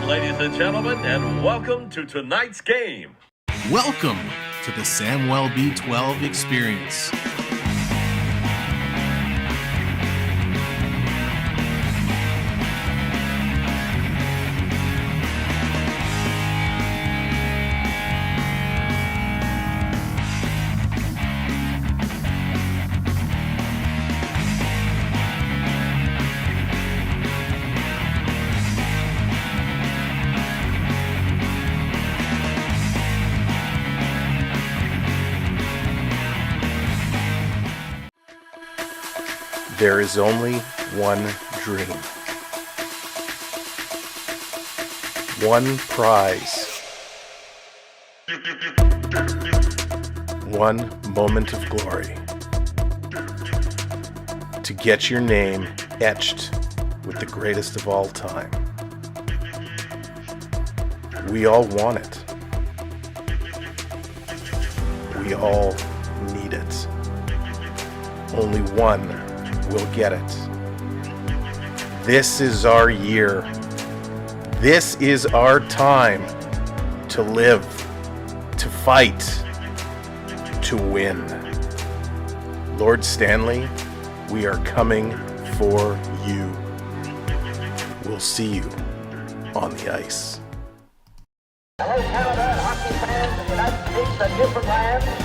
ladies and gentlemen, and welcome to tonight's game. Welcome to the Samwelb12 Experience. There is only one dream. One prize. One moment of glory. To get your name etched with the greatest of all time. We all want it. We all need it. Only one will get it. This is our year. This is our time to live, to fight, to win. Lord Stanley, we are coming for you. We'll see you on the ice. Hello, Canada, hockey fans of the United States and Newfoundland.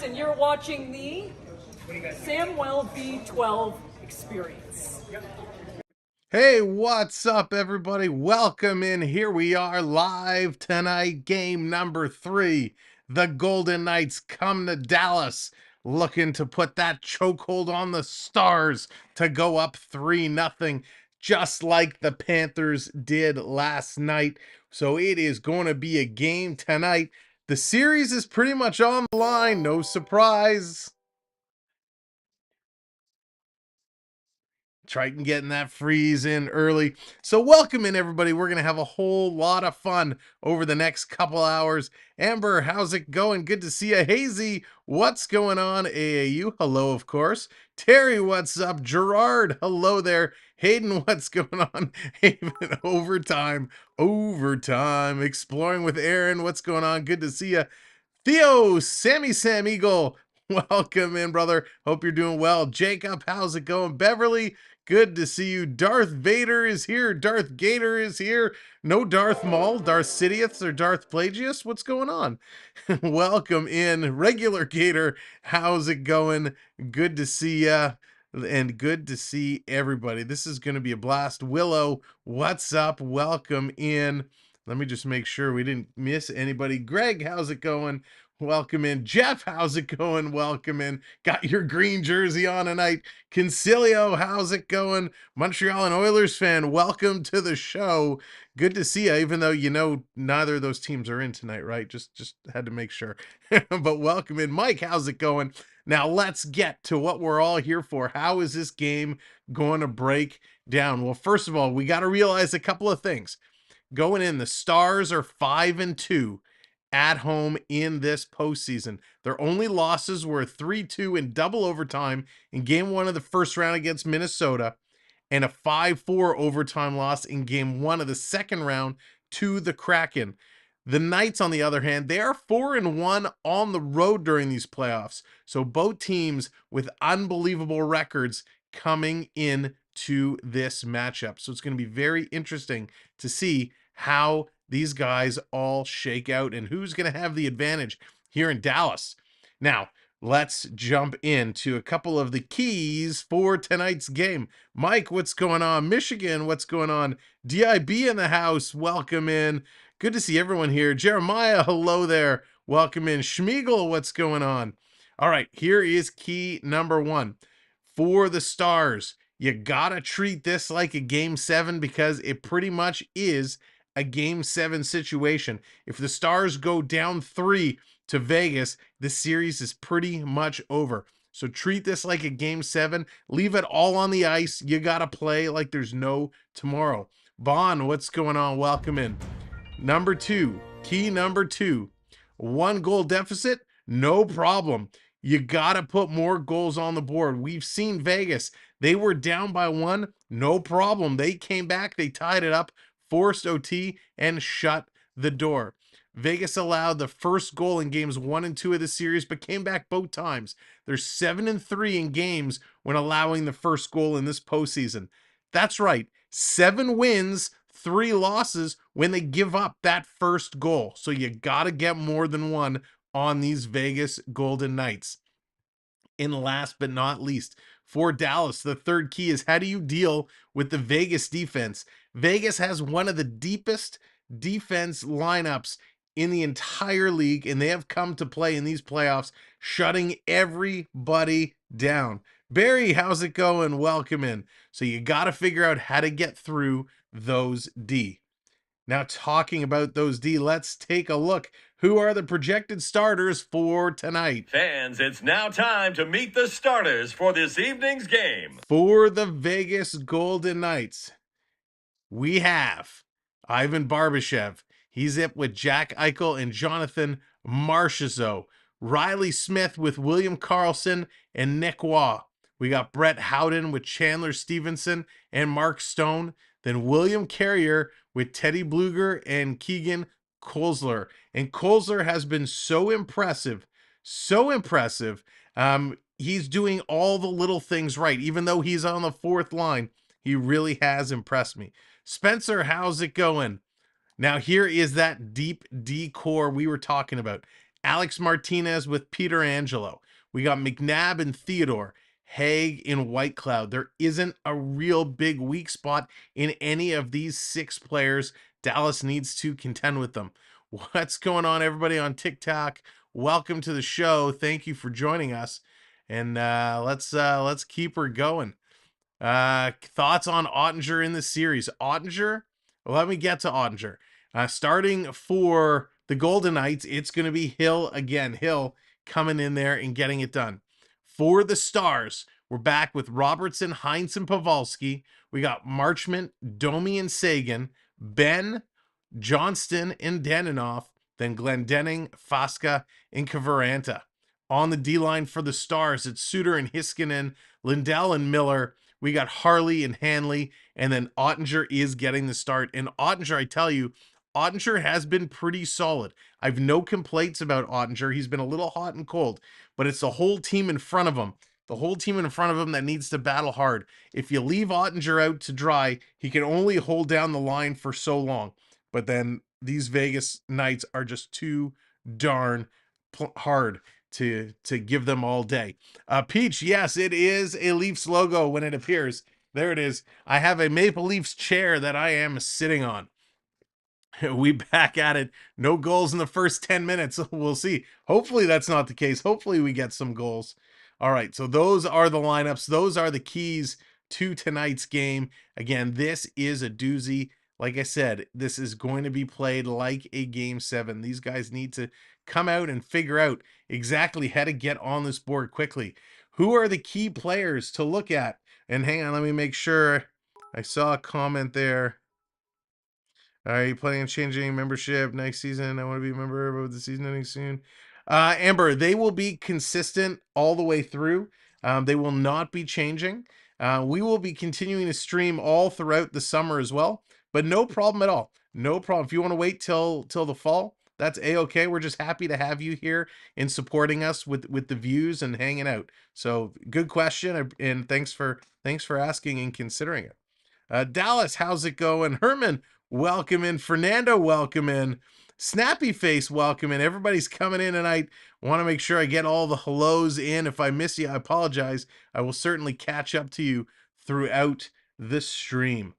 And you're watching the Samwelb12 Experience. Hey, what's up, everybody? Welcome in. Here we are live tonight. Game number 3. The Golden Knights come to Dallas looking to put that chokehold on the Stars to go up 3-0, just like the Panthers did last night. So it is going to be a game tonight. The series is pretty much on the line, no surprise. Triton getting that freeze in early. So welcome in, everybody. We're going to have a whole lot of fun over the next couple hours. Amber, how's it going? Good to see you. Hazy, what's going on? AAU, hello, of course. Terry, what's up? Gerard, hello there. Hayden, what's going on? Haven, overtime. Exploring with Aaron, what's going on? Good to see you. Theo, Sammy Sam Eagle, welcome in, brother. Hope you're doing well. Jacob, how's it going? Beverly, good to see you. Darth Vader is here. Darth Gator is here. No Darth Maul, Darth Sidious, or Darth Plagius. What's going on? Welcome in. Regular Gator, how's it going? Good to see ya. And good to see everybody. This is going to be a blast. Willow, what's up? Welcome in. Let me just make sure we didn't miss anybody. Greg, how's it going? Welcome in. Jeff, how's it going? Welcome in. Got your green jersey on tonight. Concilio, how's it going? Montreal and Oilers fan, welcome to the show. Good to see you, even though you know neither of those teams are in tonight, right? Just had to make sure. But welcome in. Mike, how's it going? Now let's get to what we're all here for. How is this game going to break down? Well, first of all, we got to realize a couple of things. Going in, the Stars are 5-2 at home in this postseason. Their only losses were 3-2 in double overtime in Game 1 of the first round against Minnesota, and a 5-4 overtime loss in Game 1 of the second round to the Kraken. The Knights, on the other hand, they are 4-1 on the road during these playoffs. So both teams with unbelievable records coming in to this matchup. So it's going to be very interesting to see how these guys all shake out and who's going to have the advantage here in Dallas. Now, let's jump into a couple of the keys for tonight's game. Mike, what's going on? Michigan, what's going on? DIB in the house, welcome in. Good to see everyone here. Jeremiah, hello there. Welcome in. Schmiegel, what's going on? All right, here is key number 1. For the Stars, you gotta treat this like a game 7 because it pretty much is a game 7 situation. If the Stars go down 3 to Vegas, the series is pretty much over. So treat this like a game 7. Leave it all on the ice. You gotta play like there's no tomorrow. Vaughn, what's going on? Welcome in. Number 2, key number 2. 1 goal deficit, no problem. You got to put more goals on the board. We've seen Vegas. They were down by 1, no problem. They came back, they tied it up, forced OT, and shut the door. Vegas allowed the first goal in games 1 and 2 of the series, but came back both times. They're 7-3 in games when allowing the first goal in this postseason. That's right, 7 wins, 3 losses when they give up that first goal. So you got to get more than 1 on these Vegas Golden Knights. And last but not least, for Dallas, the third key is how do you deal with the Vegas defense? Vegas has one of the deepest defense lineups in the entire league, and they have come to play in these playoffs, shutting everybody down. Barry, how's it going? Welcome in. So you got to figure out how to get through those D. Now, talking about those D, let's take a look. Who are the projected starters for tonight? Fans, it's now time to meet the starters for this evening's game. For the Vegas Golden Knights, we have Ivan Barbashev. He's up with Jack Eichel and Jonathan Marchessault. Riley Smith with William Karlsson and Nick Waugh. We got Brett Howden with Chandler Stevenson and Mark Stone. Then William Carrier with Teddy Bluger and Keegan Kolesler. And Kolesler has been so impressive, so impressive. He's doing all the little things right. Even though he's on the 4th line, he really has impressed me. Spencer, how's it going? Now here is that deep D core we were talking about. Alex Martinez with Peter Angelo. We got McNabb and Theodore. Haig in White Cloud. There isn't a real big weak spot in any of these 6 players. Dallas needs to contend with them. What's going on, everybody on TikTok? Welcome to the show. Thank you for joining us. And let's keep her going. Thoughts on Ottinger in the series? Ottinger? Well, let me get to Ottinger. Starting for the Golden Knights, it's going to be Hill again. Hill coming in there and getting it done. For the Stars, we're back with Robertson, Heinz, and Pavelski. We got Marchment, Domi, and Sagan, Benn, Johnston, and Daninoff, then Glendening, Fasca, and Kvaranta. On the D-line for the Stars, it's Suter and Hiskinen, Lindell and Miller. We got Harley and Hanley, and then Ottinger is getting the start. And Ottinger, I tell you, Ottinger has been pretty solid. I've no complaints about Ottinger. He's been a little hot and cold, but it's the whole team in front of him. The whole team in front of him that needs to battle hard. If you leave Ottinger out to dry, he can only hold down the line for so long. But then these Vegas Knights are just too darn hard to give them all day. Peach, yes, it is a Leafs logo when it appears. There it is. I have a Maple Leafs chair that I am sitting on. We back at it. No goals in the first 10 minutes. We'll see. Hopefully that's not the case. Hopefully we get some goals. All right, so those are the lineups. Those are the keys to tonight's game. Again, this is a doozy. Like I said, this is going to be played like a game 7. These guys need to come out and figure out exactly how to get on this board quickly. Who are the key players to look at? And hang on, let me make sure. I saw a comment there. Are you planning on changing membership next season? I want to be a member of the season ending soon. Amber, they will be consistent all the way through. They will not be changing. We will be continuing to stream all throughout the summer as well, but no problem at all. No problem. If you want to wait till the fall, that's a-okay. We're just happy to have you here and supporting us with the views and hanging out. So good question, and thanks for asking and considering it. Dallas, how's it going? Herman, welcome in. Fernando, welcome in. Snappy Face, welcome in. Everybody's coming in tonight. Want to make sure I get all the hellos in. If I miss you, I apologize. I will certainly catch up to you throughout the stream.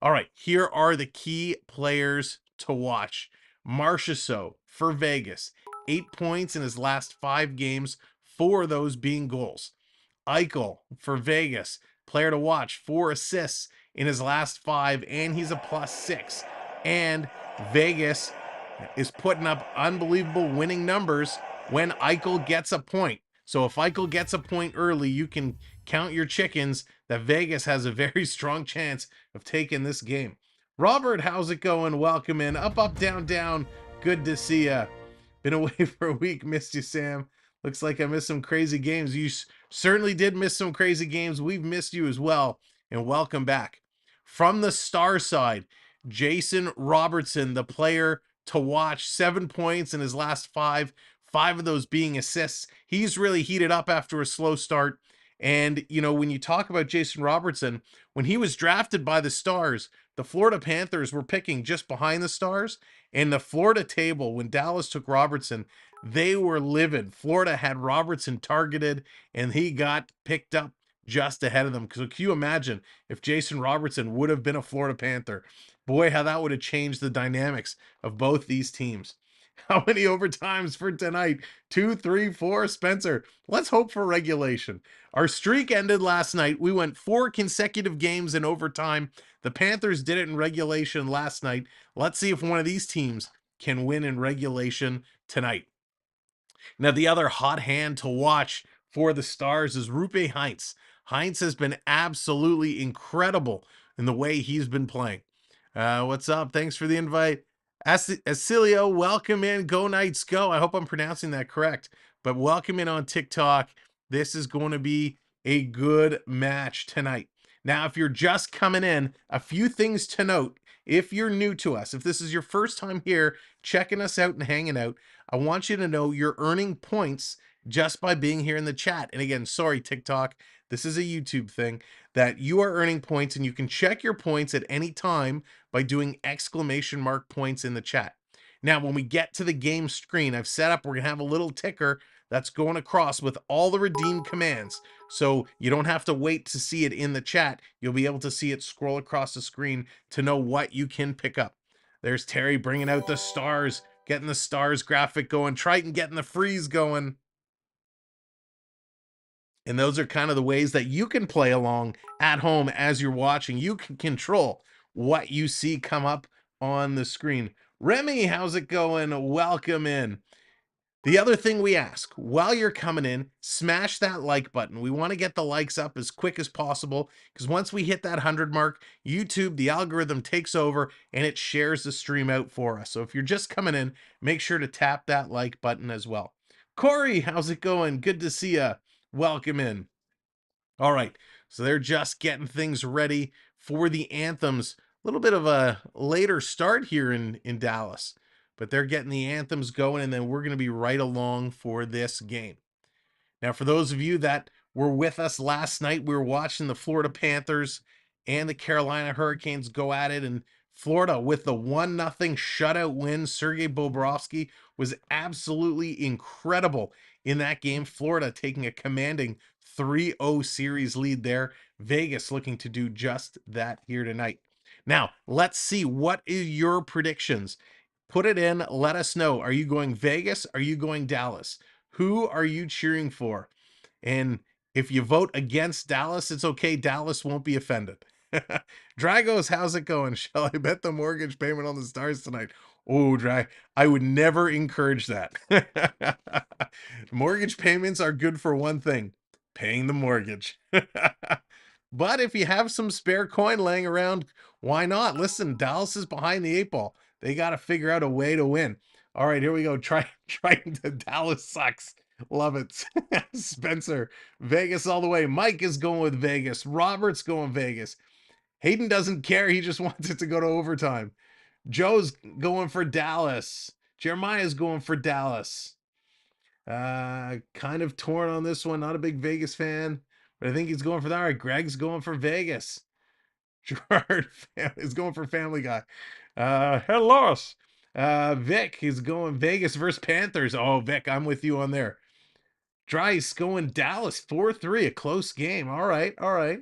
All right, here are the key players to watch. Marchessault for Vegas, 8 points in his last 5 games, 4 of those being goals. Eichel for Vegas, player to watch, 4 assists in his last 5, and he's a +6. And Vegas is putting up unbelievable winning numbers when Eichel gets a point. So if Eichel gets a point early, you can count your chickens that Vegas has a very strong chance of taking this game. Robert, how's it going? Welcome in. Up, up, down, down. Good to see ya. Been away for a week. Missed you, Sam. Looks like I missed some crazy games. You certainly did miss some crazy games. We've missed you as well. And welcome back. From the Star side, Jason Robertson, the player to watch, 7 points in his last 5 of those being assists. He's really heated up after a slow start. And, you know, when you talk about Jason Robertson, when he was drafted by the Stars, the Florida Panthers were picking just behind the Stars. And the Florida table, when Dallas took Robertson, they were livid. Florida had Robertson targeted, and he got picked up just ahead of them. So can you imagine if Jason Robertson would have been a Florida Panther? Boy, how that would have changed the dynamics of both these teams. How many overtimes for tonight? 2, 3, 4, Spencer. Let's hope for regulation. Our streak ended last night. We went 4 consecutive games in overtime. The Panthers did it in regulation last night. Let's see if one of these teams can win in regulation tonight. Now, the other hot hand to watch for the Stars is Rupe Hintz. Hintz has been absolutely incredible in the way he's been playing. What's up? Thanks for the invite. Acilio, welcome in. Go Knights, go. I hope I'm pronouncing that correct. But welcome in on TikTok. This is going to be a good match tonight. Now, if you're just coming in, a few things to note. If you're new to us, if this is your first time here, checking us out and hanging out, I want you to know you're earning points just by being here in the chat. And again, sorry, TikTok, this is a YouTube thing, that you are earning points, and you can check your points at any time by doing ! points in the chat. Now, when we get to the game screen, I've set up, we're going to have a little ticker that's going across with all the redeemed commands. So you don't have to wait to see it in the chat. You'll be able to see it scroll across the screen to know what you can pick up. There's Terry bringing out the Stars, getting the Stars graphic going. Triton getting the freeze going. And those are kind of the ways that you can play along at home as you're watching. You can control what you see come up on the screen. Remy, how's it going? Welcome in. The other thing we ask, while you're coming in, smash that like button. We want to get the likes up as quick as possible, because once we hit that 100 mark, YouTube, the algorithm takes over and it shares the stream out for us. So if you're just coming in, make sure to tap that like button as well. Corey, how's it going? Good to see you. Welcome in. All right, so they're just getting things ready for the Anthems. A little bit of a later start here in Dallas, but they're getting the Anthems going, and then we're going to be right along for this game. Now, for those of you that were with us last night, we were watching the Florida Panthers and the Carolina Hurricanes go at it, and Florida with the 1-0 shutout win. Sergei Bobrovsky was absolutely incredible in that game. Florida taking a commanding 3-0 series lead there. Vegas looking to do just that here tonight. Now, let's see, what is your predictions? Put it in, let us know. Are you going Vegas? Are you going Dallas? Who are you cheering for? And if you vote against Dallas, it's okay. Dallas won't be offended. Dragos, how's it going? Shall I bet the mortgage payment on the Stars tonight? Oh, I would never encourage that. Mortgage payments are good for one thing, paying the mortgage. But if you have some spare coin laying around, why not? Listen, Dallas is behind the 8 ball. They got to figure out a way to win. All right, here we go. Trying to Dallas sucks. Love it. Spencer, Vegas all the way. Mike is going with Vegas. Robert's going Vegas. Hayden doesn't care. He just wants it to go to overtime. Joe's going for Dallas. Jeremiah's going for Dallas. Kind of torn on this one. Not a big Vegas fan, but I think he's going for that. All right, Greg's going for Vegas. Gerard is going for Family Guy. Hello. Vic is going Vegas versus Panthers. Oh, Vic, I'm with you on there. Dryce going Dallas 4-3, a close game. All right, all right.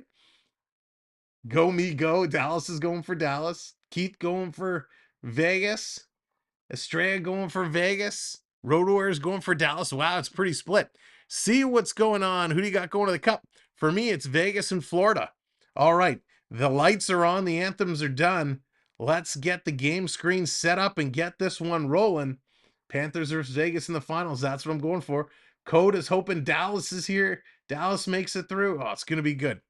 Go me go. Dallas is going for Dallas. Keith going for Vegas. Estrella going for Vegas. Road Warriors going for Dallas. Wow, it's pretty split. see what's going on. Who do you got going to the Cup? For me, it's Vegas and Florida. All right, the lights are on. The anthems are done. Let's get the game screen set up and get this one rolling. Panthers versus Vegas in the finals. That's what I'm going for. Code is hoping Dallas is here. Dallas makes it through. Oh, it's going to be good.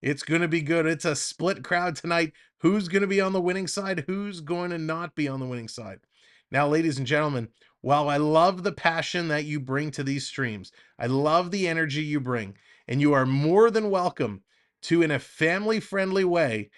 It's going to be good. It's a split crowd tonight. Who's going to be on the winning side? Who's going to not be on the winning side? Now, ladies and gentlemen, while I love the passion that you bring to these streams, I love the energy you bring, and you are more than welcome to, in a family-friendly way,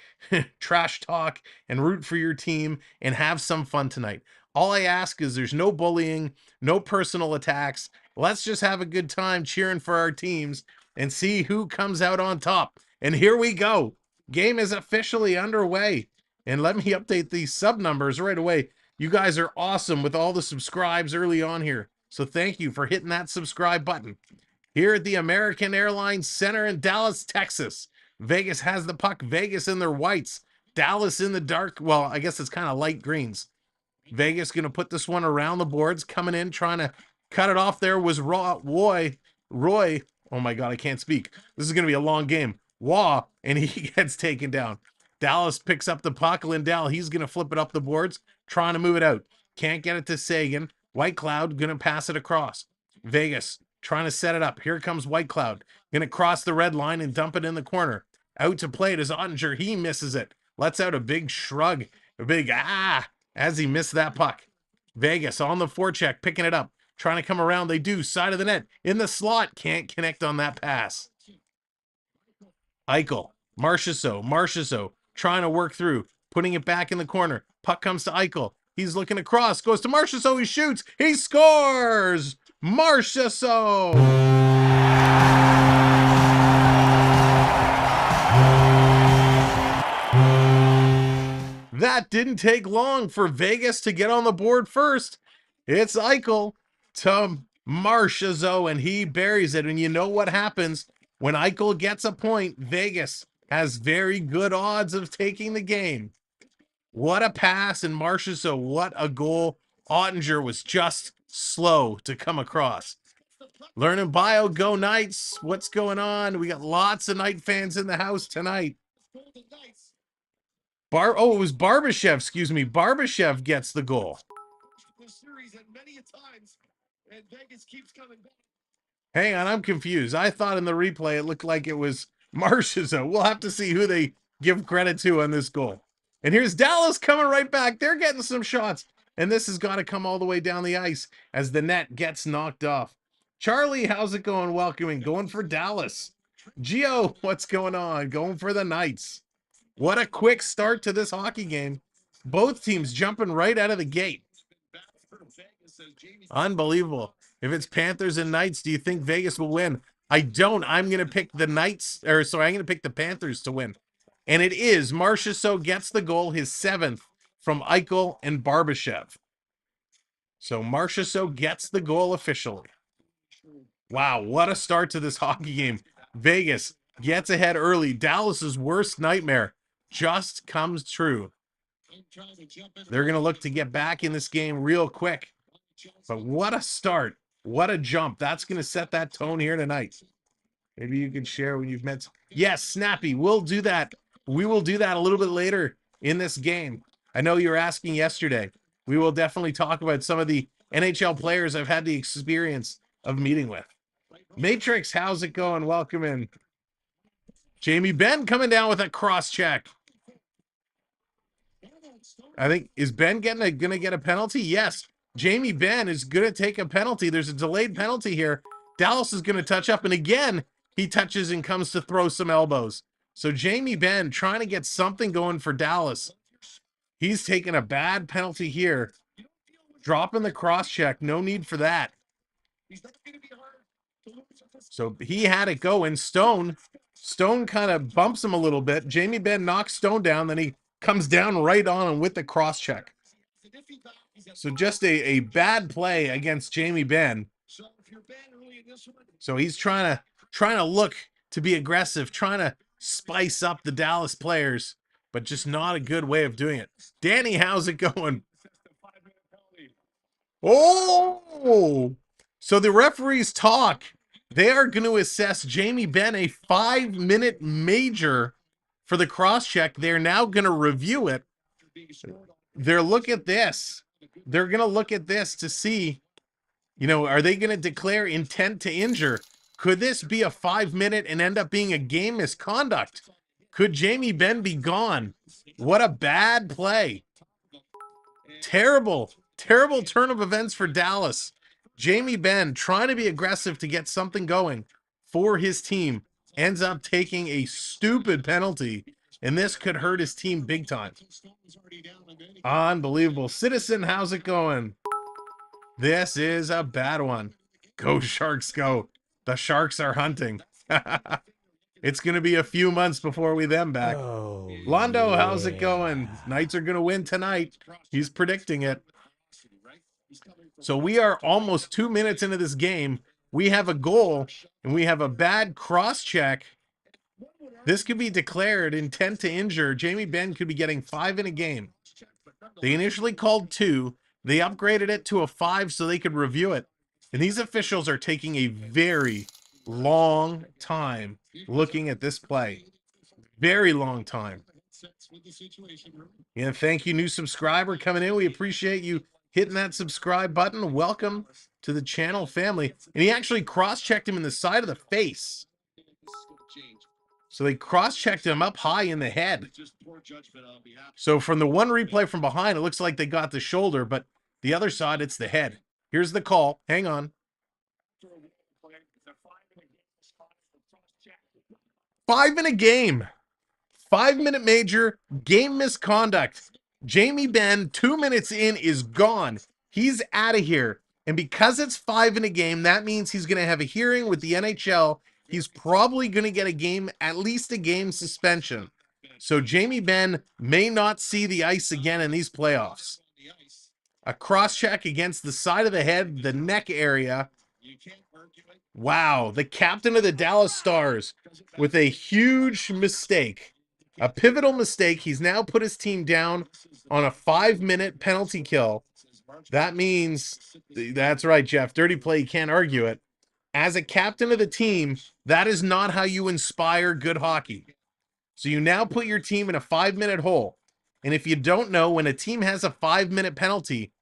trash talk and root for your team and have some fun tonight. All I ask is there's no bullying, no personal attacks. Let's just have a good time cheering for our teams and see who comes out on top. And here we go. Game is officially underway. And let me update these sub numbers right away. You guys are awesome with all the subscribes early on here. So thank you for hitting that subscribe button. Here at the American Airlines Center in Dallas, Texas. Vegas has the puck. Vegas in their whites. Dallas in the dark. Well, I guess it's kind of light greens. Vegas going to put this one around the boards. Coming in, trying to cut it off there was Roy. Oh my God, I can't speak. This is going to be a long game. And he gets taken down. Dallas picks up the puck. Lindell, he's going to flip it up the boards, trying to move it out. Can't get it to Sagan. White Cloud going to pass it across. Vegas trying to set it up. Here comes White Cloud. Going to cross the red line and dump it in the corner. Out to play it is Ottinger. He misses it. Lets out a big shrug. A big as he missed that puck. Vegas on the forecheck, picking it up. Trying to come around. They do. Side of the net. In the slot. Can't connect on that pass. Eichel. Marchessault. Trying to work through. Putting it back in the corner. Puck comes to Eichel. He's looking across. Goes to Marchessault. He shoots. He scores! Marchessault! That didn't take long for Vegas to get on the board first. It's Eichel to Marchessault, and he buries it. And you know what happens when Eichel gets a point? Vegas has very good odds of taking the game. What a pass, and Marchessault, what a goal. Ottinger was just slow to come across. Learning bio, go Knights. What's going on? We got lots of Knight fans in the house tonight. It was Barbashev, excuse me. Barbashev gets the goal. Hang on, I'm confused. I thought in the replay it looked like it was Marchessault. We'll have to see who they give credit to on this goal. And here's Dallas coming right back. They're getting some shots. And this has got to come all the way down the ice as the net gets knocked off. Charlie, how's it going? Welcoming. Going for Dallas. Gio, what's going on? Going for the Knights. What a quick start to this hockey game. Both teams jumping right out of the gate. Unbelievable. If it's Panthers and Knights, do you think Vegas will win? I don't. I'm going to pick the Knights, I'm going to pick the Panthers to win. And it is. Marchessault gets the goal, his 7th from Eichel and Barbashev. So Marchessault gets the goal officially. Wow, what a start to this hockey game. Vegas gets ahead early. Dallas's worst nightmare just comes true. They're going to look to get back in this game real quick. But what a start. What a jump. That's going to set that tone here tonight. Maybe you can share when you've met. Yes, Snappy, we'll do that. We will do that a little bit later in this game. I know you were asking yesterday. We will definitely talk about some of the NHL players I've had the experience of meeting with. Matrix, how's it going? Welcome in. Jamie Benn coming down with a cross check. I think, is Benn gonna get a penalty? Yes. Jamie Benn is going to take a penalty. There's a delayed penalty here. Dallas is going to touch up, and again, he touches and comes to throw some elbows. So Jamie Benn trying to get something going for Dallas. He's taking a bad penalty here. Dropping the cross check. No need for that. So he had it go, and Stone kind of bumps him a little bit. Jamie Benn knocks Stone down, then he comes down right on him with the cross check. So just a bad play against Jamie Benn. So he's trying to look to be aggressive, trying to spice up the Dallas players, but just not a good way of doing it. Danny, how's it going? Oh! So the referees talk. They are going to assess Jamie Benn a 5-minute major for the cross-check. They're now going to review it. They're look at this. They're going to look at this to see, you know, are they going to declare intent to injure? Could this be a 5-minute and end up being a game misconduct? Could Jamie Benn be gone? What a bad play. Terrible, terrible turn of events for Dallas. Jamie Benn, trying to be aggressive to get something going for his team, ends up taking a stupid penalty, and this could hurt his team big time. Unbelievable. Citizen, how's it going? This is a bad one. Go Sharks, go. The Sharks are hunting. It's going to be a few months before we them back. Oh, Londo, yeah. how's it going? Knights are going to win tonight. He's predicting it. So we are almost 2 minutes into this game. We have a goal, and we have a bad cross-check. This could be declared intent to injure. Jamie Benn could be getting 5 in a game. They initially called 2. They upgraded it to a 5 so they could review it. And these officials are taking a very long time looking at this play. Very long time. Yeah, thank you, new subscriber coming in. We appreciate you hitting that subscribe button. Welcome to the channel family. And he actually cross-checked him in the side of the face. So they cross-checked him up high in the head. So from the one replay from behind, it looks like they got the shoulder, but the other side, it's the head. Here's the call. Hang on. 5 in a game. 5-minute major, game misconduct. Jamie Benn, 2 minutes in, is gone. He's out of here. And because it's 5 in a game, that means he's going to have a hearing with the NHL. He's probably going to get a game, at least a game suspension. So Jamie Benn may not see the ice again in these playoffs. A cross-check against the side of the head, the neck area. Wow, the captain of the Dallas Stars with a huge mistake. A pivotal mistake. He's now put his team down on a 5-minute penalty kill. That means, that's right, Jeff, dirty play, you can't argue it. As a captain of the team, that is not how you inspire good hockey. So you now put your team in a 5-minute hole. And if you don't know, when a team has a 5-minute penalty,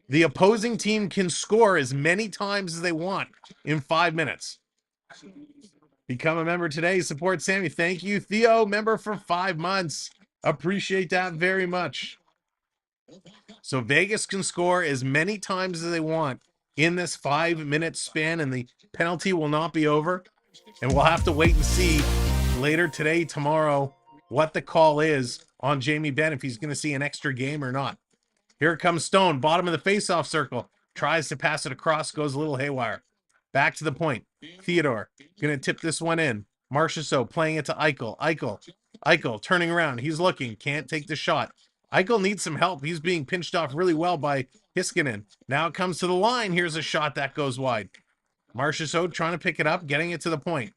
the opposing team can score as many times as they want in 5 minutes. Become a member today. Support Sammy. Thank you, Theo, member for 5 months. Appreciate that very much. So Vegas can score as many times as they want in this 5-minute span, and the penalty will not be over. And we'll have to wait and see later today, tomorrow, what the call is on Jamie Benn, if he's going to see an extra game or not. Here comes Stone, bottom of the face-off circle. Tries to pass it across, goes a little haywire. Back to the point. Theodore, going to tip this one in. Marchessault playing it to Eichel. Eichel turning around. He's looking. Can't take the shot. Eichel needs some help. He's being pinched off really well by Hiskinen. Now it comes to the line. Here's a shot that goes wide. Marchessault trying to pick it up, getting it to the point.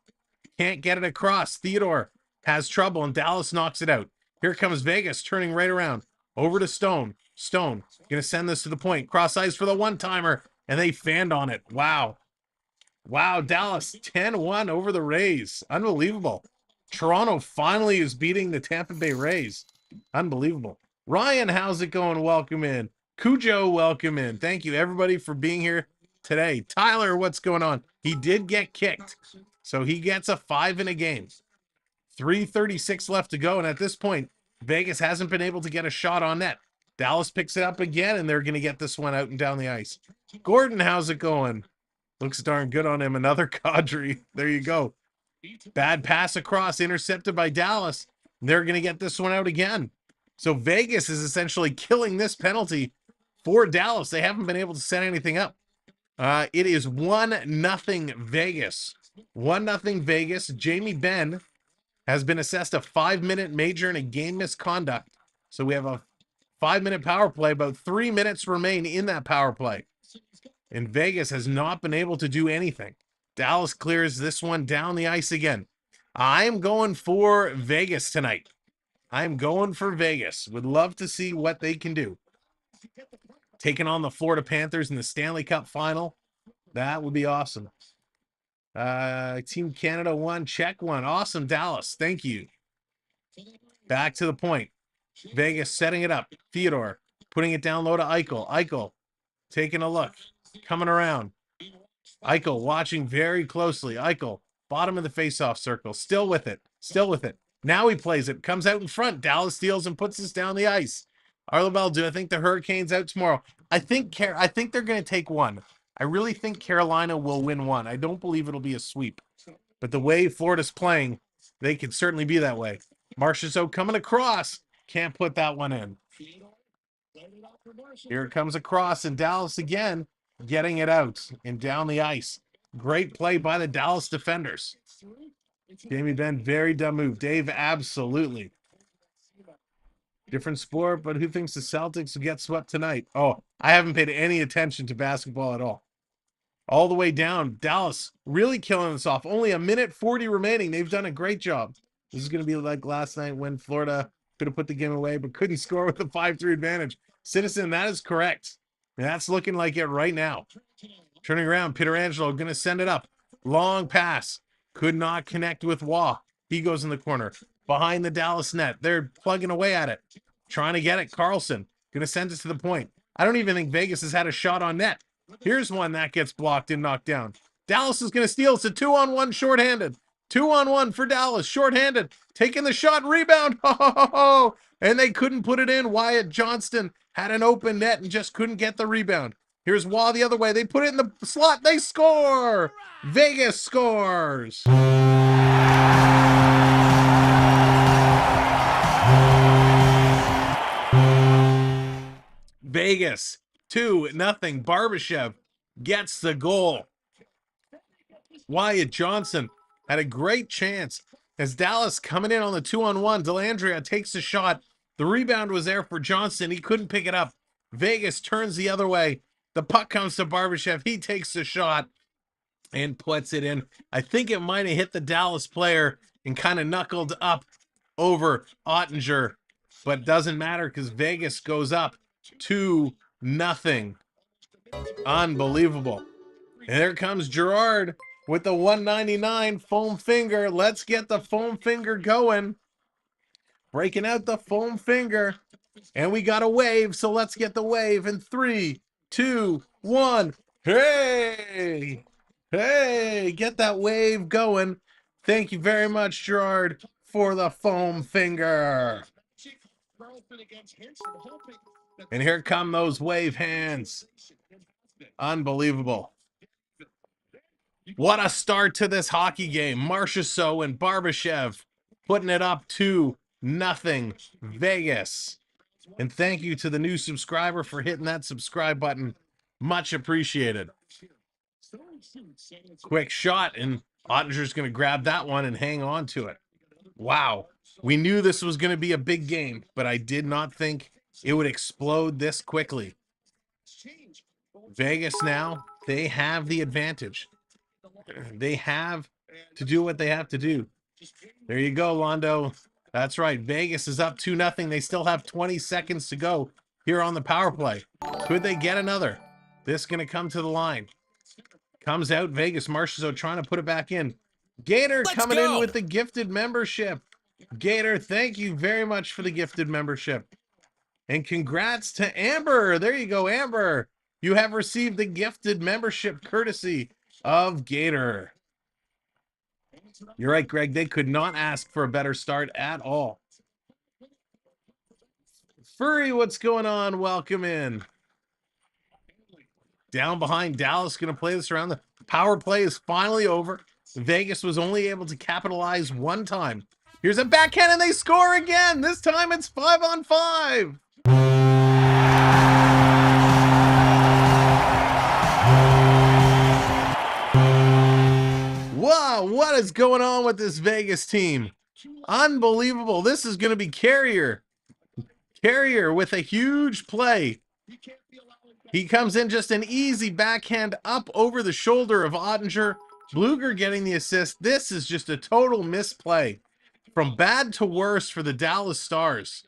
Can't get it across. Theodore has trouble, and Dallas knocks it out. Here comes Vegas, turning right around. Over to Stone. Stone going to send this to the point. Cross ice for the one-timer, and they fanned on it. Wow. Wow, Dallas 10-1 over the Rays. Unbelievable. Toronto finally is beating the Tampa Bay Rays. Unbelievable. Ryan, how's it going? Welcome in. Cujo, welcome in. Thank you, everybody, for being here today. Tyler, what's going on? He did get kicked, so he gets a 5 in a game. 3:36 left to go, and at this point, Vegas hasn't been able to get a shot on net. Dallas picks it up again, and they're going to get this one out and down the ice. Gordon, how's it going? Looks darn good on him. Another Kadri. There you go. Bad pass across, intercepted by Dallas. They're going to get this one out again. So Vegas is essentially killing this penalty for Dallas. They haven't been able to set anything up. It is 1-0 Vegas. 1-0 Vegas. Jamie Benn has been assessed a 5-minute major and a game misconduct. So we have a 5-minute power play. About 3 minutes remain in that power play. And Vegas has not been able to do anything. Dallas clears this one down the ice again. I am going for Vegas tonight. I am going for Vegas. Would love to see what they can do. Taking on the Florida Panthers in the Stanley Cup final. That would be awesome. Team Canada won, Czech won. Awesome, Dallas. Thank you. Back to the point. Vegas setting it up. Theodore putting it down low to Eichel. Eichel taking a look. Coming around. Eichel watching very closely. Eichel, bottom of the faceoff circle. Still with it. Still with it. Now he plays it. Comes out in front. Dallas steals and puts this down the ice. Arlebel, do I think the Hurricanes out tomorrow? I think they're going to take one. I really think Carolina will win one. I don't believe it'll be a sweep. But the way Florida's playing, they could certainly be that way. Marchessault coming across. Can't put that one in. Here it comes across, and Dallas again getting it out and down the ice. Great play by the Dallas defenders. Jamie Benn, very dumb move. Dave, absolutely. Different sport, but who thinks the Celtics will get swept tonight? Oh, I haven't paid any attention to basketball at all. All the way down. Dallas really killing us off. Only a minute 40 remaining. They've done a great job. This is going to be like last night when Florida could have put the game away, but couldn't score with a 5-3 advantage. Citizen, that is correct. And that's looking like it right now. Turning around, Pietrangelo going to send it up. Long pass. Could not connect with Waugh. He goes in the corner. Behind the Dallas net. They're plugging away at it. Trying to get it. Carlson going to send it to the point. I don't even think Vegas has had a shot on net. Here's one that gets blocked and knocked down. Dallas is going to steal. It's a 2-on-1 shorthanded. 2-on-1 for Dallas. Shorthanded. Taking the shot. Rebound. Oh, and they couldn't put it in. Wyatt Johnston had an open net and just couldn't get the rebound. Here's Waugh the other way. They put it in the slot. They score. Vegas scores. Vegas 2-0. Barbashev gets the goal. Wyatt Johnson had a great chance as Dallas coming in on the 2-on-1. Dellandrea takes the shot. The rebound was there for Johnson. He couldn't pick it up. Vegas turns the other way. The puck comes to Barbashev. He takes the shot and puts it in. I think it might have hit the Dallas player and kind of knuckled up over Ottinger, but doesn't matter because Vegas goes up 2-0. Unbelievable. And there comes Gerard with the 199 foam finger. Let's get the foam finger going. Breaking out the foam finger. And we got a wave, so let's get the wave in 3, 2, 1. Hey! Hey! Get that wave going. Thank you very much, Gerard, for the foam finger. And here come those wave hands. Unbelievable. What a start to this hockey game. Marchessault and Barbashev putting it up 2-0 Vegas. And thank you to the new subscriber for hitting that subscribe button. Much appreciated. Quick shot, and Ottinger's going to grab that one and hang on to it. Wow. We knew this was going to be a big game, but I did not think it would explode this quickly. Vegas now, they have the advantage. They have to do what they have to do. There you go, Londo. That's right. Vegas is up 2-0. They still have 20 seconds to go here on the power play. Could they get another? This is going to come to the line. Comes out. Vegas. Marchessault trying to put it back in. Gator coming in with the gifted membership. Gator, thank you very much for the gifted membership. And congrats to Amber. There you go, Amber. You have received the gifted membership courtesy of Gator. You're right, Greg. They could not ask for a better start at all. Furry, what's going on? Welcome in. Down behind, Dallas going to play this around. The power play is finally over. Vegas was only able to capitalize one time. Here's a backhand and they score again. This time it's 5-on-5. Wow, what is going on with this Vegas team? Unbelievable. This is going to be Carrier. Carrier with a huge play. He comes in just an easy backhand up over the shoulder of Ottinger. Bluger getting the assist. This is just a total misplay. From bad to worse for the Dallas Stars.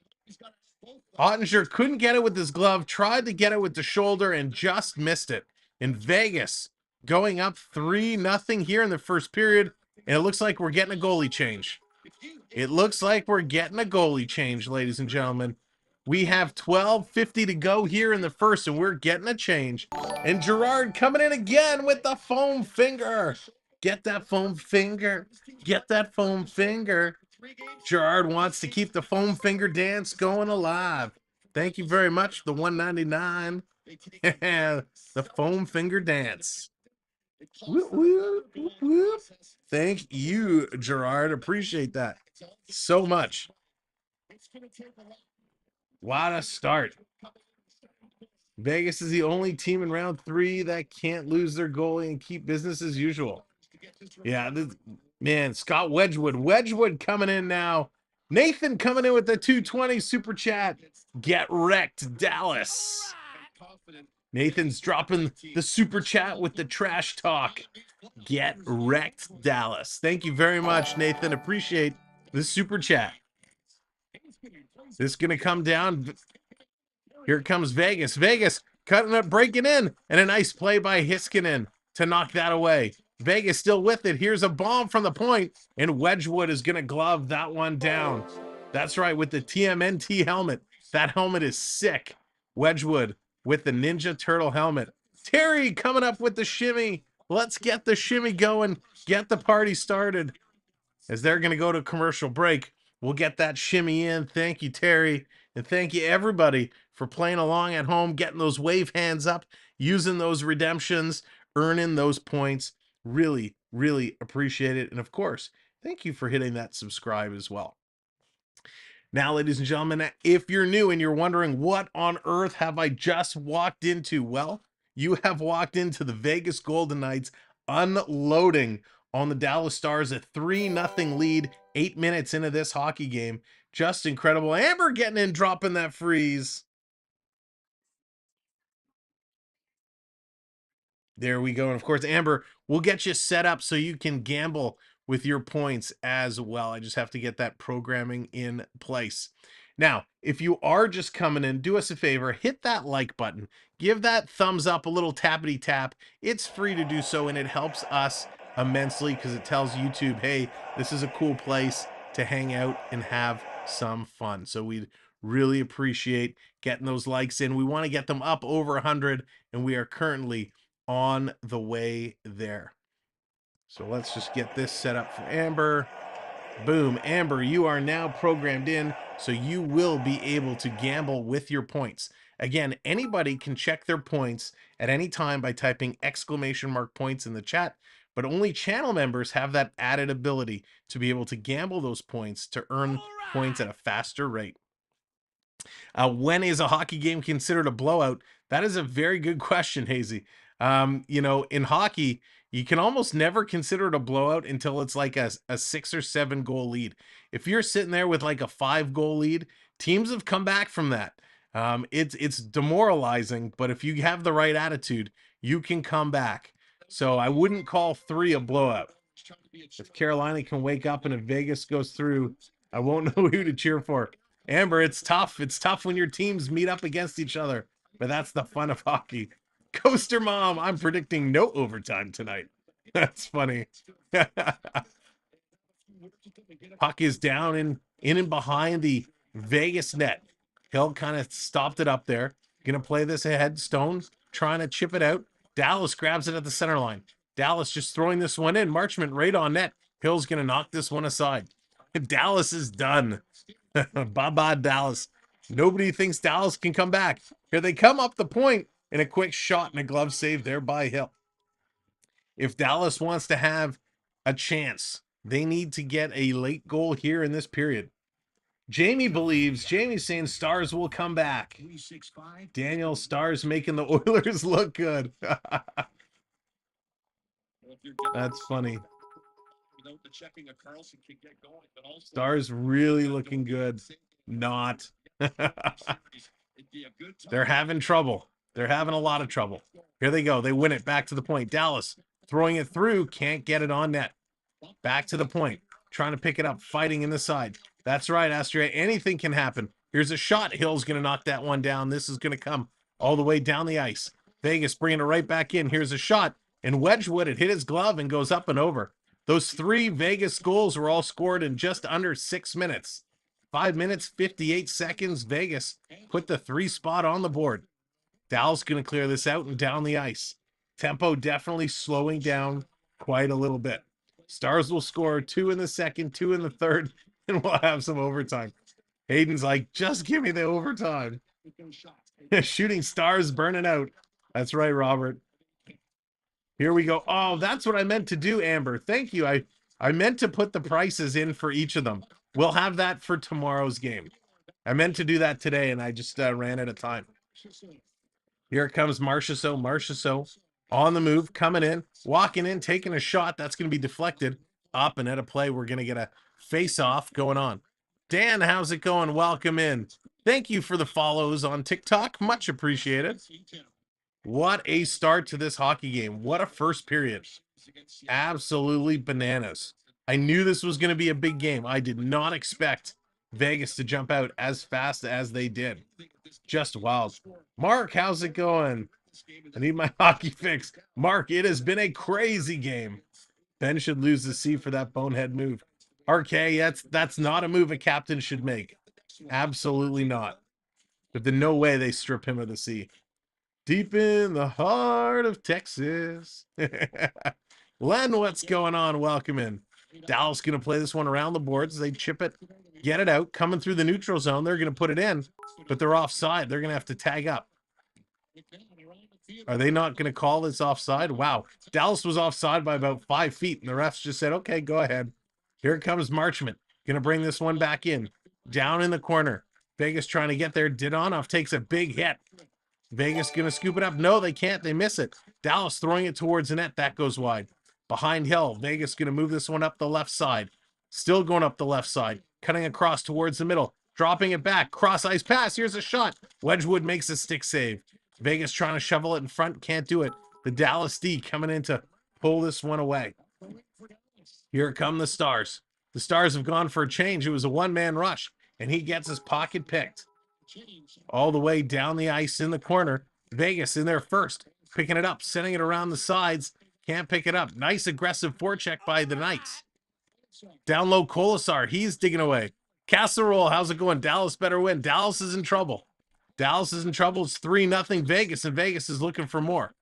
Ottinger couldn't get it with his glove, tried to get it with the shoulder, and just missed it. And Vegas going up 3-0 here in the first period, and it looks like we're getting a goalie change. It looks like we're getting a goalie change, ladies and gentlemen. We have 12:50 to go here in the first, and we're getting a change. And Gerard coming in again with the foam finger. Get that foam finger. Get that foam finger. Gerard wants to keep the foam finger dance going alive. Thank you very much, the 199. The foam finger dance. Whoop, whoop, whoop, whoop. Thank you, Gerard. Appreciate that so much. What a start. Vegas is the only team in round 3 that can't lose their goalie and keep business as usual. Yeah, man, Scott Wedgwood coming in now. Nathan coming in with the 220 super chat. Get wrecked, Dallas. Nathan's dropping the super chat with the trash talk. Get wrecked, Dallas. Thank you very much, Nathan. Appreciate the super chat. This is going to come down. Here comes Vegas. Vegas cutting up, breaking in, and a nice play by Hiskinen to knock that away. Vegas still with it. Here's a bomb from the point, and Wedgwood is going to glove that one down. That's right, with the TMNT helmet. That helmet is sick. Wedgwood with the Ninja Turtle helmet. Terry coming up with the shimmy. Let's get the shimmy going. Get the party started. As they're going to go to commercial break, we'll get that shimmy in. Thank you, Terry. And thank you, everybody, for playing along at home, getting those wave hands up, using those redemptions, earning those points. Really, really appreciate it. And of course, thank you for hitting that subscribe as well. Now, ladies and gentlemen, if you're new and you're wondering what on earth have I just walked into, well, you have walked into the Vegas Golden Knights unloading on the Dallas Stars, a 3-0 lead, 8 minutes into this hockey game. Just incredible. Amber getting in, dropping that freeze. There we go. And of course, Amber, we'll get you set up so you can gamble with your points as well. I just have to get that programming in place. Now, if you are just coming in, do us a favor, hit that like button. Give that thumbs up, a little tappity tap. It's free to do so, and it helps us immensely because it tells YouTube, hey, this is a cool place to hang out and have some fun. So we'd really appreciate getting those likes in. We want to get them up over 100, and we are currently on the way there. So let's just get this set up for Amber. Boom. Amber, you are now programmed in, so you will be able to gamble with your points. Again, anybody can check their points at any time by typing !points in the chat, but only channel members have that added ability to be able to gamble those points to earn points at a faster rate. When is a hockey game considered a blowout? That is a very good question, Hazy. You know, in hockey, you can almost never consider it a blowout until it's like a 6 or 7 goal lead. If you're sitting there with like a 5 goal lead, teams have come back from that. It's demoralizing, but if you have the right attitude, you can come back. So I wouldn't call 3 a blowout. If Carolina can wake up and if Vegas goes through, I won't know who to cheer for. Amber, it's tough. It's tough when your teams meet up against each other, but that's the fun of hockey. Coaster Mom, I'm predicting no overtime tonight. That's funny. Puck is down in and behind the Vegas net. Hill kind of stopped it up there. Gonna play this ahead. Stone trying to chip it out. Dallas grabs it at the center line. Dallas just throwing this one in. Marchment right on net. Hill's gonna knock this one aside. Dallas is done. Bye-bye, Dallas. Nobody thinks Dallas can come back. Here they come up the point. And a quick shot and a glove save there by Hill. If Dallas wants to have a chance, they need to get a late goal here in this period. Jamie Jamie's saying Stars will come back. Daniel, Stars making the Oilers look good. That's funny. Stars really looking good. Not. They're having trouble. They're having a lot of trouble. Here they go. They win it back to the point. Dallas throwing it through. Can't get it on net. Back to the point. Trying to pick it up. Fighting in the side. That's right, Astria. Anything can happen. Here's a shot. Hill's going to knock that one down. This is going to come all the way down the ice. Vegas bringing it right back in. Here's a shot. And Wedgwood, it hit his glove and goes up and over. Those 3 Vegas goals were all scored in just under 6 minutes. 5 minutes, 58 seconds. Vegas put the 3 spot on the board. Dallas going to clear this out and down the ice. Tempo definitely slowing down quite a little bit. Stars will score 2 in the second, 2 in the third, and we'll have some overtime. Hayden's like, just give me the overtime. Shooting Stars burning out. That's right, Robert. Here we go. Oh, that's what I meant to do, Amber. Thank you. I meant to put the prices in for each of them. We'll have that for tomorrow's game. I meant to do that today, and I just ran out of time. Here comes Marchessault. Marchessault on the move, coming in, walking in, taking a shot. That's going to be deflected. Up and at a play. We're going to get a face-off going on. Dan, how's it going? Welcome in. Thank you for the follows on TikTok. Much appreciated. What a start to this hockey game. What a first period. Absolutely bananas. I knew this was going to be a big game. I did not expect Vegas to jump out as fast as they did. Just wild. Mark, how's it going? I need my hockey fix. Mark, it has been a crazy game. Ben should lose the C for that bonehead move. RK, that's not a move a captain should make. Absolutely not. But there's no way they strip him of the C. Deep in the heart of Texas. Len, what's going on? Welcome in. Dallas going to play this one around the boards. They chip it, get it out, coming through the neutral zone. They're going to put it in, but they're offside. They're going to have to tag up. Are they not going to call this offside? Wow. Dallas was offside by about 5 feet, and the refs just said, okay, go ahead. Here comes Marchment. Going to bring this one back in. Down in the corner. Vegas trying to get there. Didonov takes a big hit. Vegas going to scoop it up. No, they can't. They miss it. Dallas throwing it towards the net. That goes wide. Behind Hill. Vegas going to move this one up the left side. Still going up the left side. Cutting across towards the middle. Dropping it back. Cross ice pass. Here's a shot. Wedgwood makes a stick save. Vegas trying to shovel it in front. Can't do it. The Dallas D coming in to pull this one away. Here come the Stars. The Stars have gone for a change. It was a one-man rush, and he gets his pocket picked. All the way down the ice in the corner. Vegas in there first. Picking it up. Sending it around the sides. Can't pick it up. Nice aggressive forecheck by the Knights. Down low, Colasar. He's digging away. Casserole, how's it going? Dallas better win. Dallas is in trouble. Dallas is in trouble. It's 3-0 Vegas, and Vegas is looking for more.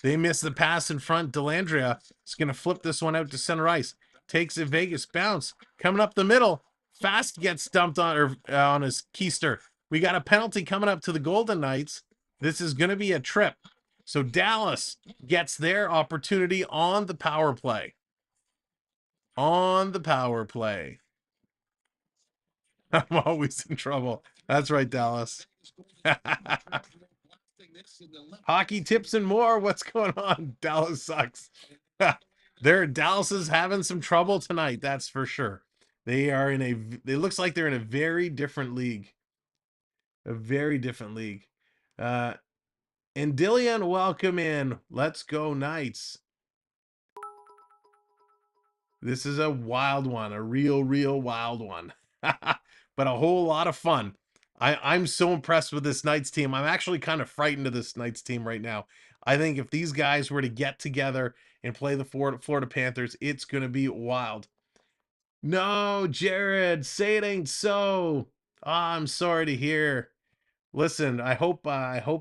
They miss the pass in front. Delandria is going to flip this one out to center ice. Takes a Vegas bounce. Coming up the middle. Fast gets dumped on his keister. We got a penalty coming up to the Golden Knights. This is going to be a trip. So Dallas gets their opportunity on the power play. On the power play. I'm always in trouble. That's right, Dallas. Hockey tips and more. What's going on? Dallas sucks. Dallas is having some trouble tonight. That's for sure. They are in it looks like they're in a very different league. A very different league. And Dillian, welcome in. Let's go Knights. This is a wild one. A real wild one. But a whole lot of fun. I'm so impressed with this Knights team. I'm actually kind of frightened of this Knights team right now. I think if these guys were to get together and play the Florida Panthers, it's going to be wild. No, Jared, say it ain't so. Oh, I'm sorry to hear. Listen, I hope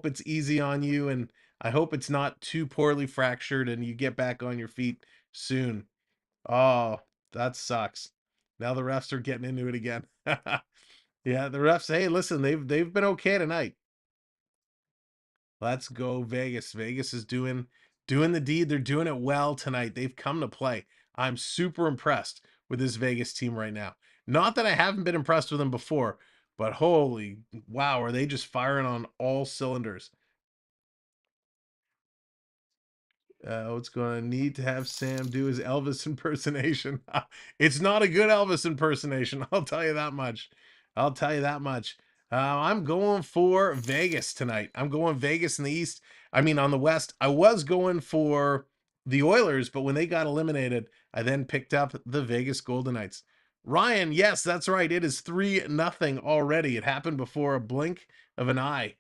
it's easy on you, and I hope it's not too poorly fractured and you get back on your feet soon. Oh, that sucks. Now the refs are getting into it again. Yeah, the refs, hey, listen, they've been okay tonight. Let's go Vegas. Vegas is doing the deed. They're doing it well tonight. They've come to play. I'm super impressed with this Vegas team right now. Not that I haven't been impressed with them before, but holy wow, are they just firing on all cylinders? What's going to need to have Sam do his Elvis impersonation? It's not a good Elvis impersonation. I'll tell you that much. I'll tell you that much. I'm going for Vegas tonight. I'm going Vegas in the East. I mean, on the West. I was going for the Oilers, but when they got eliminated, I then picked up the Vegas Golden Knights. Ryan, yes, that's right. It is 3-0 already. It happened before a blink of an eye.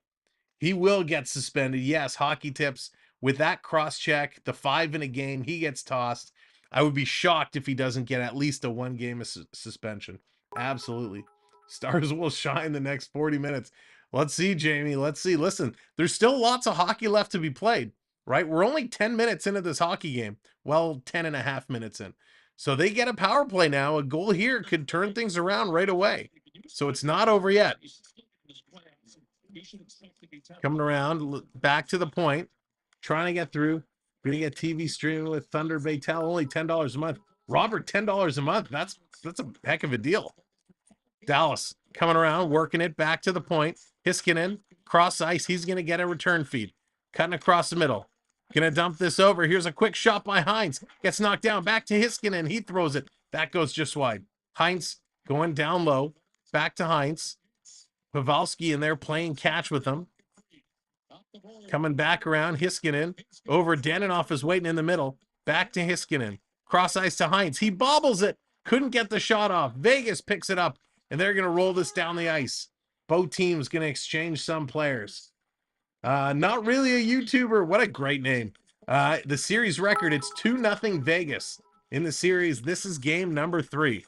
He will get suspended. Yes, hockey tips. with that cross check, the 5 in a game, he gets tossed. I would be shocked if he doesn't get at least a 1-game suspension. Absolutely. Stars will shine the next 40 minutes. Let's see, Jamie. Let's see. Listen, there's still lots of hockey left to be played, right? We're only 10 minutes into this hockey game. Well, 10 and a half minutes in. So they get a power play now. A goal here could turn things around right away. So it's not over yet. Coming around, back to the point, trying to get through. Going to get TV streaming with Thunder Baytel, only $10 a month. Robert, $10 a month. That's a heck of a deal. Dallas coming around, working it back to the point. Hiskinen, cross ice. He's going to get a return feed. Cutting across the middle. Going to dump this over. Here's a quick shot by Hines. Gets knocked down. Back to Hiskinen. He throws it. That goes just wide. Hines going down low. Back to Hines. Pavelski in there playing catch with him. Coming back around. Hiskinen over Daninoff is waiting in the middle. Back to Hiskinen. Cross ice to Hines. He bobbles it. Couldn't get the shot off. Vegas picks it up. And they're going to roll this down the ice. Both teams going to exchange some players. Not really a YouTuber. What a great name. The series record, it's 2-0 Vegas. In the series, this is game number 3.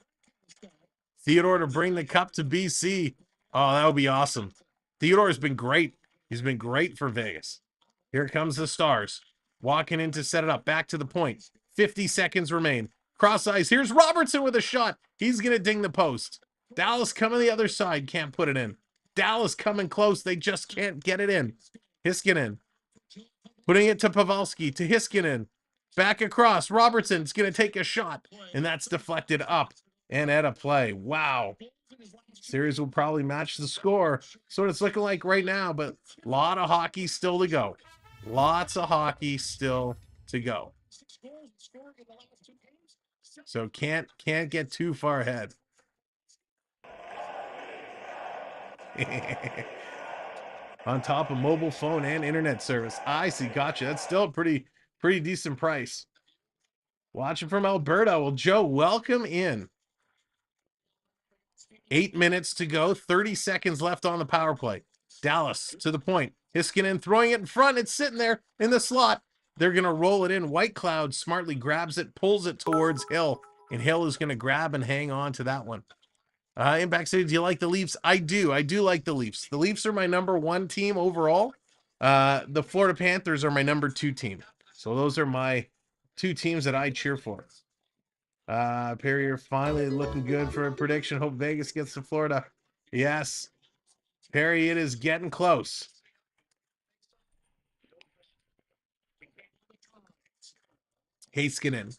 Theodore to bring the cup to BC. Oh, that would be awesome. Theodore's been great. He's been great for Vegas. Here comes the Stars. Walking in to set it up. Back to the point. 50 seconds remain. Cross ice. Here's Robertson with a shot. He's going to ding the post. Dallas coming the other side. Can't put it in. Dallas coming close. They just can't get it in. Hiskinen. Putting it to Pavelski. To Hiskinen. Back across. Robertson's going to take a shot. And that's deflected up and at a play. Wow. Series will probably match the score. So what it's looking like right now. But a lot of hockey still to go. Lots of hockey still to go. So can't get too far ahead. On top of mobile phone and internet service. I see. Gotcha. That's still a pretty decent price. Watching from Alberta. Well, Joe, welcome in. 8 minutes to go. 30 seconds left on the power play. Dallas to the point. Hiskinen throwing it in front. It's sitting there in the slot. They're going to roll it in. White Cloud smartly grabs it, pulls it towards Hill. And Hill is going to grab and hang on to that one. Impact City, do you like the Leafs? I do. I do like the Leafs. The Leafs are my number 1 team overall. The Florida Panthers are my number 2 team. So those are my 2 teams that I cheer for. Perrier finally looking good for a prediction. Hope Vegas gets to Florida. Yes. Perry, it is getting close. Heiskanen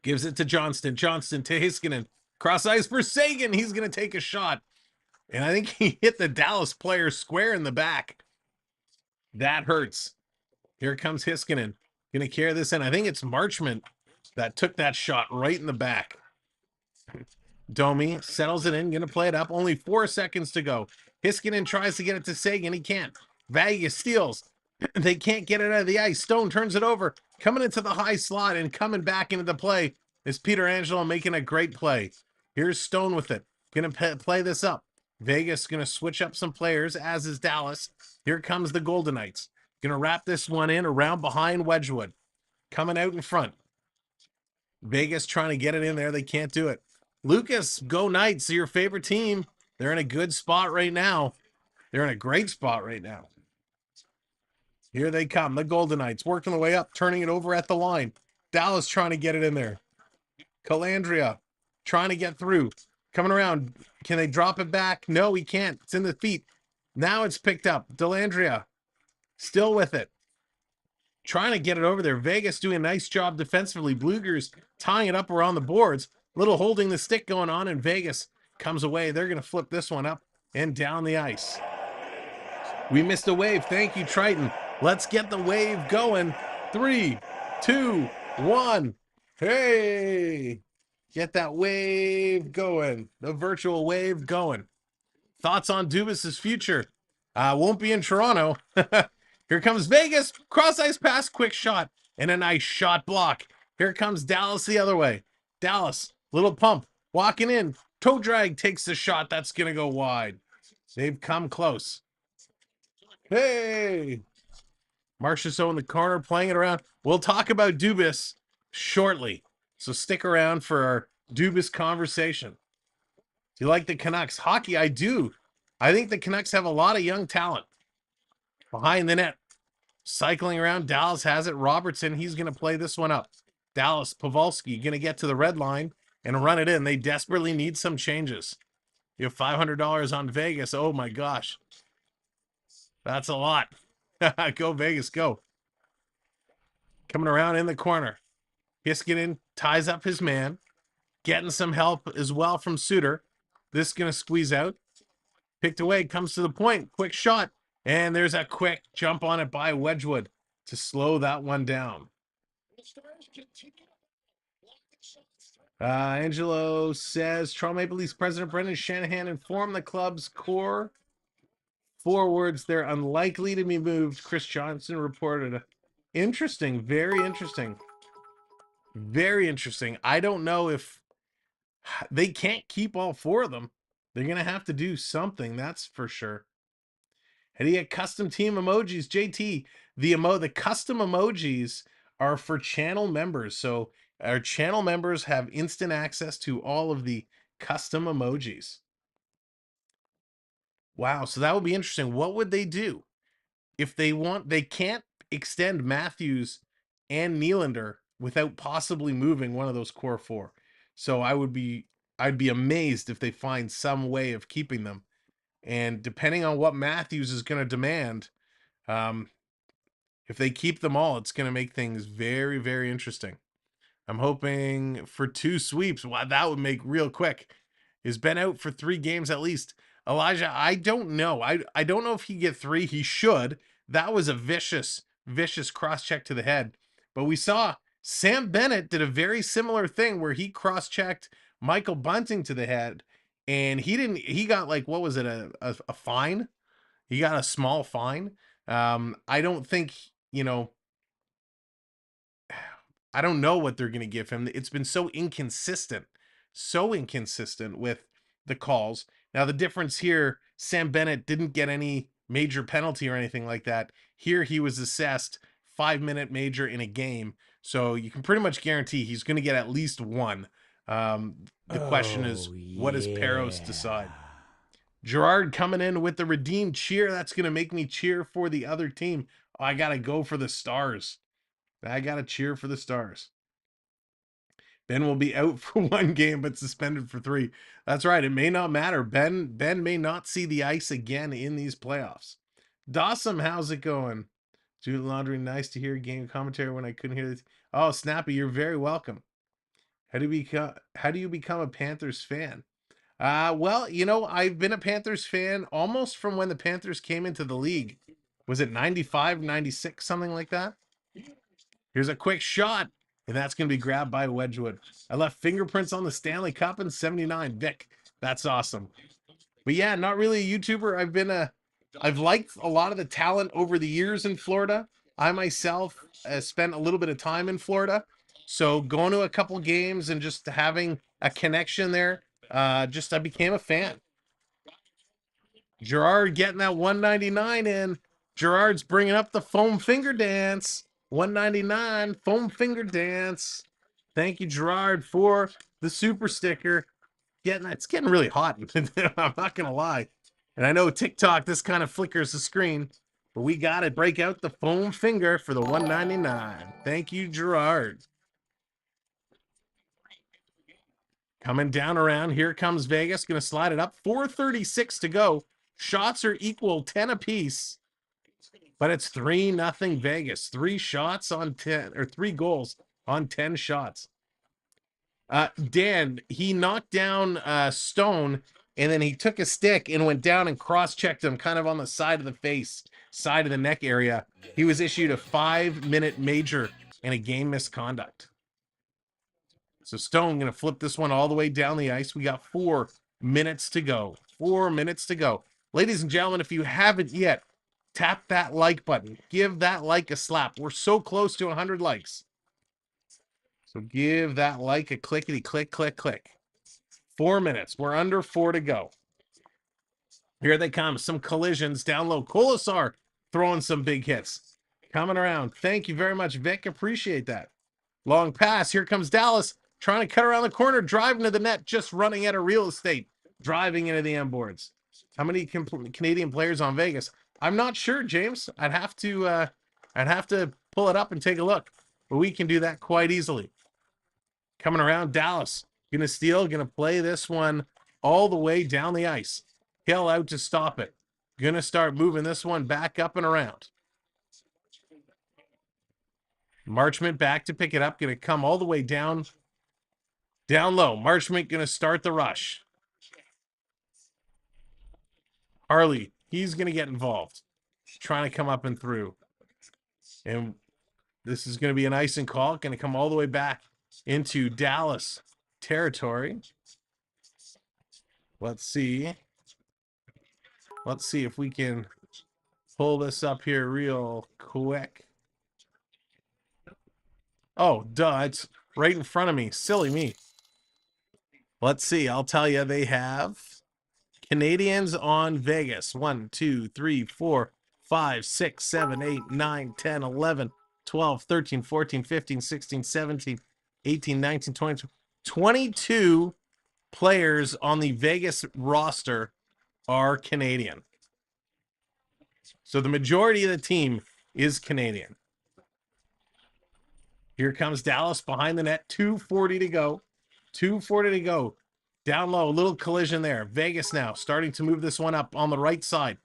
gives it to Johnston. Johnston to Heiskanen. Cross ice for Sagan. He's going to take a shot. And I think he hit the Dallas player square in the back. That hurts. Here comes Heiskanen. Going to carry this in. I think it's Marchment that took that shot right in the back. Domi settles it in. Going to play it up. Only 4 seconds to go. Heiskanen tries to get it to Sagan. He can't. Vegas steals. They can't get it out of the ice. Stone turns it over. Coming into the high slot and coming back into the play is Peter Angelo making a great play. Here's Stone with it. Going to play this up. Vegas going to switch up some players, as is Dallas. Here comes the Golden Knights. Going to wrap this one in around behind Wedgwood. Coming out in front. Vegas trying to get it in there. They can't do it. Lucas, go Knights. Your favorite team. They're in a good spot right now. They're in a great spot right now. Here they come. The Golden Knights working their way up, turning it over at the line. Dallas trying to get it in there. Calandria trying to get through. Coming around. Can they drop it back? No, he can't. It's in the feet. Now it's picked up. Delandria still with it. Trying to get it over there. Vegas doing a nice job defensively. Blugers tying it up around the boards. Little holding the stick going on, and Vegas comes away. They're going to flip this one up and down the ice. We missed a wave. Thank you, Triton. Let's get the wave going. 3, 2, 1. Hey! Get that wave going. The virtual wave going. Thoughts on Dubas's future? Won't be in Toronto. Here comes Vegas. Cross ice pass. Quick shot. And a nice shot block. Here comes Dallas the other way. Dallas. Little pump. Walking in. Toe drag takes the shot. That's going to go wide. They've come close. Hey! Marchessault in the corner, playing it around. We'll talk about Dubas shortly, so stick around for our Dubas conversation. Do you like the Canucks? Hockey, I do. I think the Canucks have a lot of young talent behind the net. Cycling around, Dallas has it. Robertson, he's going to play this one up. Dallas, Pavelski, going to get to the red line and run it in. They desperately need some changes. You have $500 on Vegas. Oh my gosh. That's a lot. Go Vegas, go. Coming around in the corner. Hiskinen ties up his man. Getting some help as well from Suter. This is going to squeeze out. Picked away, comes to the point. Quick shot. And there's a quick jump on it by Wedgwood to slow that one down. Angelo says, Toronto Maple Leafs President Brendan Shanahan informed the club's core forwards they're unlikely to be moved. Chris Johnson reported. Interesting. Very interesting. Very interesting. I don't know if they can't keep all four of them. They're going to have to do something. That's for sure. And he had custom team emojis. JT, the custom emojis are for channel members. So our channel members have instant access to all of the custom emojis. Wow, so that would be interesting. What would they do? If they want, they can't extend Matthews and Nylander without possibly moving one of those core four. So I'd be amazed if they find some way of keeping them. And depending on what Matthews is going to demand, if they keep them all, it's going to make things very, very interesting. I'm hoping for 2 sweeps. Wow, that would make real quick. Is Ben out for 3 games at least? Elijah, I don't know. I don't know if he get 3. He should. That was a vicious cross-check to the head. But we saw Sam Bennett did a very similar thing where he cross-checked Michael Bunting to the head. And he got like, what was it? A fine? He got a small fine. I don't think, I don't know what they're going to give him. It's been so inconsistent with the calls. Now, the difference here, Sam Bennett didn't get any major penalty or anything like that. Here, he was assessed 5-minute major in a game. So you can pretty much guarantee he's going to get at least 1. The question is, what does Peros decide? Gerard coming in with the redeemed cheer. That's going to make me cheer for the other team. Oh, I got to go for the Stars. I got to cheer for the Stars. Ben will be out for 1 game, but suspended for 3. That's right. It may not matter. Ben may not see the ice again in these playoffs. Dawson, how's it going? Jude Laundry, nice to hear game commentary when I couldn't hear this. Oh, Snappy, you're very welcome. How do you become a Panthers fan? Well, I've been a Panthers fan almost from when the Panthers came into the league. Was it 95, 96, something like that? Here's a quick shot, and that's going to be grabbed by Wedgwood. I left fingerprints on the Stanley Cup in 79. Vic, that's awesome. But yeah, not really a YouTuber. I've liked a lot of the talent over the years in Florida. I myself spent a little bit of time in Florida. So going to a couple games and just having a connection there, I became a fan. Gerard getting that 199 in. Gerard's bringing up the foam finger dance. 199 foam finger dance. Thank you, Gerard, for the super sticker. It's getting really hot. I'm not gonna lie. And I know TikTok, this kind of flickers the screen, but we got it. Break out the foam finger for the 199. Thank you, Gerard. Coming down around. Here comes Vegas. Going to slide it up. 4:36 to go. Shots are equal, 10 apiece. But it's 3-0 Vegas. 3 shots on 10, or 3 goals on 10 shots. Dan, he knocked down Stone, and then he took a stick and went down and cross-checked him kind of on the side of the face, side of the neck area. He was issued a 5-minute major and a game misconduct. So Stone going to flip this one all the way down the ice. We got 4 minutes to go. 4 minutes to go. Ladies and gentlemen, if you haven't yet, tap that like button. Give that like a slap. We're so close to 100 likes. So give that like a clickety click, click, click. 4 minutes. We're under 4 to go. Here they come. Some collisions down low. Colasar throwing some big hits. Coming around. Thank you very much, Vic. Appreciate that. Long pass. Here comes Dallas. Trying to cut around the corner, driving to the net, just running out of real estate, driving into the end boards. How many Canadian players on Vegas? I'm not sure, James. I'd have to pull it up and take a look, but we can do that quite easily. Coming around, Dallas gonna steal, gonna play this one all the way down the ice. Hill out to stop it. Gonna start moving this one back up and around. Marchment back to pick it up, gonna come all the way down low. Marchment gonna start the rush. Harley, he's gonna get involved, trying to come up and through. And this is gonna be an icing call, gonna come all the way back into Dallas territory. Let's see if we can pull this up here real quick. Oh, duh, it's right in front of me. Silly me. Let's see. I'll tell you, they have Canadians on Vegas. 1, 2, 3, 4, 5, 6, 7, 8, 9, 10, 11, 12, 13, 14, 15, 16, 17, 18, 19, 20, 22 players on the Vegas roster are Canadian. So the majority of the team is Canadian. Here comes Dallas behind the net. 2:40 to go. 2:40 to go. Down low, a little collision there. Vegas now starting to move this one up on the right side.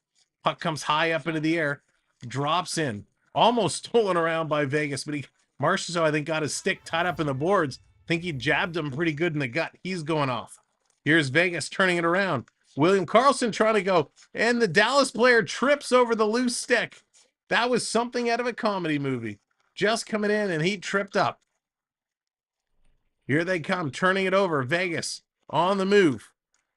Puck comes high up into the air. Drops in. Almost stolen around by Vegas, but Marchessault, I think, got his stick tied up in the boards. I think he jabbed him pretty good in the gut. He's going off. Here's Vegas turning it around. William Karlsson trying to go, and the Dallas player trips over the loose stick. That was something out of a comedy movie. Just coming in, and he tripped up. Here they come, turning it over. Vegas on the move,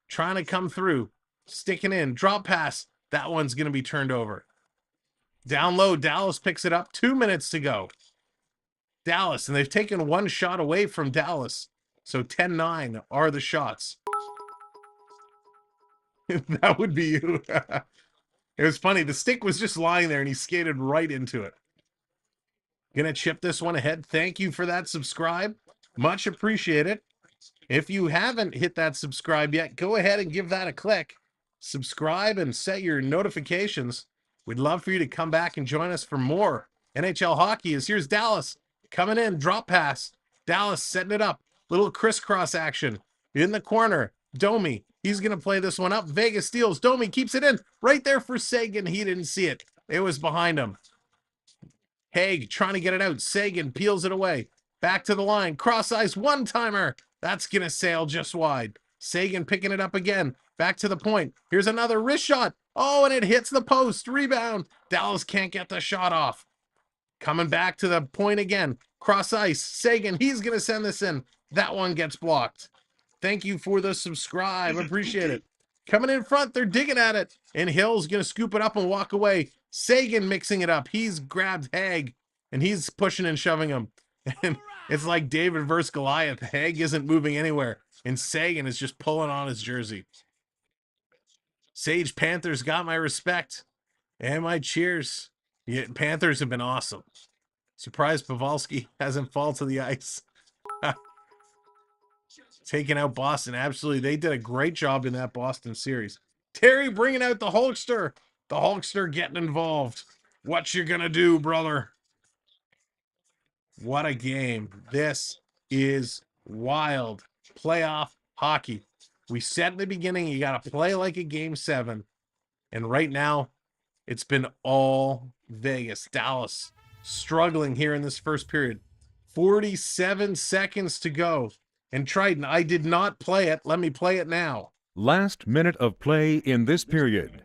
trying to come through, sticking in, drop pass. That one's going to be turned over. Down low, Dallas picks it up. 2 minutes to go. Dallas, and they've taken one shot away from Dallas. So 10-9 are the shots. That would be you. It was funny. The stick was just lying there, and he skated right into it. Gonna chip this one ahead. Thank you for that subscribe. Much appreciated. If you haven't hit that subscribe yet, go ahead and give that a click. Subscribe and set your notifications. We'd love for you to come back and join us for more NHL hockey. Here's Dallas coming in, drop pass. Dallas setting it up. Little crisscross action in the corner. Domi, he's going to play this one up. Vegas steals. Domi keeps it in right there for Sagan. He didn't see it. It was behind him. Haig trying to get it out. Sagan peels it away. Back to the line. Cross ice one-timer. That's going to sail just wide. Sagan picking it up again. Back to the point. Here's another wrist shot. Oh, and it hits the post. Rebound. Dallas can't get the shot off. Coming back to the point again. Cross ice. Sagan, he's going to send this in. That one gets blocked. Thank you for the subscribe. Appreciate it. Coming in front, they're digging at it. And Hill's going to scoop it up and walk away. Sagan mixing it up. He's grabbed Haig, and he's pushing and shoving him. And it's like David versus Goliath. Haig isn't moving anywhere, and Sagan is just pulling on his jersey. Sage Panthers got my respect and my cheers. Yeah, Panthers have been awesome. Surprised Pavelski hasn't fallen to the ice. Taking out Boston. Absolutely. They did a great job in that Boston series. Terry bringing out the Hulkster. The Hulkster getting involved. What you gonna do, brother? What a game. This is wild. Playoff hockey. We said in the beginning, you got to play like a game 7. And right now, it's been all Vegas. Dallas struggling here in this first period. 47 seconds to go. And Triton, I did not play it. Let me play it now. Last minute of play in this period.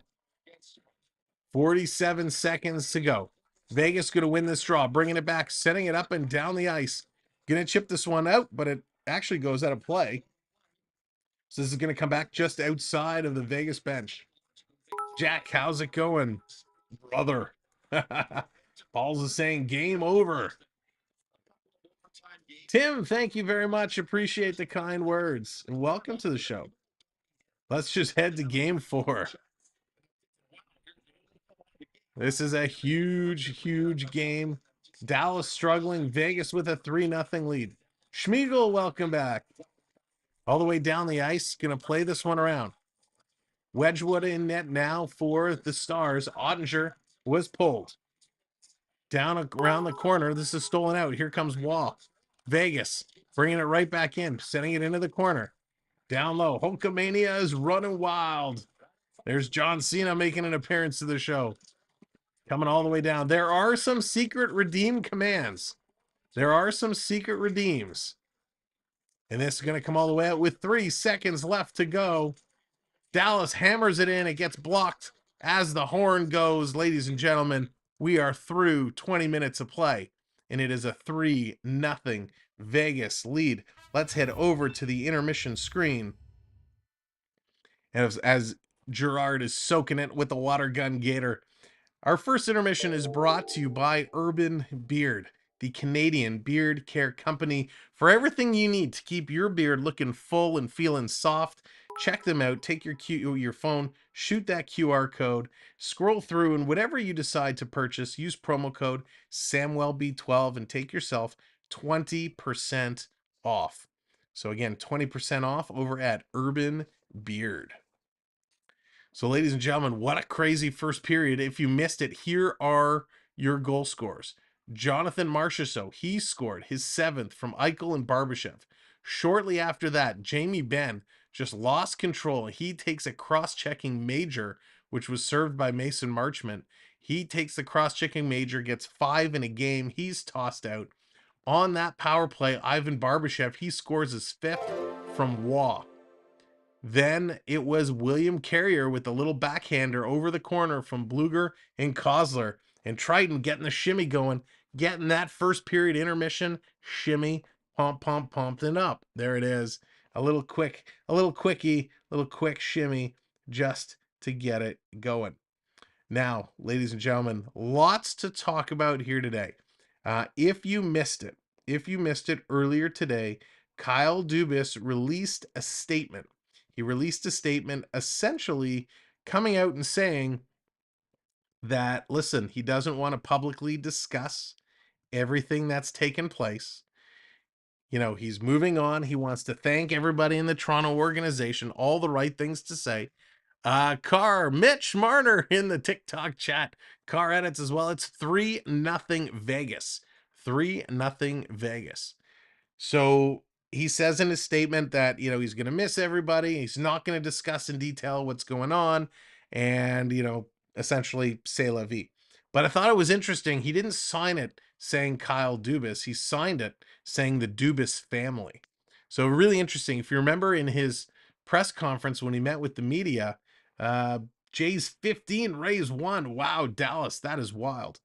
47 seconds to go. Vegas going to win this draw, bringing it back, setting it up and down the ice. Going to chip this one out, but it actually goes out of play. So this is going to come back just outside of the Vegas bench. Jack, how's it going, brother? Balls is saying game over. Tim, thank you very much. Appreciate the kind words. And welcome to the show. Let's just head to game 4. This is a huge, huge game. Dallas struggling. Vegas with a 3-0 lead. Schmiegel, welcome back. All the way down the ice. Going to play this one around. Wedgwood in net now for the Stars. Ottinger was pulled. Down around the corner. This is stolen out. Here comes Wall. Vegas bringing it right back in. Sending it into the corner. Down low. Hulkamania is running wild. There's John Cena making an appearance to the show. Coming all the way down. There are some secret redeem commands. There are some secret redeems. And this is going to come all the way out with 3 seconds left to go. Dallas hammers it in. It gets blocked as the horn goes. Ladies and gentlemen, we are through 20 minutes of play. And it is a 3-0 Vegas lead. Let's head over to the intermission screen. And as Gerard is soaking it with the water gun gator, our first intermission is brought to you by Urban Beard, the Canadian beard care company. For everything you need to keep your beard looking full and feeling soft, check them out. Take your phone, shoot that QR code, scroll through, and whatever you decide to purchase, use promo code Samwelb12 and take yourself 20% off. So again, 20% off over at Urban Beard. So, ladies and gentlemen, what a crazy first period. If you missed it, here are your goal scores. Jonathan Marchessault, he scored his 7th from Eichel and Barbashev. Shortly after that, Jamie Benn just lost control. He takes a cross-checking major, which was served by Mason Marchment. He takes the cross-checking major, gets 5 in a game. He's tossed out. On that power play, Ivan Barbashev, he scores his 5th from Waugh. Then it was William Carrier with a little backhander over the corner from Bluger and Kozler, and Triton getting the shimmy going, getting that first period intermission shimmy, pumped it up. There it is. A little quick shimmy just to get it going. Now, ladies and gentlemen, lots to talk about here today. If you missed it earlier today, Kyle Dubas released a statement. He released a statement essentially coming out and saying that, listen, he doesn't want to publicly discuss everything that's taken place. You know, he's moving on. He wants to thank everybody in the Toronto organization, all the right things to say. Mitch Marner in the TikTok chat. Carr edits as well. It's 3-0 Vegas. 3-0 Vegas. So he says in his statement that, you know, he's going to miss everybody. He's not going to discuss in detail what's going on and, you know, essentially c'est la vie. But I thought it was interesting. He didn't sign it saying Kyle Dubas. He signed it saying the Dubas family. So really interesting. If you remember in his press conference when he met with the media, Jays 15, Rays 1. Wow, Dallas, that is wild.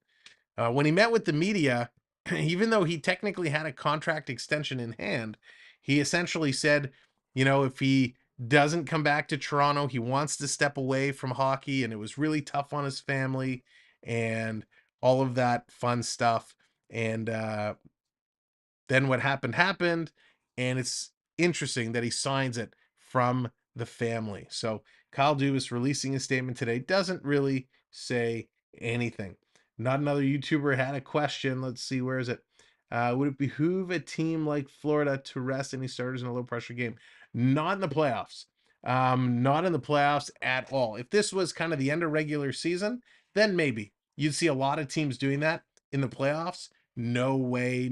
When he met with the media, even though he technically had a contract extension in hand, he essentially said, you know, if he doesn't come back to Toronto, he wants to step away from hockey, and it was really tough on his family and all of that fun stuff. And then what happened, and it's interesting that he signs it from the family. So Kyle Dubas releasing a statement today doesn't really say anything. Not another YouTuber had a question. Let's see, where is it? Would it behoove a team like Florida to rest any starters in a low pressure game? Not in the playoffs. Not in the playoffs at all. If this was kind of the end of regular season, then maybe you'd see a lot of teams doing that. In the playoffs, no way,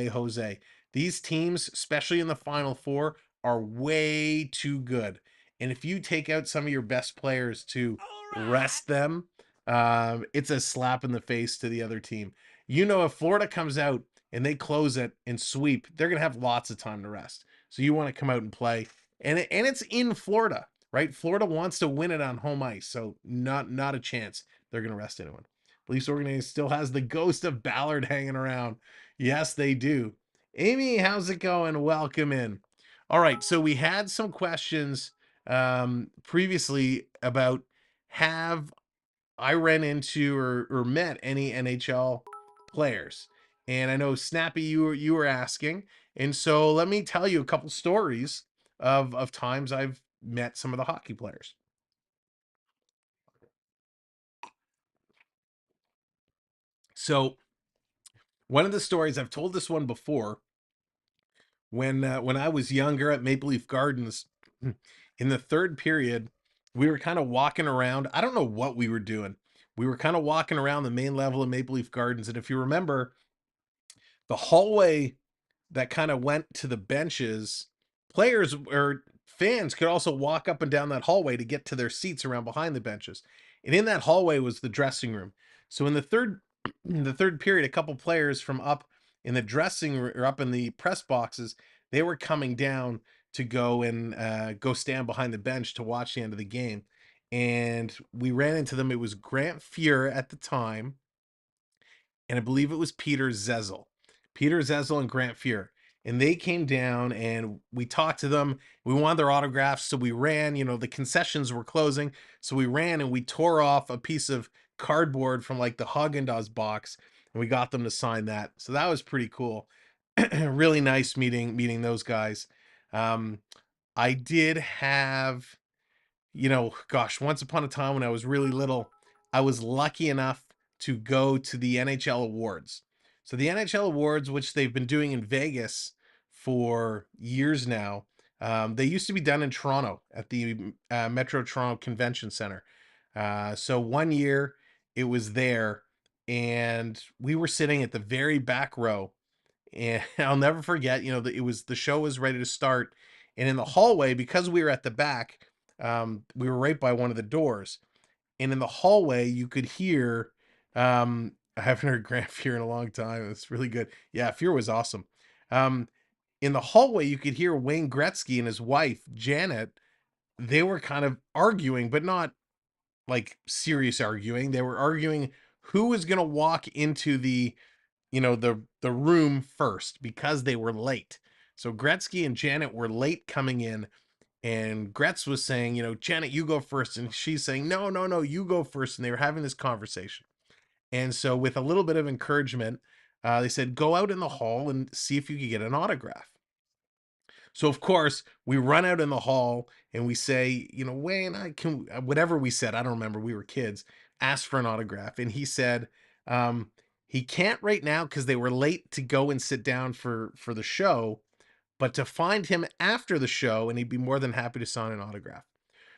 Jose. These teams, especially in the Final Four, are way too good. And if you take out some of your best players to rest them, it's a slap in the face to the other team. You know, if Florida comes out and they close it and sweep, they're going to have lots of time to rest. So you want to come out and play. And it's in Florida, right? Florida wants to win it on home ice. So not a chance they're going to rest anyone. Leafs organization still has the ghost of Ballard hanging around. Yes, they do. Amy, how's it going? Welcome in. All right, so we had some questions previously about have I ran into or met any NHL players. And I know Snappy, you were asking. And so let me tell you a couple stories of times I've met some of the hockey players. So one of the stories, I've told this one before, when I was younger at Maple Leaf Gardens, in the third period, we were kind of walking around. I don't know what we were doing. We were kind of walking around the main level of Maple Leaf Gardens, and if you remember, the hallway that kind of went to the benches, players or fans could also walk up and down that hallway to get to their seats around behind the benches. And in that hallway was the dressing room. So in the third period, a couple players from up in the dressing room or up in the press boxes, they were coming down to go and go stand behind the bench to watch the end of the game. And we ran into them. It was Grant Fuhr at the time, and I believe it was Peter Zezel and Grant Fuhr. And they came down and we talked to them. We wanted their autographs. So we ran, the concessions were closing. So we ran and we tore off a piece of cardboard from like the Haagen-Dazs box, and we got them to sign that. So that was pretty cool. Really nice meeting those guys. I did have, gosh, once upon a time when I was really little, I was lucky enough to go to the NHL Awards. So the NHL Awards, which they've been doing in Vegas for years now, they used to be done in Toronto at the Metro Toronto Convention Center. So one year it was there, and we were sitting at the very back row, and I'll never forget, the show was ready to start, and in the hallway, because we were at the back, we were right by one of the doors, and in the hallway you could hear, I haven't heard Grant Fuhr in a long time. It's really good. Yeah, Fuhr was awesome. In the hallway you could hear Wayne Gretzky and his wife Janet. They were kind of arguing, but not like serious arguing. They were arguing who was going to walk into the room first, because they were late. So Gretzky and Janet were late coming in, and Gretz was saying, Janet, you go first. And she's saying, no, you go first. And they were having this conversation. And so with a little bit of encouragement, they said, go out in the hall and see if you could get an autograph. So of course we run out in the hall and we say, Wayne, I can, whatever we said, I don't remember, we were kids, asked for an autograph. And he said, he can't right now because they were late to go and sit down for the show, but to find him after the show and he'd be more than happy to sign an autograph.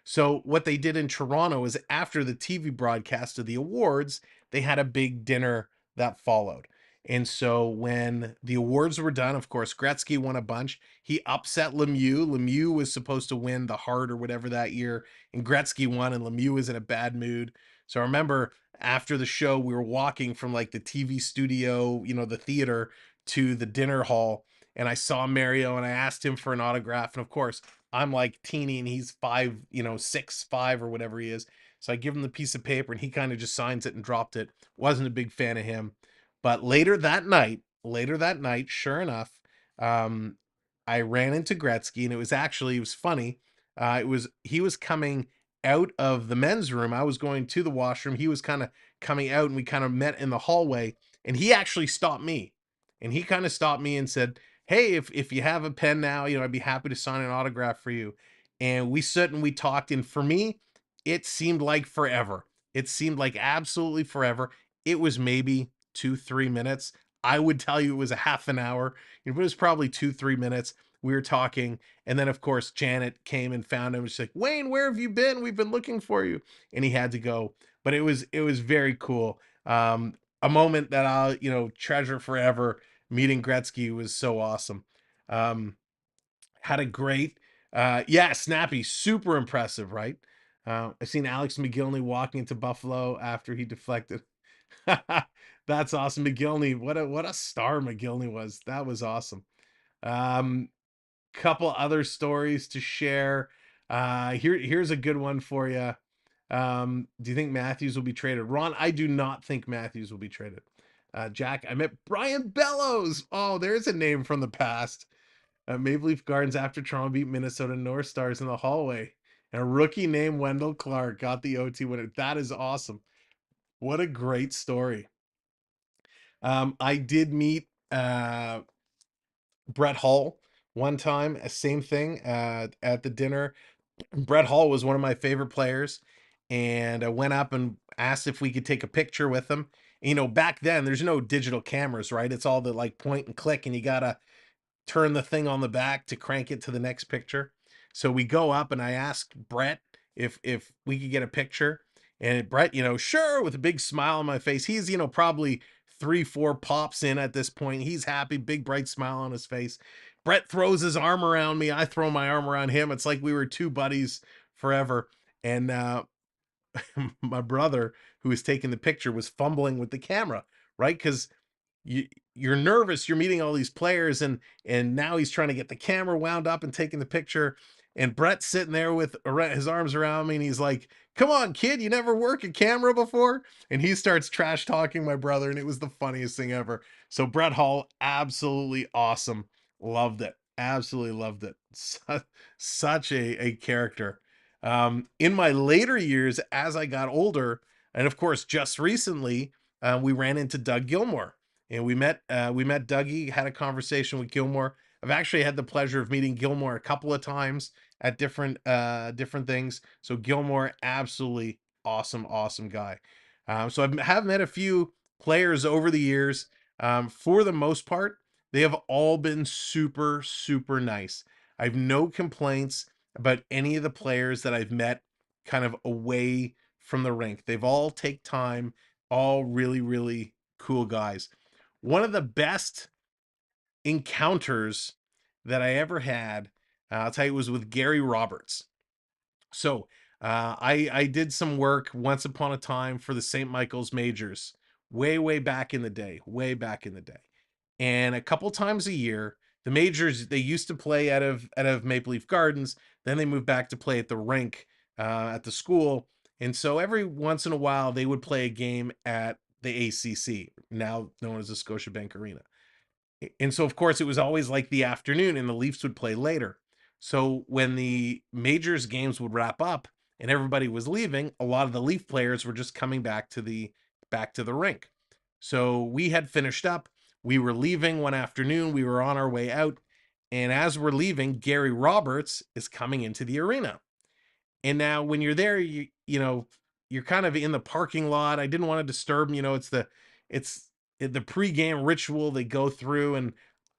So what they did in Toronto is, after the TV broadcast of the awards, they had a big dinner that followed. And so when the awards were done, of course, Gretzky won a bunch. He upset Lemieux. Lemieux was supposed to win the Hart or whatever that year, and Gretzky won, and Lemieux was in a bad mood. So I remember after the show, we were walking from like the TV studio, the theater, to the dinner hall, and I saw Mario and I asked him for an autograph. And of course, I'm like teeny and he's 6'5" or whatever he is. So I give him the piece of paper and he kind of just signs it and dropped it. Wasn't a big fan of him. But later that night, sure enough, I ran into Gretzky, and it was funny. He was coming out of the men's room. I was going to the washroom. He was kind of coming out, and we kind of met in the hallway, and he actually stopped me. And he kind of stopped me and said, hey, if you have a pen now, I'd be happy to sign an autograph for you. And we sat and we talked. And for me, it seemed like forever. It seemed like absolutely forever. It was maybe 2-3 minutes. I would tell you it was a half an hour. It was probably 2-3 minutes. We were talking. And then of course, Janet came and found him. She's like, Wayne, where have you been? We've been looking for you. And he had to go, but it was very cool. A moment that I'll, treasure forever. Meeting Gretzky was so awesome. Had a great, Snappy, super impressive, right? I've seen Alex McGillney walking into Buffalo after he deflected. That's awesome. McGillney, what a star McGillney was. That was awesome. Couple other stories to share. Here's a good one for you. Do you think Matthews will be traded? Ron, I do not think Matthews will be traded. Jack, I met Brian Bellows. Oh, there's a name from the past. Maple Leaf Gardens after Toronto beat Minnesota North Stars in the hallway. And a rookie named Wendell Clark got the OT winner. That is awesome. What a great story. I did meet Brett Hull one time. Same thing at the dinner. Brett Hull was one of my favorite players, and I went up and asked if we could take a picture with him. You know, back then there's no digital cameras, right? It's all the like point and click, and you gotta turn the thing on the back to crank it to the next picture. So we go up and I asked Brett if we could get a picture. And Brett, you know, sure, with a big smile on my face. He's, you know, probably 3-4 pops in at this point. He's happy, big bright smile on his face. Brett throws his arm around me. I throw my arm around him. It's like we were two buddies forever. And my brother, who was taking the picture, was fumbling with the camera, right? Because you're nervous, you're meeting all these players, and now he's trying to get the camera wound up and taking the picture, and Brett's sitting there with his arms around me, and he's like, come on kid, you never work a camera before? And he starts trash talking my brother, and it was the funniest thing ever. So Brett Hall, absolutely awesome, loved it, absolutely loved it. Such a character. In my later years, as I got older, and of course just recently, we ran into Doug Gilmore. And we met Dougie, had a conversation with Gilmore. I've actually had the pleasure of meeting Gilmore a couple of times at different things. So Gilmore, absolutely awesome guy. So I have met a few players over the years. For the most part, they have all been super nice. I have no complaints about any of the players that I've met kind of away from the rink. They've all take time, all really cool guys. One of the best encounters that I ever had, I'll tell you, was with Gary Roberts. So I did some work once upon a time for the St. Michael's Majors, way back in the day, And a couple times a year, the Majors, they used to play out of Maple Leaf Gardens. Then they moved back to play at the rink at the school. And so every once in a while, they would play a game at the ACC, now known as the Scotiabank Arena. And so, of course, it was always like the afternoon, and the Leafs would play later. So when the Majors games would wrap up and everybody was leaving, a lot of the Leaf players were just coming back to the rink. So we had finished up. We were leaving one afternoon. We were on our way out. And as we're leaving, Gary Roberts is coming into the arena. And now when you're there, you know, you're kind of in the parking lot. I didn't want to disturb him. You know, it's the pregame ritual they go through, and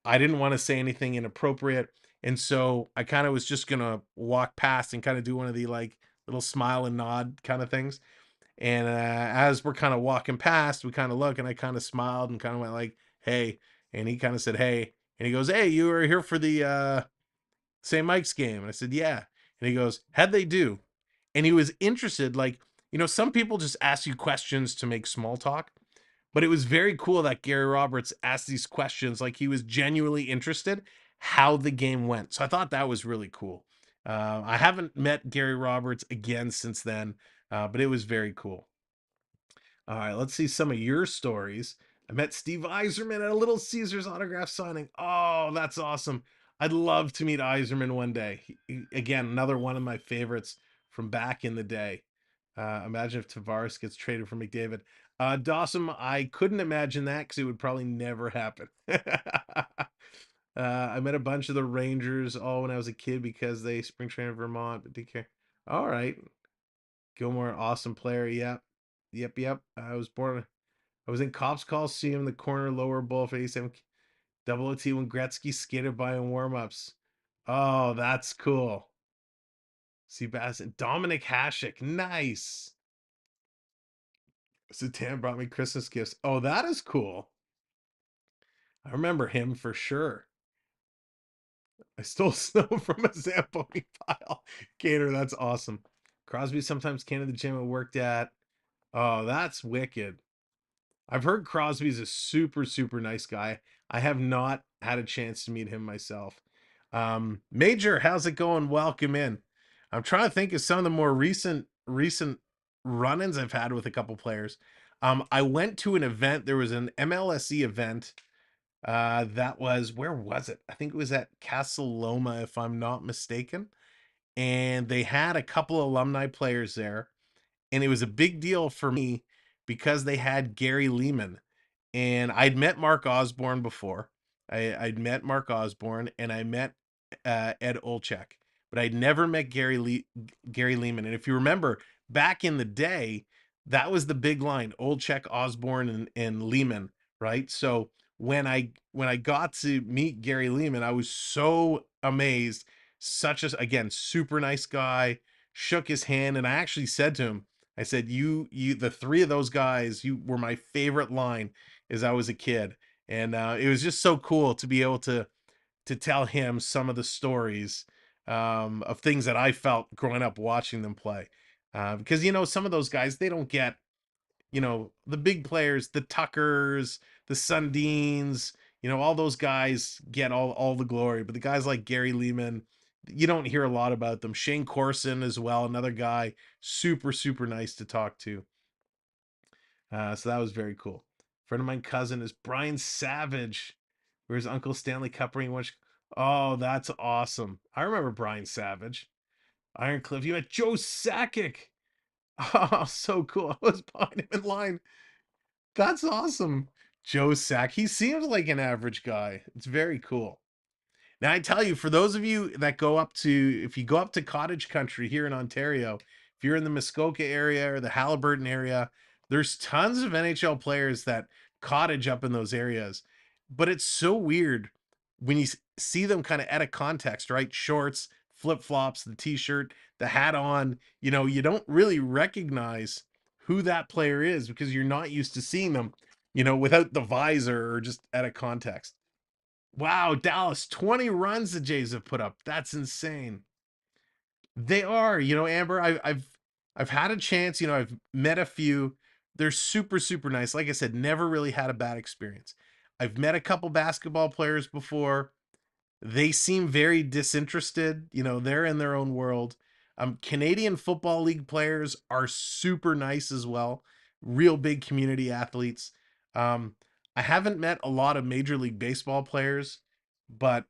I didn't want to say anything inappropriate. And so I kind of was just going to walk past and kind of do one of the like little smile and nod kind of things. And as we're kind of walking past, we kind of look, and I kind of smiled and kind of went like, hey, and he kind of said, hey, and he goes, hey, you were here for the St. Mike's game. And I said, yeah. And he goes, how'd they do? And he was interested. Like, you know, some people just ask you questions to make small talk, but it was very cool that Gary Roberts asked these questions. Like, he was genuinely interested how the game went. So I thought that was really cool. I haven't met Gary Roberts again since then, but it was very cool. All right, let's see some of your stories. I met Steve Yzerman at a Little Caesars autograph signing. Oh, that's awesome. I'd love to meet Yzerman one day. Again, another one of my favorites from back in the day. Imagine if Tavares gets traded for McDavid. Dawson, I couldn't imagine that because it would probably never happen. I met a bunch of the Rangers all when I was a kid because they spring trained in Vermont, but didn't care. All right. Gilmore, awesome player. Yep. I was in Cops Coliseum, the corner lower bowl for 87 double OT when Gretzky skated by in warm-ups. Oh, that's cool. Sebastian, Dominic Hasek, nice. Satan brought me Christmas gifts. Oh, that is cool. I remember him for sure. I stole snow from a Zampoing pile. Gator, that's awesome. Crosby sometimes came to the gym I worked at. Oh, that's wicked. I've heard Crosby's a super nice guy. I have not had a chance to meet him myself. Major, how's it going? Welcome in. I'm trying to think of some of the more recent run-ins I've had with a couple players. I went to an event. There was an MLSE event. That was, where was it? I think it was at Castle Loma, if I'm not mistaken. And they had a couple alumni players there. And it was a big deal for me because they had Gary Lehman. And I'd met Mark Osborne before. I'd met Mark Osborne, and I met Ed Olczyk, but I'd never met Gary Lehman. And if you remember, back in the day, that was the big line, Olczyk, Osborne, and Lehman, right? So when I got to meet Gary Lehman, I was so amazed. Such a, again, super nice guy. Shook his hand, and I actually said to him, I said, you, the three of those guys, you were my favorite line as I was a kid. And it was just so cool to be able to tell him some of the stories of things that I felt growing up watching them play. Because, you know, some of those guys, they don't get, you know, the big players, the Tuckers, the Sundins, you know, all those guys get all the glory. But the guys like Gary Lehman, you don't hear a lot about them. Shane Corson as well, another guy, super, super nice to talk to. So that was very cool. Friend of mine, cousin is Brian Savage. Where's Uncle Stanley Cup ring? Oh, that's awesome. I remember Brian Savage. Iron Cliff. You met Joe Sakic. Oh, so cool. I was behind him in line. That's awesome. Joe Sack. He seems like an average guy. It's very cool. Now, I tell you, for those of you that go up to, if you go up to cottage country here in Ontario, if you're in the Muskoka area or the Haliburton area, there's tons of NHL players that cottage up in those areas. But it's so weird when you see them kind of out of context, right? Shorts, flip-flops, the t-shirt, the hat on, you know, you don't really recognize who that player is because you're not used to seeing them, you know, without the visor or just out of context. Wow, Dallas, 20 runs the Jays have put up. That's insane. They are, you know, Amber, I've had a chance, you know, I've met a few. They're super, super nice. Like I said, never really had a bad experience. I've met a couple basketball players before. They seem very disinterested. You know, they're in their own world. Canadian Football League players are super nice as well. Real big community athletes. I haven't met a lot of Major League Baseball players, but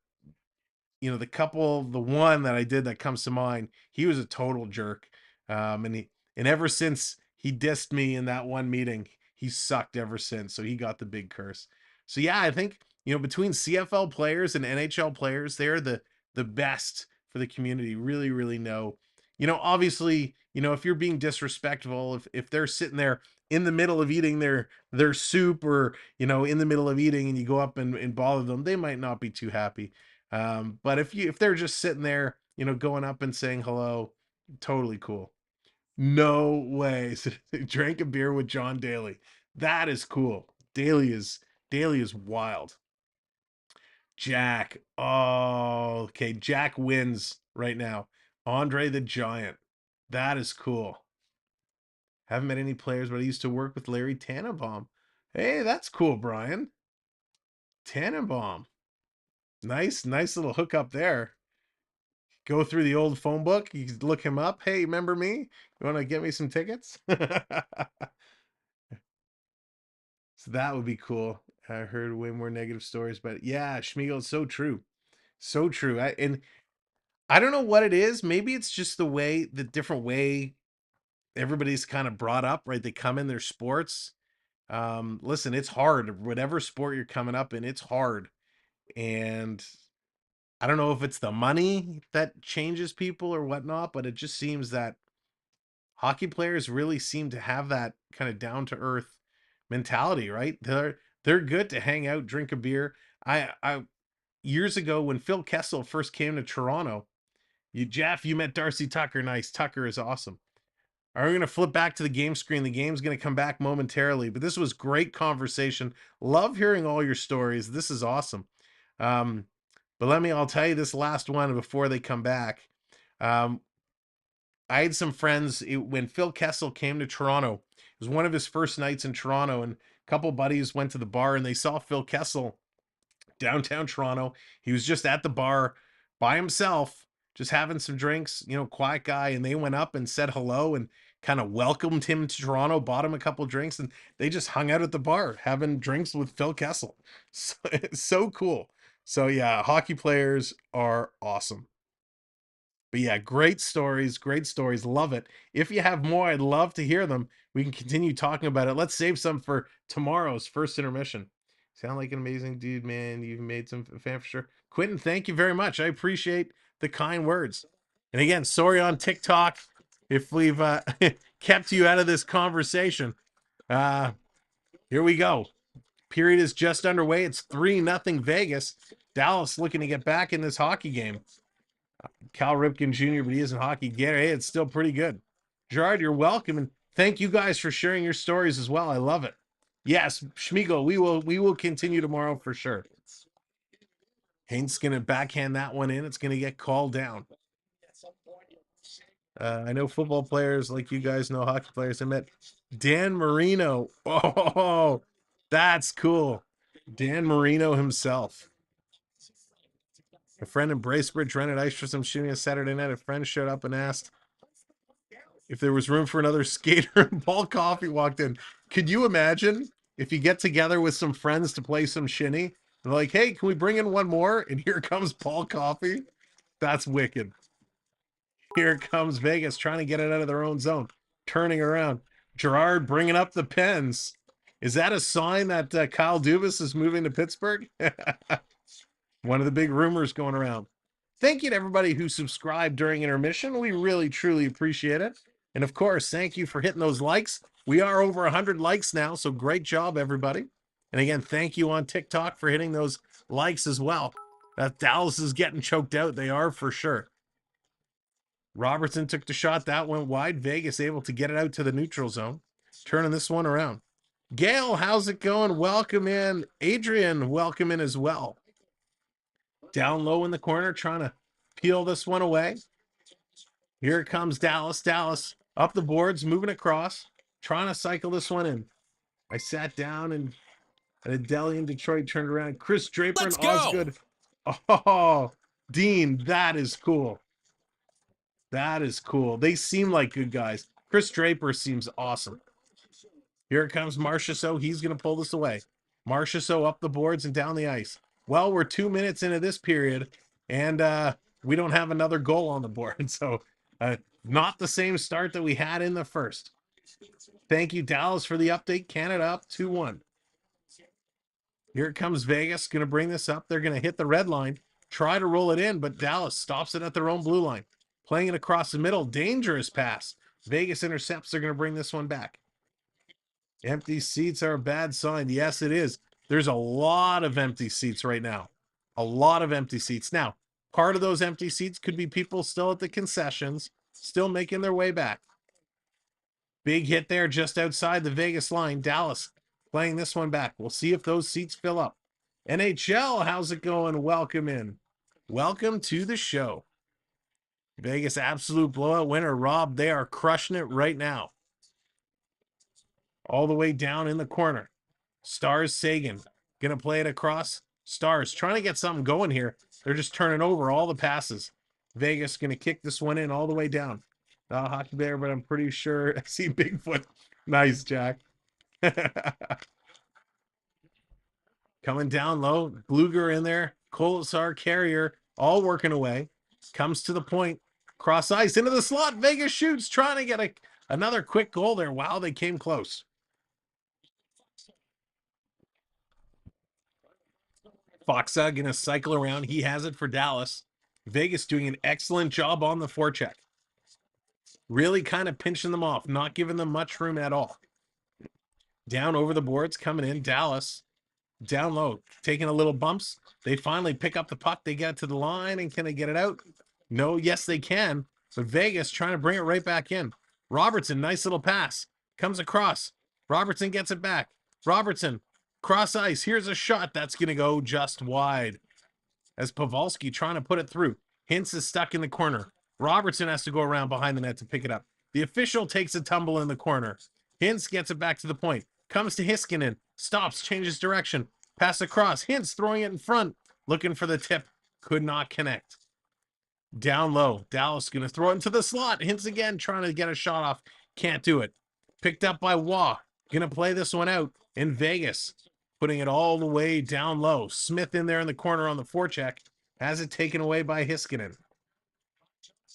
you know, the one that I did that comes to mind, he was a total jerk. And ever since he dissed me in that one meeting, he sucked ever since. So he got the big curse. So yeah, I think, you know, between CFL players and NHL players, they're the best for the community. Really, really know. You know, obviously, you know, if you're being disrespectful, if they're sitting there in the middle of eating their soup, or, you know, in the middle of eating and you go up and bother them, they might not be too happy. But if they're just sitting there, you know, going up and saying hello, totally cool. No way. Drank a beer with John Daly. That is cool. Daly is wild. Jack. Oh, okay. Jack wins right now. Andre the Giant. That is cool. Haven't met any players, but I used to work with Larry Tannenbaum. Hey, that's cool, Brian. Tannenbaum. Nice little hookup there. Go through the old phone book. You can look him up. Hey, remember me? You want to get me some tickets? So that would be cool. I heard way more negative stories, but yeah, Schmiegel, it's so true. So true. And I don't know what it is. Maybe it's just the different way everybody's kind of brought up, right? They come in their sports. Listen, it's hard. Whatever sport you're coming up in, it's hard. And I don't know if it's the money that changes people or whatnot, but it just seems that hockey players really seem to have that kind of down to earth mentality, right? They're good to hang out, drink a beer. I years ago when Phil Kessel first came to Toronto, Jeff, you met Darcy Tucker. Nice. Tucker is awesome. All right, we're going to flip back to the game screen. The game's going to come back momentarily, but this was great conversation. Love hearing all your stories. This is awesome. But I'll tell you this last one before they come back. I had some friends when Phil Kessel came to Toronto. It was one of his first nights in Toronto, and a couple buddies went to the bar and they saw Phil Kessel downtown Toronto. He was just at the bar by himself, just having some drinks, you know, quiet guy. And they went up and said hello and kind of welcomed him to Toronto, bought him a couple drinks, and they just hung out at the bar having drinks with Phil Kessel. So, it's so cool. So yeah, hockey players are awesome. But yeah, great stories. Love it. If you have more, I'd love to hear them. We can continue talking about it. Let's save some for tomorrow's first intermission. Sound like an amazing dude, man. You've made some fan for sure. Quentin, thank you very much. I appreciate the kind words. And again, sorry on TikTok if we've kept you out of this conversation. Here we go. Period is just underway. It's 3-0 Vegas. Dallas looking to get back in this hockey game. Cal Ripken Jr., but he isn't hockey getter. Hey, it's still pretty good. Gerard, you're welcome, and thank you guys for sharing your stories as well. I love it. Yes, Schmiegel, we will continue tomorrow for sure. Hain's going to backhand that one in. It's going to get called down. I know football players like you guys know hockey players. I met Dan Marino. Oh, that's cool. Dan Marino himself. A friend in Bracebridge rented ice for some shooting on Saturday night. A friend showed up and asked if there was room for another skater, and Paul Coffey walked in. Could you imagine if you get together with some friends to play some shinny? They're like, hey, can we bring in one more? And here comes Paul Coffey. That's wicked. Here comes Vegas trying to get it out of their own zone. Turning around. Gerard bringing up the pens. Is that a sign that Kyle Dubas is moving to Pittsburgh? One of the big rumors going around. Thank you to everybody who subscribed during intermission. We really, truly appreciate it. And of course, thank you for hitting those likes. We are over 100 likes now, so great job, everybody. And again, thank you on TikTok for hitting those likes as well. Dallas is getting choked out. They are for sure. Robertson took the shot. That went wide. Vegas able to get it out to the neutral zone. Turning this one around. Gail, how's it going? Welcome in. Adrian, welcome in as well. Down low in the corner, trying to peel this one away. Here comes Dallas. Dallas up the boards, moving across, trying to cycle this one in. I sat down and Adeli in Detroit turned around. Chris Draper and Osgood. Oh, Dean, that is cool. That is cool. They seem like good guys. Chris Draper seems awesome. Here comes Marchessault. He's going to pull this away. Marchessault up the boards and down the ice. Well, we're 2 minutes into this period, and we don't have another goal on the board. So not the same start that we had in the first. Thank you, Dallas, for the update. Canada up 2-1. Here comes Vegas. Going to bring this up. They're going to hit the red line. Try to roll it in, but Dallas stops it at their own blue line. Playing it across the middle. Dangerous pass. Vegas intercepts. They're going to bring this one back. Empty seats are a bad sign. Yes, it is. There's a lot of empty seats right now. A lot of empty seats. Now, part of those empty seats could be people still at the concessions, still making their way back. Big hit there just outside the Vegas line. Dallas playing this one back. We'll see if those seats fill up. NHL, how's it going? Welcome in. Welcome to the show. Vegas absolute blowout winner. Rob, they are crushing it right now. All the way down in the corner. Stars Sagan gonna play it across. Stars trying to get something going here. They're just turning over all the passes. Vegas gonna kick this one in all the way down. Hockey Bear, but I'm pretty sure I see Bigfoot. Nice, Jack. Coming down low. Bluger in there. Colasar, Carrier, all working away. Comes to the point. Cross ice into the slot. Vegas shoots, trying to get another quick goal there. Wow, they came close. Foxa going to cycle around. He has it for Dallas. Vegas doing an excellent job on the forecheck. Really kind of pinching them off, not giving them much room at all. Down over the boards, coming in. Dallas down low, taking a little bumps. They finally pick up the puck. They get to the line, and can they get it out? No, yes, they can. But Vegas trying to bring it right back in. Robertson, nice little pass. Comes across. Robertson gets it back. Robertson, cross ice. Here's a shot. That's going to go just wide. As Pavelski trying to put it through. Hintz is stuck in the corner. Robertson has to go around behind the net to pick it up. The official takes a tumble in the corner. Hintz gets it back to the point. Comes to Hiskinen. Stops, changes direction. Pass across. Hintz throwing it in front. Looking for the tip. Could not connect. Down low. Dallas going to throw it into the slot. Hintz again trying to get a shot off. Can't do it. Picked up by Waugh. Going to play this one out in Vegas. Putting it all the way down low. Smith in there in the corner on the forecheck. Has it taken away by Hiskinen.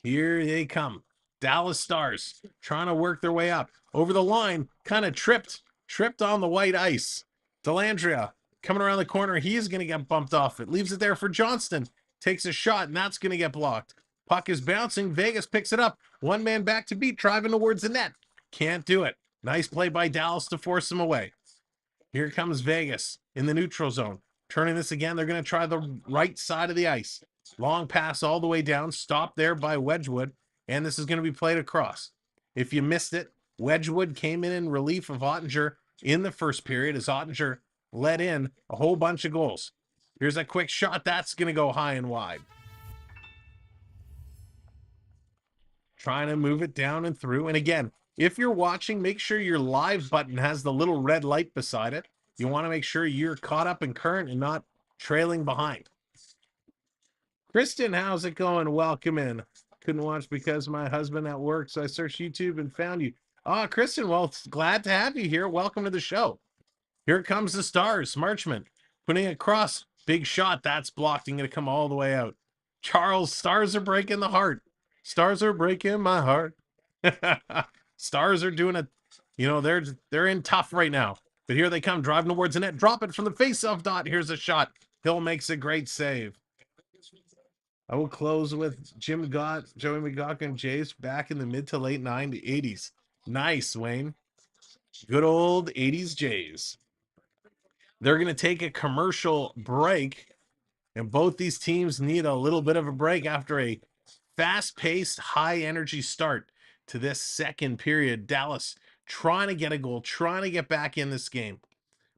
Here they come. Dallas Stars trying to work their way up. Over the line. Kind of tripped. Tripped on the white ice. Delandria coming around the corner. He's going to get bumped off. It leaves it there for Johnston. Takes a shot, and that's going to get blocked. Puck is bouncing. Vegas picks it up. One man back to beat, driving towards the net. Can't do it. Nice play by Dallas to force them away. Here comes Vegas in the neutral zone. Turning this again, they're going to try the right side of the ice. Long pass all the way down, stopped there by Wedgwood, and this is going to be played across. If you missed it, Wedgwood came in relief of Ottinger in the first period as Ottinger let in a whole bunch of goals. Here's a quick shot. That's going to go high and wide. Trying to move it down and through. And again, if you're watching, make sure your live button has the little red light beside it. You want to make sure you're caught up and current and not trailing behind. Kristen, how's it going? Welcome in. Couldn't watch because my husband at work, so I searched YouTube and found you. Ah, Kristen, well, glad to have you here. Welcome to the show. Here comes the Stars. Marchman putting it across. Big shot. That's blocked and going to come all the way out. Charles, Stars are breaking the heart. Stars are breaking my heart. Stars are doing a, you know, they're in tough right now. But here they come, driving towards the net. Drop it from the face-off dot. Here's a shot. Hill makes a great save. I will close with Jim Gott, Joey McGock, and Jace back in the mid to late 80s. Nice, Wayne. Good old 80s Jays. They're going to take a commercial break, and both these teams need a little bit of a break after a fast-paced, high-energy start to this second period. Dallas trying to get a goal, trying to get back in this game.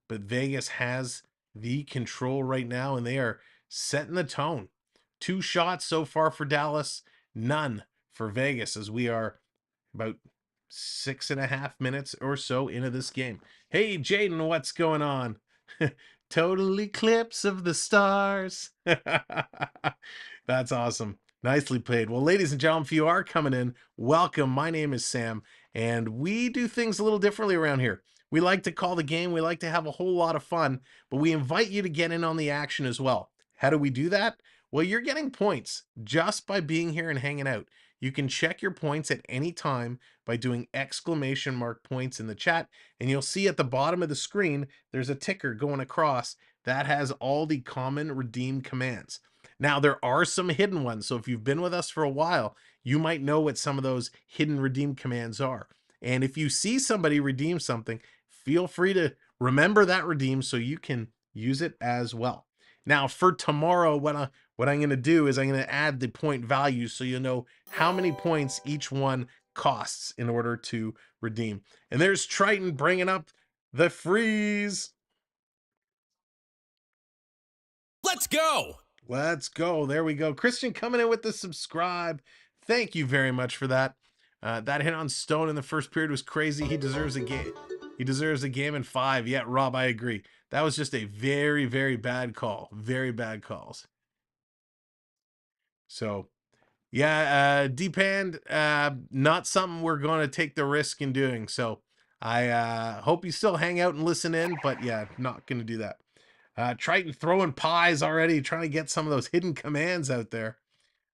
But Vegas has the control right now, and they are setting the tone. 2 shots so far for Dallas, none for Vegas, as we are about 6.5 minutes or so into this game. Hey, Jaden, what's going on? Total eclipse of the stars. That's awesome. Nicely played. Well, ladies and gentlemen, if you are coming in, welcome. My name is Sam, and we do things a little differently around here. We like to call the game. We like to have a whole lot of fun, but we invite you to get in on the action as well. How do we do that? Well, you're getting points just by being here and hanging out. You can check your points at any time by doing ! points in the chat, and you'll see at the bottom of the screen, there's a ticker going across that has all the common redeem commands. Now, there are some hidden ones, so if you've been with us for a while, you might know what some of those hidden redeem commands are. And if you see somebody redeem something, feel free to remember that redeem so you can use it as well. Now, for tomorrow, what I'm going to do is I'm going to add the point values so you know how many points each one costs in order to redeem. And there's Triton bringing up the freeze. Let's go. Let's go. There we go. Christian coming in with the subscribe. Thank you very much for that. That hit on Stone in the first period was crazy. He deserves a game. He deserves a game in 5. Yeah, Rob, I agree. That was just a very, very bad call. Very bad calls. So, yeah, D-Pand, not something we're going to take the risk in doing. So, I hope you still hang out and listen in. But, yeah, not going to do that. Triton throwing pies already, trying to get some of those hidden commands out there.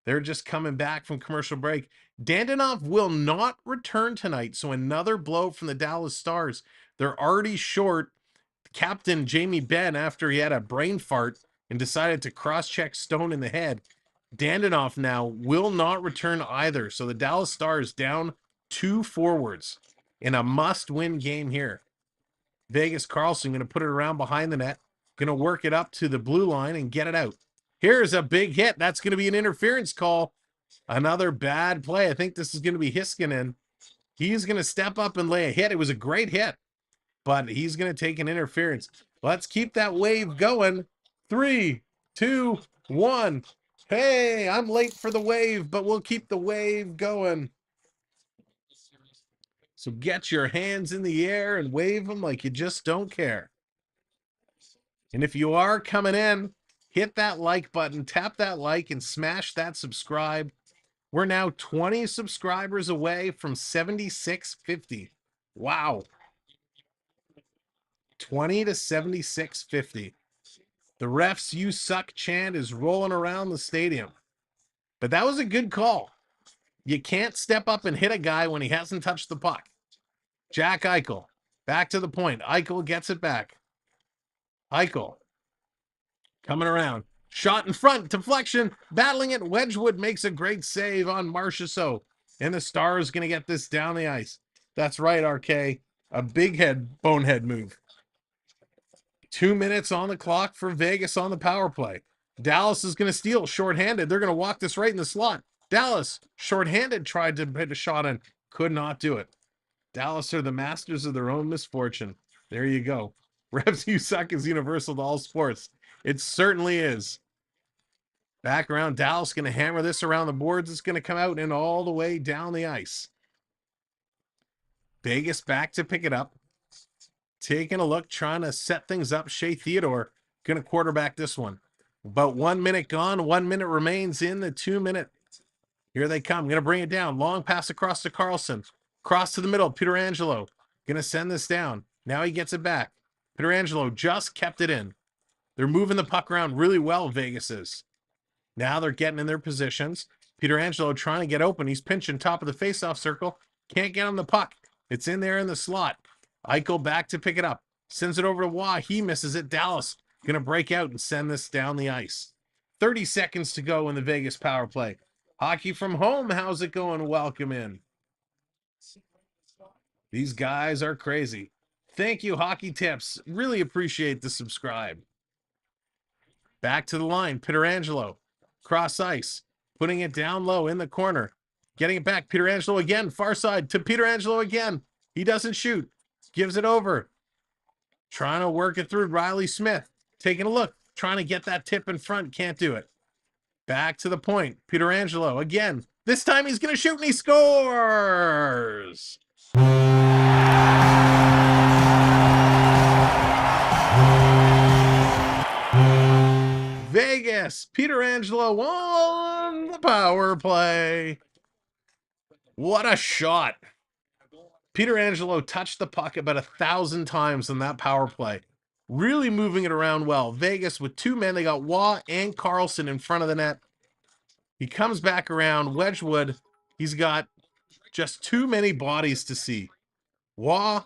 They're just coming back from commercial break. Dandanov will not return tonight, so another blow from the Dallas Stars. They're already short Captain Jamie Benn after he had a brain fart and decided to cross-check Stone in the head. Dandanov now will not return either, so the Dallas Stars down 2 forwards in a must-win game here. Vegas Carlson going to put it around behind the net, going to work it up to the blue line and get it out. Here's a big hit. That's going to be an interference call. Another bad play. I think this is going to be Hiskinen. He's going to step up and lay a hit. It was a great hit, but he's going to take an interference. Let's keep that wave going. 3, 2, 1. Hey, I'm late for the wave, but we'll keep the wave going. So get your hands in the air and wave them like you just don't care. And if you are coming in, hit that like button, tap that like, and smash that subscribe. We're now 20 subscribers away from 7650. Wow. 20 to 7650. The refs "you suck" chant is rolling around the stadium. But that was a good call. You can't step up and hit a guy when he hasn't touched the puck. Jack Eichel, back to the point. Eichel gets it back. Eichel coming around. Shot in front, deflection, battling it. Wedgwood makes a great save on Marchessault. And the Stars going to get this down the ice. That's right, RK. A big bonehead move. 2 minutes on the clock for Vegas on the power play. Dallas is going to steal shorthanded. They're going to walk this right in the slot. Dallas, shorthanded, tried to hit a shot and could not do it. Dallas are the masters of their own misfortune. There you go. Refs you suck is universal to all sports. It certainly is. Back around, Dallas going to hammer this around the boards. It's going to come out and all the way down the ice. Vegas back to pick it up. Taking a look, trying to set things up. Shea Theodore going to quarterback this one. About 1 minute gone. 1 minute remains in the 2 minute. Here they come. Going to bring it down. Long pass across to Carlson. Cross to the middle. Pietrangelo going to send this down. Now he gets it back. Pietrangelo just kept it in. They're moving the puck around really well, Vegas is. Now they're getting in their positions. Pietrangelo trying to get open. He's pinching top of the faceoff circle. Can't get on the puck. It's in there in the slot. Eichel back to pick it up. Sends it over to Waugh. He misses it. Dallas going to break out and send this down the ice. 30 seconds to go in the Vegas power play. Hockey from home. How's it going? Welcome in. These guys are crazy. Thank you, Hockey Tips. Really appreciate the subscribe. Back to the line. Pietrangelo. Cross ice. Putting it down low in the corner. Getting it back. Pietrangelo again. Far side to Pietrangelo again. He doesn't shoot. Gives it over. Trying to work it through. Riley Smith. Taking a look. Trying to get that tip in front. Can't do it. Back to the point. Pietrangelo again. This time he's going to shoot and he scores. Vegas. Pietrangelo on the power play. What a shot. Pietrangelo touched the puck about 1,000 times in that power play. Really moving it around well. Vegas with 2 men. They got Waugh and Carlson in front of the net. He comes back around. Wedgwood, he's got just too many bodies to see. Waugh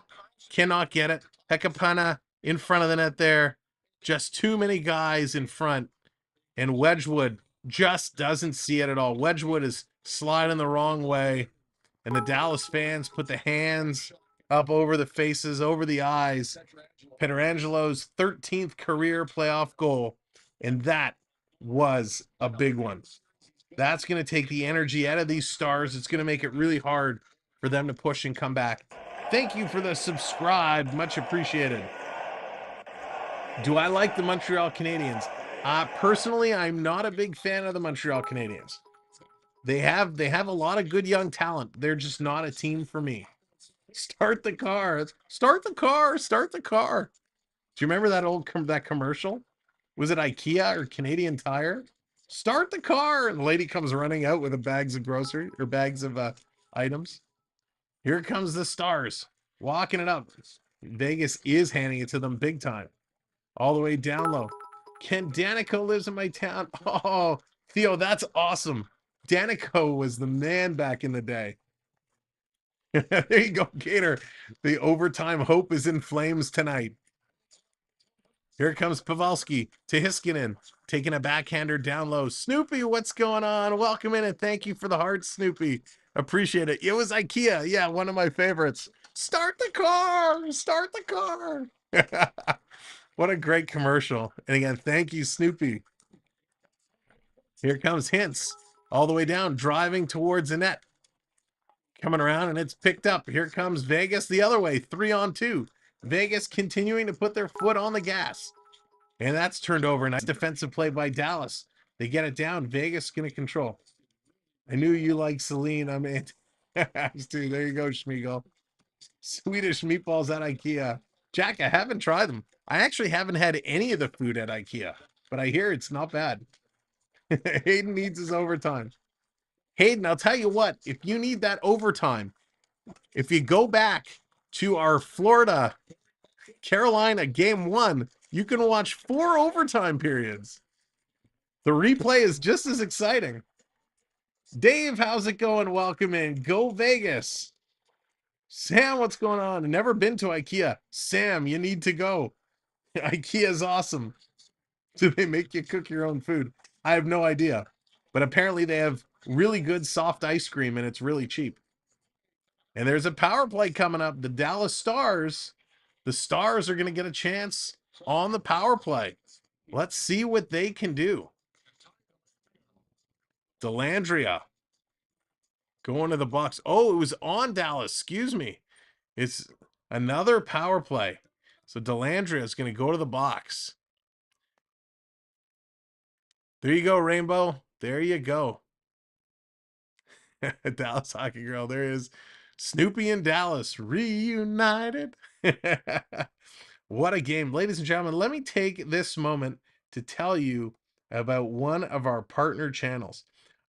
cannot get it. Hekapana in front of the net there. Just too many guys in front. And Wedgwood just doesn't see it at all. Wedgwood is sliding the wrong way. And the Dallas fans put the hands up over the faces, over the eyes. Pietrangelo's 13th career playoff goal. And that was a big one. That's going to take the energy out of these Stars. It's going to make it really hard for them to push and come back. Thank you for the subscribe. Much appreciated. Do I like the Montreal Canadiens? Personally, I'm not a big fan of the Montreal Canadiens. They have a lot of good young talent. They're just not a team for me. Start the car. Start the car. Start the car. Do you remember that commercial? Was it IKEA or Canadian Tire? Start the car. And the lady comes running out with bags of groceries or bags of items. Here comes the Stars walking it up. Vegas is handing it to them big time. All the way down low. Ken Danico lives in my town. Oh, Theo, that's awesome. Danico was the man back in the day. There you go, Gator. The overtime hope is in flames tonight. Here comes Pavelski to Hiskinen, taking a backhander down low. Snoopy, what's going on? Welcome in and thank you for the heart, Snoopy. Appreciate it. It was IKEA. Yeah, one of my favorites. Start the car. Start the car. What a great commercial. And again, thank you, Snoopy. Here comes Hintz. All the way down, driving towards the net. Coming around, and it's picked up. Here comes Vegas the other way, 3-on-2. Vegas continuing to put their foot on the gas. And that's turned over. Nice defensive play by Dallas. They get it down. Vegas going to control. I knew you liked Celine. I mean, there you go, Schmiegel. Swedish meatballs at IKEA. Jack, I haven't tried them. I actually haven't had any of the food at IKEA, but I hear it's not bad. Hayden needs his overtime. Hayden, I'll tell you what, if you need that overtime, if you go back to our Florida Carolina game 1, you can watch 4 overtime periods. The replay is just as exciting. Dave, how's it going? Welcome in. Go Vegas. Sam, what's going on? I've never been to IKEA. Sam, you need to go. IKEA is awesome. Do they make you cook your own food? I have no idea. But apparently they have really good soft ice cream and it's really cheap. And there's a power play coming up. The Dallas Stars, the Stars are going to get a chance on the power play. Let's see what they can do. Delandria going to the box. Oh, it was on Dallas. Excuse me. It's another power play. So Delandria is going to go to the box. There you go, Rainbow. There you go. Dallas Hockey Girl. There is Snoopy and Dallas reunited. What a game. Ladies and gentlemen, let me take this moment to tell you about one of our partner channels.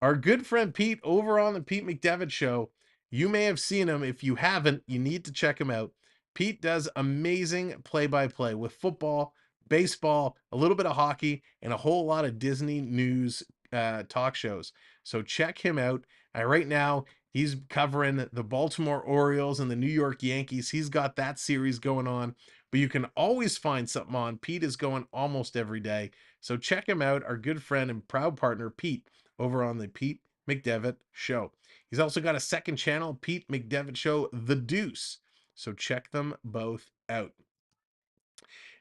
Our good friend Pete over on the Pete McDevitt Show. You may have seen him. If you haven't, you need to check him out. Pete does amazing play-by-play with football, baseball, a little bit of hockey, and a whole lot of Disney news talk shows. So check him out. Right now, he's covering the Baltimore Orioles and the New York Yankees. He's got that series going on, but you can always find something on. Pete is going almost every day. So check him out, our good friend and proud partner, Pete, over on the Pete McDevitt Show. He's also got a second channel, Pete McDevitt Show, The Deuce. So check them both out.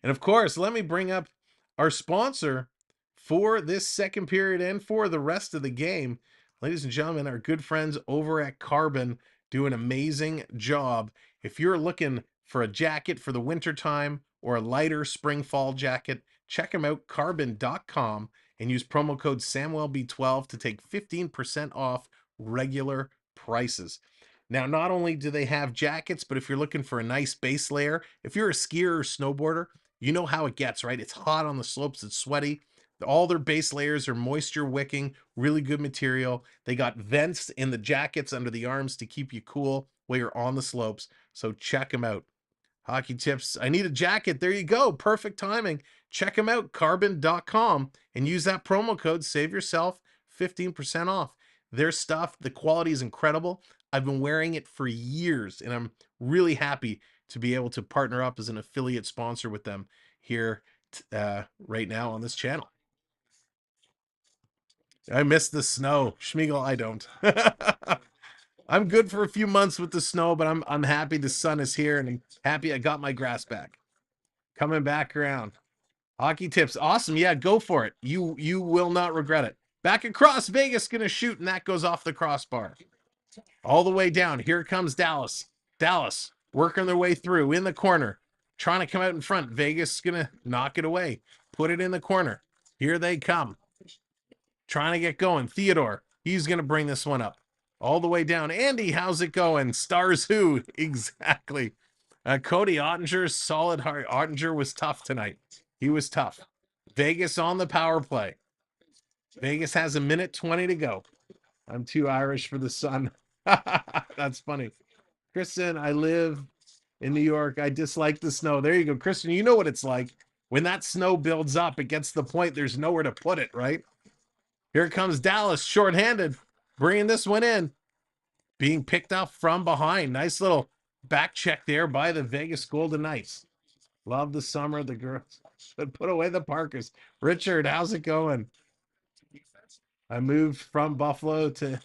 And of course, let me bring up our sponsor for this second period and for the rest of the game. Ladies and gentlemen, our good friends over at Carbon do an amazing job. If you're looking for a jacket for the winter time or a lighter spring fall jacket, check them out, carbon.com, and use promo code Samwelb12 to take 15% off regular prices. Now, not only do they have jackets, but if you're looking for a nice base layer, if you're a skier or snowboarder, you know how it gets, right? It's hot on the slopes, it's sweaty. All their base layers are moisture wicking, really good material. They got vents in the jackets under the arms to keep you cool while you're on the slopes. So check them out. Hockey tips. I need a jacket. There you go. Perfect timing. Check them out, carbon.com, and use that promo code. Save yourself 15% off. Their stuff, the quality is incredible. I've been wearing it for years, and I'm really happy to be able to partner up as an affiliate sponsor with them here right now on this channel. I miss the snow. Schmiegel, I don't. I'm good for a few months with the snow, but I'm happy the sun is here, and I'm happy I got my grass back. Coming back around. Hockey tips. Awesome. Yeah, go for it. You will not regret it. Back across, Vegas going to shoot, and that goes off the crossbar. All the way down. Here comes Dallas. Dallas working their way through in the corner. Trying to come out in front. Vegas going to knock it away. Put it in the corner. Here they come. Trying to get going. Theodore, he's going to bring this one up. All the way down. Andy, how's it going? Stars who? Exactly. Cody Ottinger, solid heart. Ottinger was tough tonight. He was tough. Vegas on the power play. Vegas has 1:20 to go. I'm too Irish for the sun. That's funny. Kristen, I live in New York. I dislike the snow. There you go. Kristen, you know what it's like. When that snow builds up, it gets to the point there's nowhere to put it, right? Here comes Dallas, shorthanded, bringing this one in. Being picked up from behind. Nice little back check there by the Vegas Golden Knights. Love the summer. The girls should put away the Parkers. Richard, how's it going? I moved from Buffalo to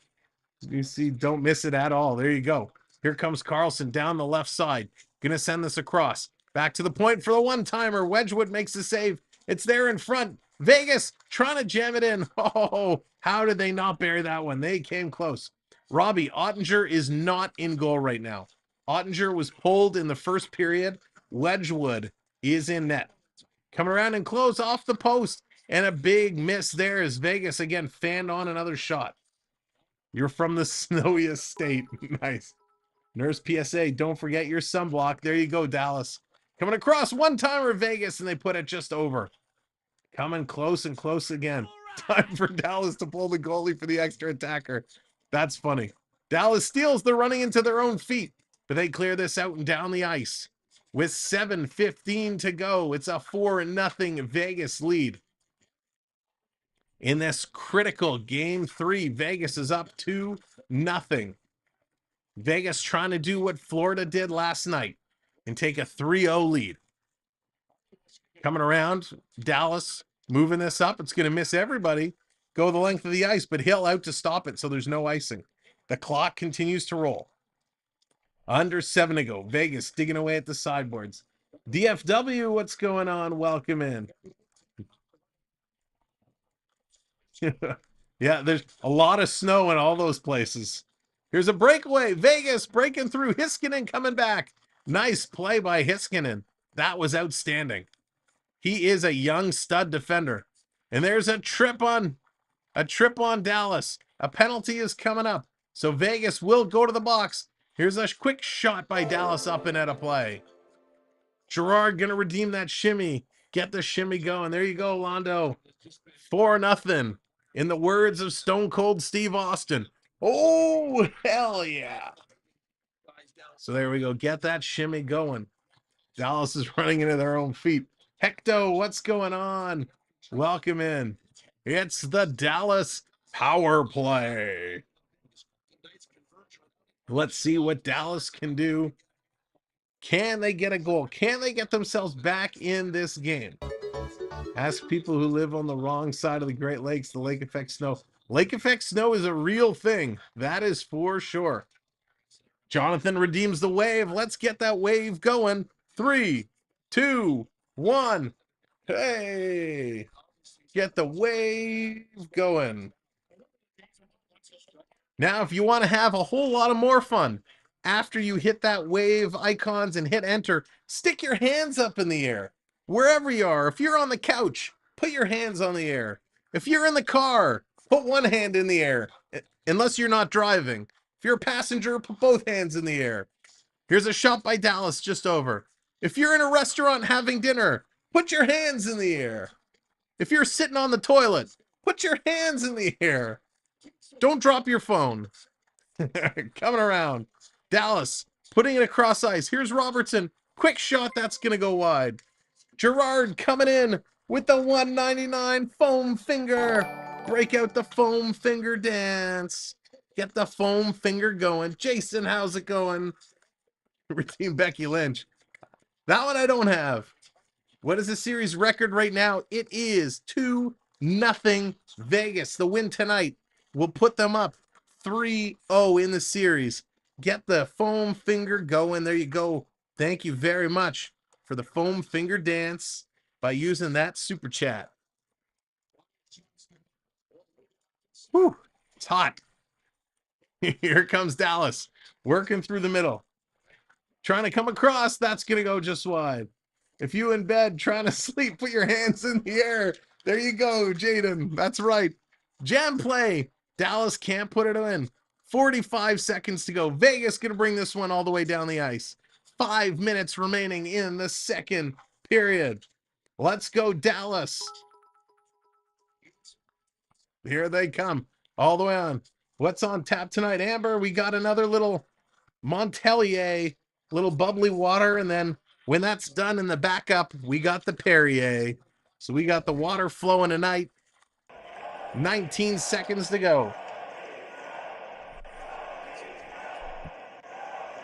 UC. Don't miss it at all. There you go. Here comes Carlson down the left side. Gonna send this across. Back to the point for the one-timer. Wedgwood makes the save. It's there in front. Vegas trying to jam it in. Oh, how did they not bury that one? They came close. Robbie, Ottinger is not in goal right now. Ottinger was pulled in the first period. Wedgwood is in net. Coming around and close off the post. And a big miss there as Vegas again fanned on another shot. You're from the snowiest state. Nice. Nurse PSA, don't forget your sunblock. There you go, Dallas. Coming across one-timer Vegas, and they put it just over. Coming close and close again. Time for Dallas to pull the goalie for the extra attacker. That's funny. Dallas steals. They're running into their own feet, but they clear this out and down the ice. With 7:15 to go, it's a 4-0 Vegas lead. In this critical game 3, Vegas is up 2-0. Vegas trying to do what Florida did last night and take a 3-0 lead. Coming around, Dallas moving this up. It's going to miss everybody. Go the length of the ice, but Hill out to stop it, so there's no icing. The clock continues to roll. Under 7 to go. Vegas digging away at the sideboards. DFW, what's going on? Welcome in. Yeah, there's a lot of snow in all those places. Here's a breakaway. Vegas breaking through. Hiskinen coming back. Nice play by Hiskinen. That was outstanding. He is a young stud defender. And there's a trip on Dallas. A penalty is coming up. So Vegas will go to the box. Here's a quick shot by Dallas up and out of play. Gerard gonna redeem that shimmy. Get the shimmy going. There you go, Londo. 4-0. In the words of Stone Cold Steve Austin. Oh, hell yeah. So there we go. Get that shimmy going. Dallas is running into their own feet. Hecto, what's going on? Welcome in. It's the Dallas power play. Let's see what Dallas can do. Can they get a goal? Can they get themselves back in this game? Ask people who live on the wrong side of the Great Lakes, the lake effect snow. Lake effect snow is a real thing. That is for sure. Jonathan redeems the wave. Let's get that wave going. 3, 2, 1. Hey, get the wave going. Now, if you want to have a whole lot of more fun, after you hit that wave icons and hit enter, stick your hands up in the air. Wherever you are, if you're on the couch, put your hands on the air. If you're in the car, put one hand in the air, unless you're not driving. If you're a passenger, put both hands in the air. Here's a shot by Dallas just over. If you're in a restaurant having dinner, put your hands in the air. If you're sitting on the toilet, put your hands in the air. Don't drop your phone. Coming around. Dallas putting it across ice. Here's Robertson. Quick shot. That's going to go wide. Gerard coming in with the 199 foam finger. Break out the foam finger dance. Get the foam finger going. Jason, how's it going? Redeem Becky Lynch. That one I don't have. What is the series record right now? It is 2-0 Vegas. The win tonight will put them up 3-0 in the series. Get the foam finger going. There you go. Thank you very much for the foam finger dance by using that super chat. Whew, it's hot. Here comes Dallas, working through the middle. Trying to come across, that's going to go just wide. If you in bed trying to sleep, put your hands in the air. There you go, Jaden. That's right. Jam play. Dallas can't put it in. 45 seconds to go. Vegas going to bring this one all the way down the ice. 5 minutes remaining in the second period. Let's go, Dallas. Here they come. All the way on. What's on tap tonight, Amber? We got another little Montelier, little bubbly water, and then when that's done in the backup, we got the Perrier. So we got the water flowing tonight. 19 seconds to go.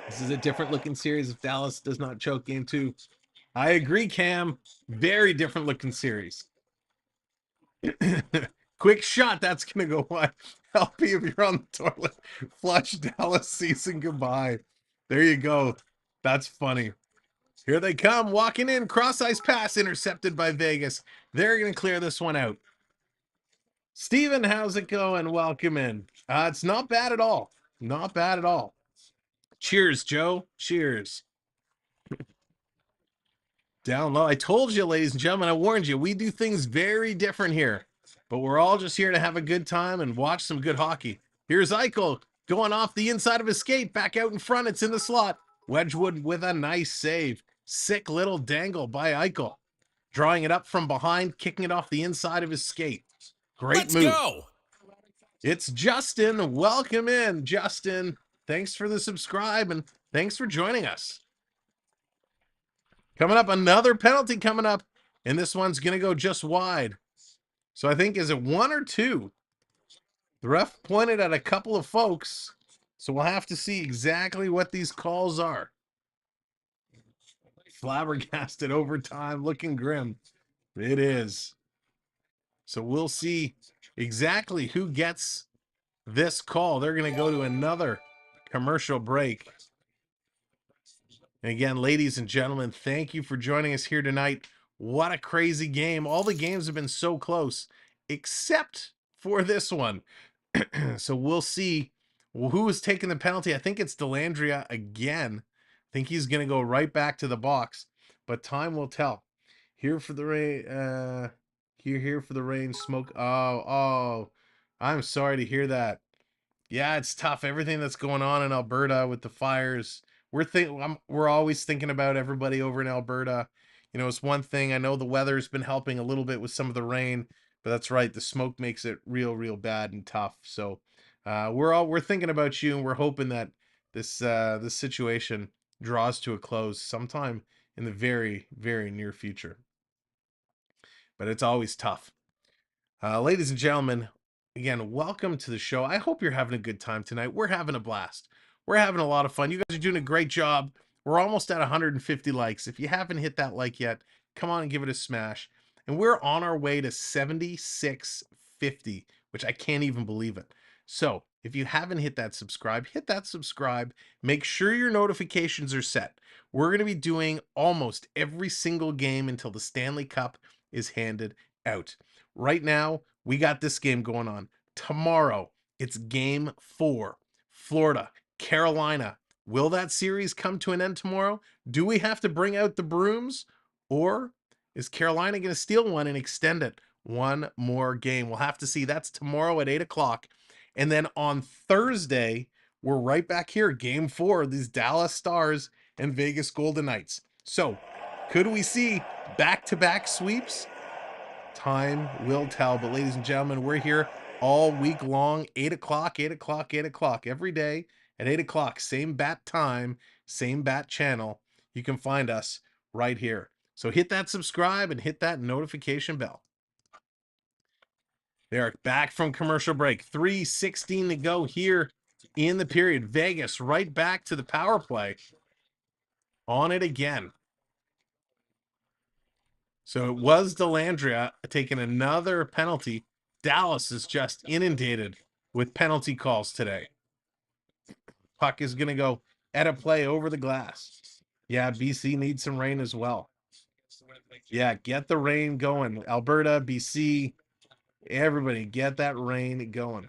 This is a different looking series if Dallas does not choke game 2. I agree, Cam. Very different looking series. Quick shot. That's going to go wide. LP, if you're on the toilet, flush Dallas season goodbye. There you go. That's funny. Here they come. Walking in. Cross ice pass intercepted by Vegas. They're going to clear this one out. Steven, how's it going? Welcome in. It's not bad at all. Not bad at all. Cheers, Joe. Cheers. Down low. I told you, ladies and gentlemen, I warned you, we do things very different here. But we're all just here to have a good time and watch some good hockey. Here's Eichel going off the inside of his skate. Back out in front. It's in the slot. Wedgwood with a nice save. Sick little dangle by Eichel. Drawing it up from behind, kicking it off the inside of his skate. Great move. Let's go. It's Justin. Welcome in, Justin. Thanks for the subscribe and thanks for joining us. Coming up, another penalty coming up, and this one's going to go just wide. So I think, is it 1 or 2? The ref pointed at a couple of folks, so we'll have to see exactly what these calls are. Flabbergasted overtime, looking grim. It is. So we'll see exactly who gets this call. They're going to go to another commercial break. And again, ladies and gentlemen, thank you for joining us here tonight. What a crazy game. All the games have been so close, except for this one. So we'll see who is taking the penalty. I think it's Delandria again. I think he's going to go right back to the box, but time will tell. Here for the rain, here for the rain, smoke. Oh, I'm sorry to hear that. Yeah, it's tough. Everything that's going on in Alberta with the fires. We're always thinking about everybody over in Alberta. You know, it's one thing. I know the weather's been helping a little bit with some of the rain, but that's right. The smoke makes it real bad and tough. So we're thinking about you, and we're hoping that this situation draws to a close sometime in the very near future. But it's always tough. Ladies and gentlemen, again, welcome to the show. I hope you're having a good time tonight. We're having a blast. We're having a lot of fun. You guys are doing a great job. We're almost at 150 likes. If you haven't hit that like yet, come on and give it a smash. And we're on our way to 7650, which I can't even believe it. So if you haven't hit that subscribe, hit that subscribe. Make sure your notifications are set. We're going to be doing almost every single game until the Stanley Cup is handed out. Right now, we got this game going on. Tomorrow, it's game 4. Florida, Carolina. Will that series come to an end tomorrow? Do we have to bring out the brooms? Or is Carolina going to steal one and extend it one more game? We'll have to see. That's tomorrow at 8 o'clock. And then on Thursday, we're right back here. Game 4, these Dallas Stars and Vegas Golden Knights. So, could we see back-to-back sweeps? Time will tell. But ladies and gentlemen, we're here all week long, 8 o'clock, 8 o'clock, 8 o'clock, every day at 8 o'clock. Same bat time, same bat channel. You can find us right here. So hit that subscribe and hit that notification bell. They are back from commercial break. 3:16 to go here in the period. Vegas right back to the power play. On it again. So it was Delandria taking another penalty. Dallas is just inundated with penalty calls today. Puck is going to go at a play over the glass. Yeah, BC needs some rain as well. Yeah, get the rain going. Alberta, BC, everybody get that rain going.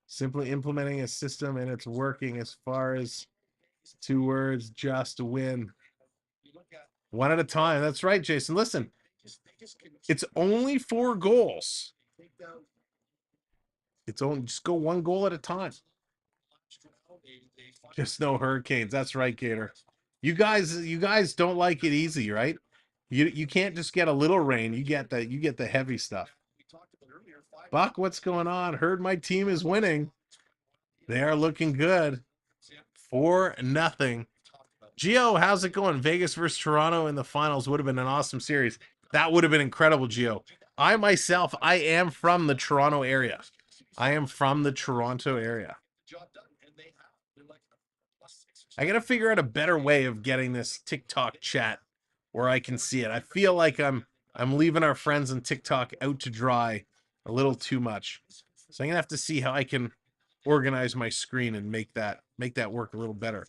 Simply implementing a system, and it's working as far as 2 words, just win. One at a time. That's right, Jason. Listen, it's only 4 goals. It's only just go 1 goal at a time. Just no hurricanes. That's right, Gator. You guys don't like it easy, right? You can't just get a little rain. You get the heavy stuff. Buck, what's going on? Heard my team is winning. They are looking good. 4-0. Gio, how's it going? Vegas versus Toronto in the finals would have been an awesome series. That would have been incredible, Gio. I am from the Toronto area. I got to figure out a better way of getting this TikTok chat where I can see it. I feel like I'm leaving our friends on TikTok out to dry a little too much. So I'm going to have to see how I can organize my screen and make that work a little better.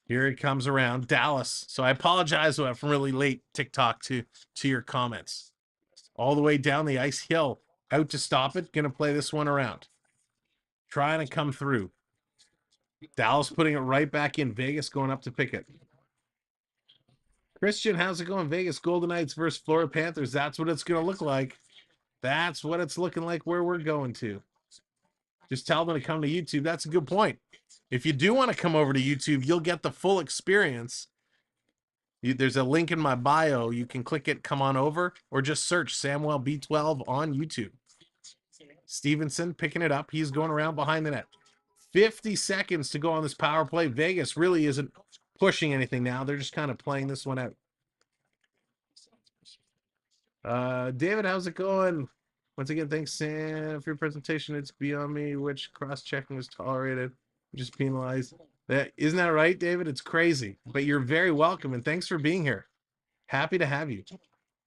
Here it comes around. Dallas. So I apologize from really late TikTok to your comments. All the way down the ice hill. Out to stop it. Going to play this one around. Trying to come through. Dallas putting it right back in. Vegas going up to pick it. Christian, how's it going? Vegas Golden Knights versus Florida Panthers. That's what it's going to look like. That's what it's looking like where we're going to. Just tell them to come to YouTube. That's a good point. If you do want to come over to YouTube, you'll get the full experience. There's a link in my bio. You can click it, come on over, or just search Samwelb12 on YouTube. Stevenson picking it up. He's going around behind the net. 50 seconds to go on this power play. Vegas really isn't pushing anything now. They're just kind of playing this one out. David, how's it going? Once again, thanks, Sam, for your presentation. It's beyond me which cross-checking is tolerated, just penalized. Isn't that right, David? It's crazy, but you're very welcome, and thanks for being here. Happy to have you.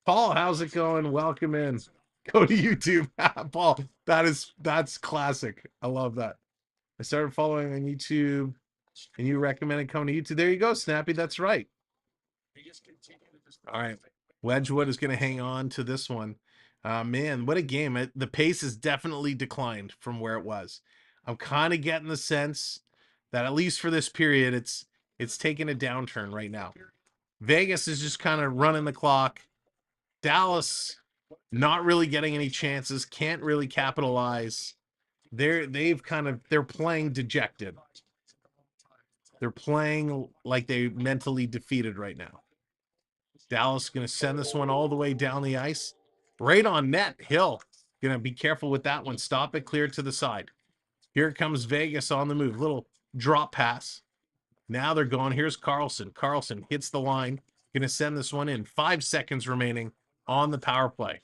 Paul, how's it going? Welcome in. Go to YouTube. Paul, that's classic. I love that. I started following on YouTube, and you recommended coming to YouTube. There you go, Snappy. That's right. All right. Wedgwood is going to hang on to this one. Man, what a game. The pace has definitely declined from where it was. I'm kind of getting the sense that at least for this period, it's taking a downturn right now. Vegas is just kind of running the clock. Dallas not really getting any chances, can't really capitalize. They're playing dejected. They're playing like they mentally defeated right now. Dallas going to send this one all the way down the ice. Right on net. Hill going to be careful with that one. Stop it. Clear it to the side. Here comes Vegas on the move. Little drop pass. Now they're going. Here's Carlson. Carlson hits the line. Going to send this one in. 5 seconds remaining on the power play.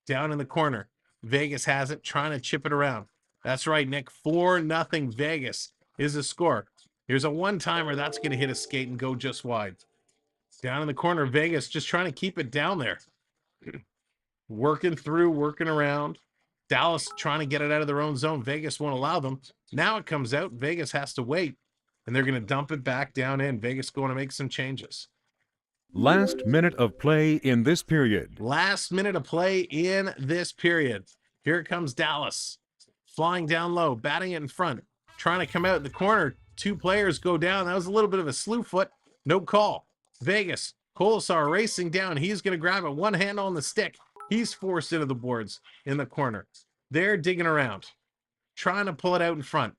Down in the corner. Vegas has it. Trying to chip it around. That's right, Nick. 4-0 Vegas is the score. Here's a one-timer. That's going to hit a skate and go just wide. Down in the corner, Vegas just trying to keep it down there. Working through, working around. Dallas trying to get it out of their own zone. Vegas won't allow them. Now it comes out. Vegas has to wait. And they're going to dump it back down in. Vegas going to make some changes. Last minute of play in this period. Last minute of play in this period. Here it comes Dallas. Flying down low, batting it in front. Trying to come out in the corner. 2 players go down. That was a little bit of a slew foot. No call. Vegas. Colasar racing down. He's going to grab it. One hand on the stick. He's forced into the boards in the corner. They're digging around. Trying to pull it out in front.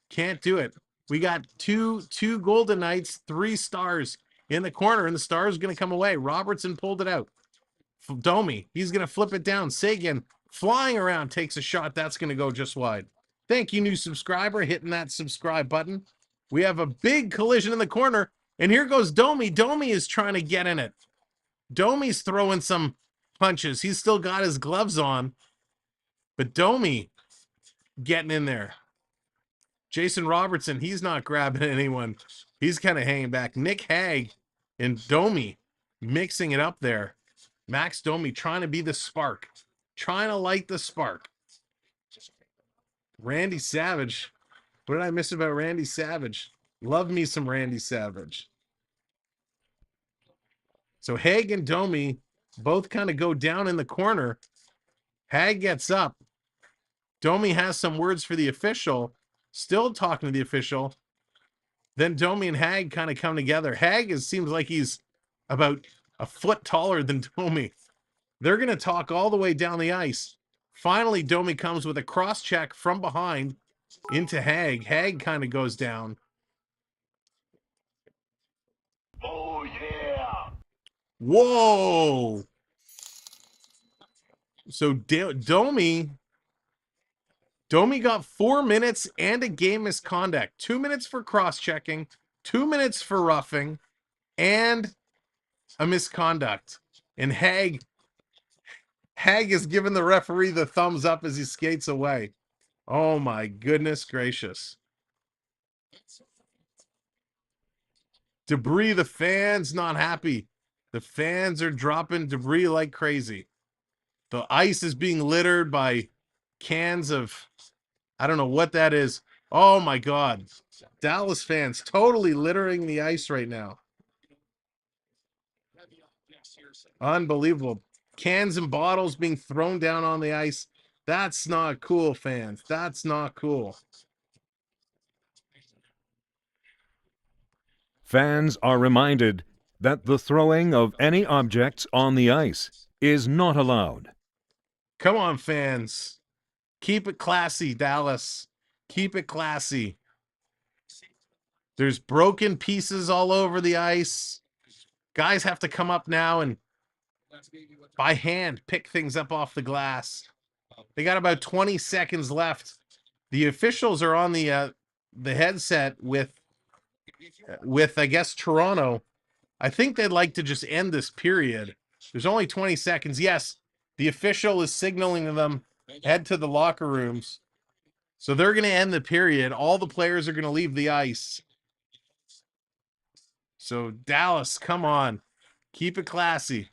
Can't do it. We got two Golden Knights, 3 Stars in the corner, and the Stars going to come away. Robertson pulled it out. Domi, he's going to flip it down. Sagan flying around, takes a shot. That's going to go just wide. Thank you, new subscriber, hitting that subscribe button. We have a big collision in the corner, and here goes Domi. Domi is trying to get in it. Domi's throwing some punches. He's still got his gloves on, but Domi getting in there. Jason Robertson, he's not grabbing anyone. He's kind of hanging back. Nick Hague and Domi mixing it up there. Max Domi trying to be the spark. Trying to light the spark. Randy Savage. What did I miss about Randy Savage? Love me some Randy Savage. So Hague and Domi both kind of go down in the corner. Hague gets up. Domi has some words for the official. Still talking to the official. Then Domi and Hague kind of come together. Hague seems like he's about a foot taller than Domi. They're going to talk all the way down the ice. Finally, Domi comes with a cross check from behind into Hague. Hague kind of goes down. Oh, yeah. Whoa. So Domi got 4 minutes and a game misconduct. 2 minutes for cross-checking, 2 minutes for roughing, and a misconduct. And Hague is giving the referee the thumbs up as he skates away. Oh my goodness gracious. Debris, the fans not happy. The fans are dropping debris like crazy. The ice is being littered by cans of, I don't know what that is. Oh my God. Dallas fans totally littering the ice right now. Unbelievable. Cans and bottles being thrown down on the ice. That's not cool, fans. That's not cool. Fans are reminded that the throwing of any objects on the ice is not allowed. Come on, fans. Keep it classy, Dallas. Keep it classy. There's broken pieces all over the ice. Guys have to come up now and by hand pick things up off the glass. They got about 20 seconds left. The officials are on the headset with I guess Toronto. I think they'd like to just end this period. There's only 20 seconds. Yes, the official is signaling to them head to the locker rooms. So they're going to end the period. All the players are going to leave the ice. So Dallas, come on. Keep it classy.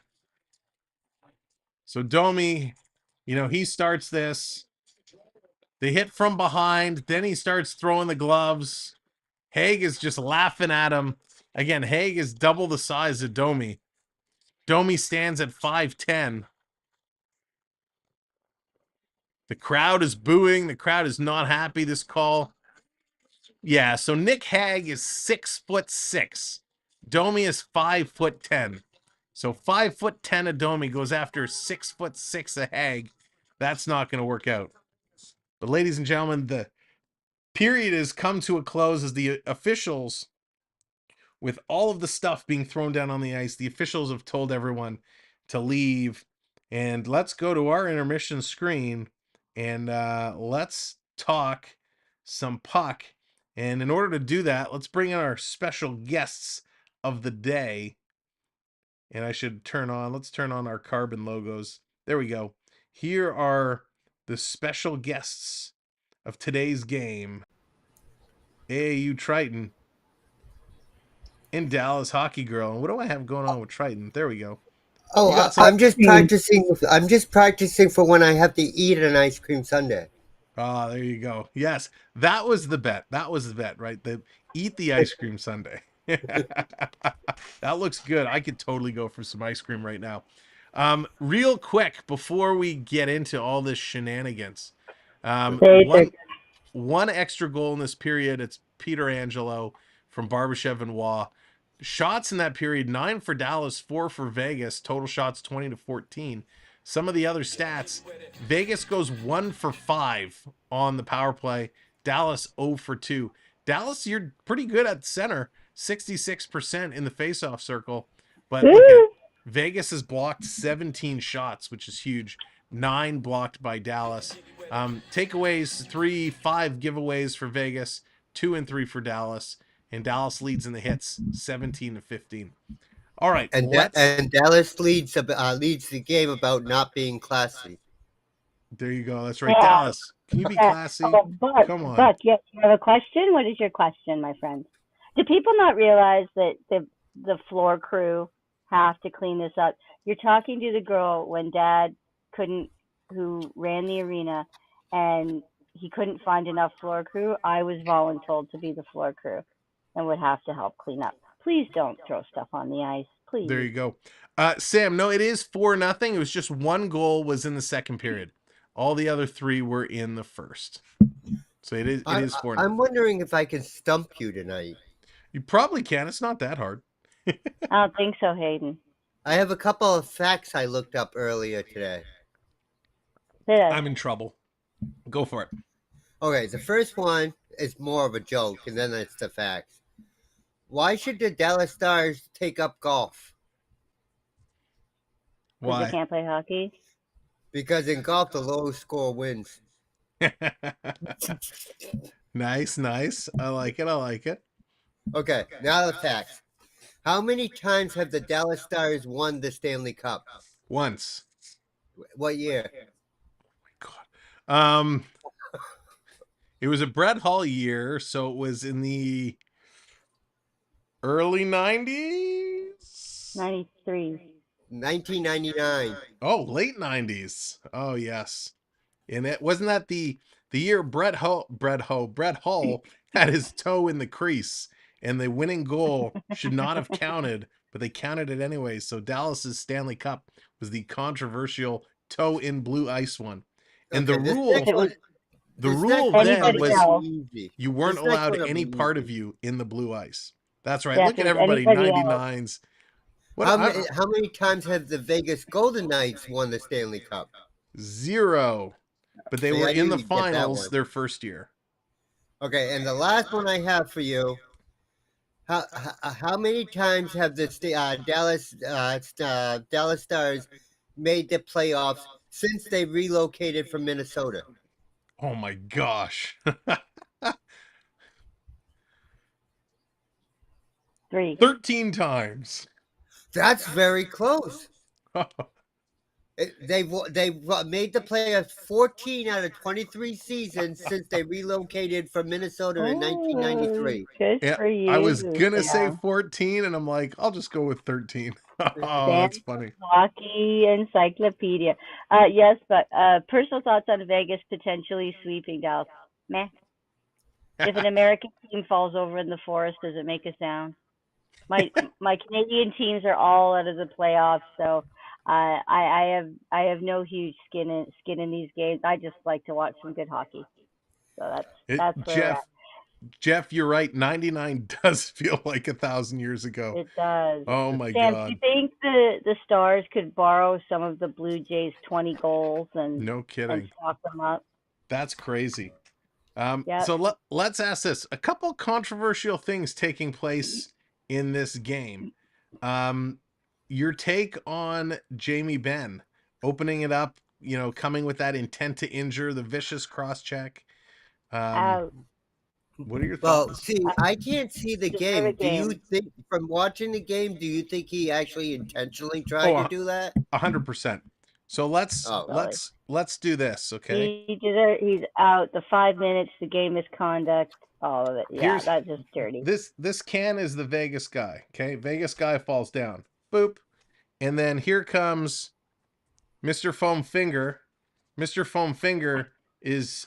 So Domi, he starts this. They hit from behind. Then he starts throwing the gloves. Haig is just laughing at him. Again, Haig is double the size of Domi. Domi stands at 5'10". The crowd is booing. The crowd is not happy this call. Yeah, so Nick Haig is 6'6". Domi is 5'10". So 5'10" of Domi goes after 6'6" of Haig. That's not going to work out. But ladies and gentlemen, the period has come to a close as the officials, with all of the stuff being thrown down on the ice, the officials have told everyone to leave. And let's go to our intermission screen and let's talk some puck. And in order to do that, let's bring in our special guests of the day. And let's turn on our carbon logos. There we go. Here are the special guests of today's game. AAU Triton and Dallas Hockey Girl. And what do I have going on with Triton? There we go. Oh, I'm just practicing. I'm just practicing for when I have to eat an ice cream sundae. Ah, there you go. Yes, that was the bet. Right? Eat the ice cream sundae. That looks good. I could totally go for some ice cream right now. Real quick, before we get into all this shenanigans, one extra goal in this period. It's Peter Angelo from Barbashev and Waugh. Shots in that period, 9 for Dallas, 4 for Vegas. Total shots 20-14. Some of the other stats, Vegas goes 1 for 5 on the power play. Dallas 0 for 2. Dallas, you're pretty good at center, 66% in the faceoff circle. But look at Vegas has blocked 17 shots, which is huge. 9 blocked by Dallas. Takeaways, 3, 5 giveaways for Vegas, 2 and 3 for Dallas. And Dallas leads in the hits, 17-15. All right, and Dallas leads the game about not being classy. There you go. That's right, Dallas. Can you be classy? Come on. Buck, you have a question? What is your question, my friend? Do people not realize that the floor crew have to clean this up? You're talking to the girl when Dad who ran the arena, and he couldn't find enough floor crew. I was voluntold to be the floor crew and would have to help clean up. Please don't throw stuff on the ice, please. There you go. Sam, no, it is 4-0. It was just one goal was in the second period. All the other 3 were in the first. So it is 4-0. I'm wondering if I can stump you tonight. You probably can. It's not that hard. I don't think so, Hayden. I have a couple of facts I looked up earlier today. I'm in trouble. Go for it. Okay, the first one is more of a joke, and then it's the facts. Why should the Dallas Stars take up golf? Why? Because they can't play hockey? Because in golf, the lowest score wins. Nice. I like it. Okay, now the facts. How many times have the Dallas Stars won the Stanley Cup? Once. What year? Oh my God. It was a Brett Hull year, so it was in the early 90s? 93. 1999. Oh, late 90s. Oh, yes. And it wasn't that the year Brett Hull had his toe in the crease, and the winning goal should not have counted, but they counted it anyway. So Dallas's Stanley Cup was the controversial toe in blue ice one. And Okay, the rule then was easy. you weren't This next allowed one will any be part easy. of you in the blue ice. That's right. Yeah, Look at because everybody, anybody 99s. How many times have the Vegas Golden Knights won the Stanley Cup? 0. But they See, were I in knew the you'd get that finals one. their first year. Okay, and the last one I have for you. How many times have the Dallas Stars made the playoffs since they relocated from Minnesota? Oh my gosh. 3. 13 times. That's very close. They made the playoffs 14 out of 23 seasons since they relocated from Minnesota in 1993. Good Yeah, for you. I was gonna say Yeah. 14, and I'm like, I'll just go with 13. Oh, that's funny. Hockey Encyclopedia. Yes, but personal thoughts on Vegas potentially sweeping Dallas. Meh. If an American team falls over in the forest, does it make a sound? My Canadian teams are all out of the playoffs, so I have no huge skin in these games. I just like to watch some good hockey. So that's where Jeff, you're right. 99 does feel like 1,000 years ago. it does. Oh my Sam, God. do you think the Stars could borrow some of the Blue Jays' 20 goals and No kidding. stock them up? That's crazy. Yep. So let's ask this. A couple controversial things taking place in this game. Your take on Jamie Benn opening it up, coming with that intent to injure, the vicious cross check. What are your thoughts? Well, see, I can't see the game. Do you think, from watching the game, do you think he actually intentionally tried to do that? 100%. So let's do this, okay? He's out. The 5 minutes, the game misconduct, all of it. Yeah, that's just dirty. This can is the Vegas guy, okay? Vegas guy falls down. Boop. And then here comes Mr. Foam Finger. Mr. Foam Finger is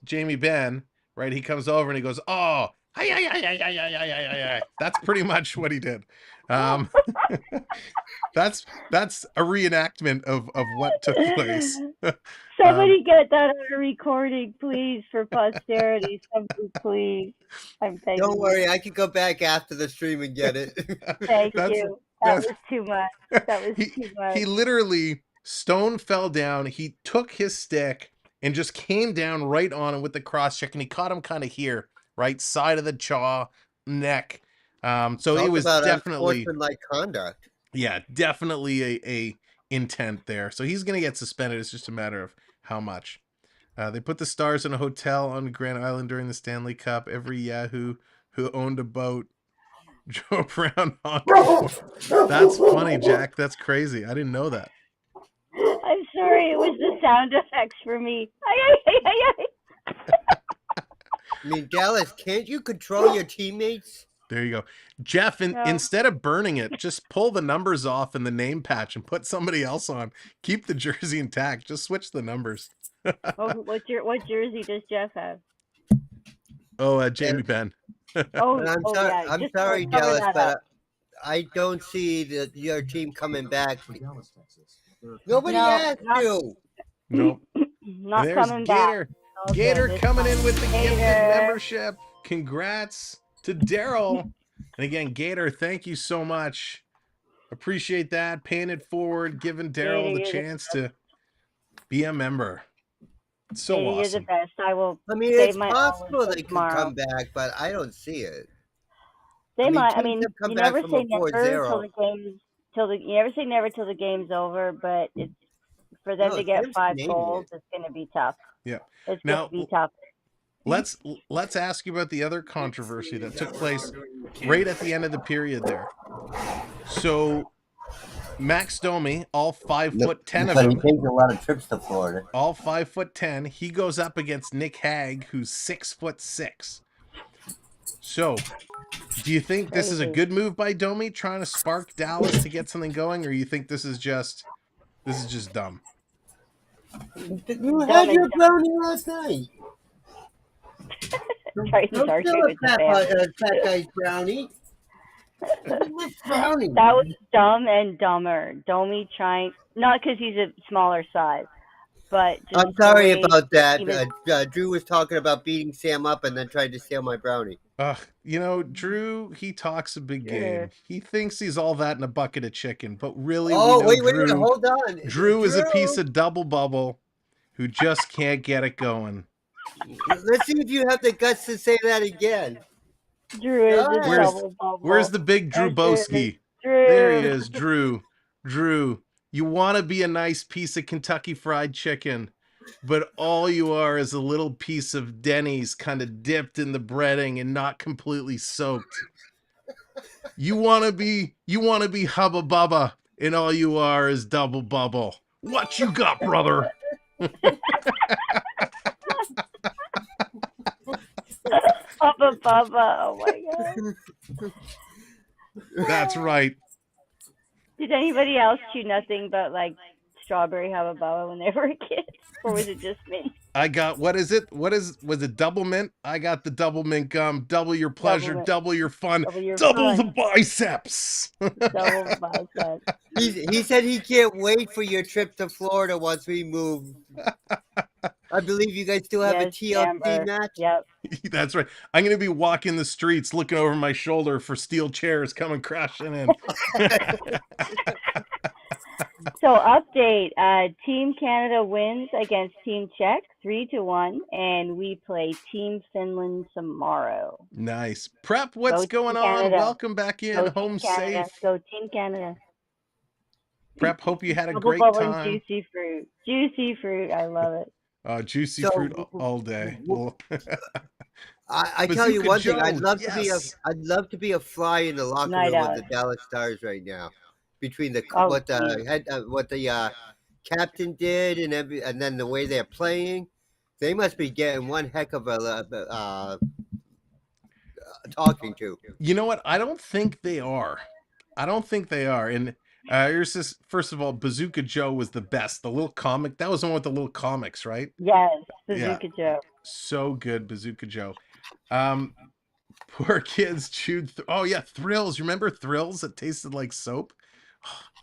Jamie Benn, right? He comes over and he goes, "Oh, hi. That's pretty much what he did. That's a reenactment of what took place. Somebody get that on a recording, please, for posterity. Somebody, please. I'm thanking Don't worry, I can go back after the stream and get it. Thank you. That was too much. That was too much. He literally, Stone fell down. He took his stick and just came down right on him with the cross check, and he caught him kind of here, right side of the jaw, neck. So it was definitely like conduct. Yeah, definitely a intent there. So he's gonna get suspended. It's just a matter of how much. They put the Stars in a hotel on Grand Island during the Stanley Cup. Every Yahoo who owned a boat drove around on. That's funny, Jack. That's crazy. I didn't know that. I'm sorry. It was the sound effects for me. I mean, Dallas, can't you control your teammates? There you go. Jeff, instead of burning it, just pull the numbers off and the name patch and put somebody else on. Keep the jersey intact. Just switch the numbers. What jersey does Jeff have? Oh, Jamie Benn. I'm sorry, Dallas, but I don't see your team coming back. Nobody asked you. No. Not coming back. Gator coming in with the gifted membership. Congrats to Daryl. And again, Gator, thank you so much. Appreciate that. Paying it forward, giving Daryl the chance to be a member. It's so awesome. You're the best. I mean, it's possible they could come back, but I don't see it. They might. I mean, you never say never till the game's you never say never till the game's over, but it's for them to get 5 goals. It's going to be tough. Yeah, it's going to be tough. Let's ask you about the other controversy that took place right at the end of the period there. So Max Domi, all 5'10" of him. He takes a lot of trips to Florida. All 5'10". He goes up against Nick Hague, who's 6'6". So, do you think this is a good move by Domi, trying to spark Dallas to get something going, or you think this is just dumb? You had your brownie last night. That guy's brownie. That was dumb and dumber. Domi trying, not because he's a smaller size, but just I'm sorry about that. Drew was talking about beating Sam up and then tried to steal my brownie. Drew, he talks a big game. He thinks he's all that in a bucket of chicken, but really, wait, hold on. Drew is a piece of double bubble who just can't get it going. Let's see if you have the guts to say that again. Drew is a double bubble. Where's the big Drew Boski? There he is, Drew. Drew, you want to be a nice piece of Kentucky Fried Chicken, but all you are is a little piece of Denny's kind of dipped in the breading and not completely soaked. You want to be Hubba Bubba, and all you are is double bubble. What you got, brother? Hubba Bubba. Oh my god. That's right. Did anybody else chew nothing but like strawberry hababawa when they were a kid, or was it just me? I got, was it double mint? I got the double mint gum. Double your pleasure, double your fun, double the biceps. Double biceps. He said he can't wait for your trip to Florida once we move. I believe you guys still have a TLC match. Yep. That's right. I'm going to be walking the streets looking over my shoulder for steel chairs coming crashing in. So update, Team Canada wins against Team Czech 3-1, and we play Team Finland tomorrow. Nice. Prep, what's going on? Welcome back in. Home safe. Go Team Canada. Prep, hope you had a Double great bubbling time. Juicy fruit. Juicy fruit. I love it. Juicy fruit all day. I tell you one thing, I'd love to be a fly in the locker room with the Dallas Stars right now. Between what the captain did and then the way they're playing, they must be getting one heck of a talking to. You know what? I don't think they are. And here's this. First of all, Bazooka Joe was the best. The little comic, that was the one with the little comics, right? Yes, Bazooka Joe. So good, Bazooka Joe. Poor kids chewed. Oh yeah, Thrills. You remember Thrills that tasted like soap?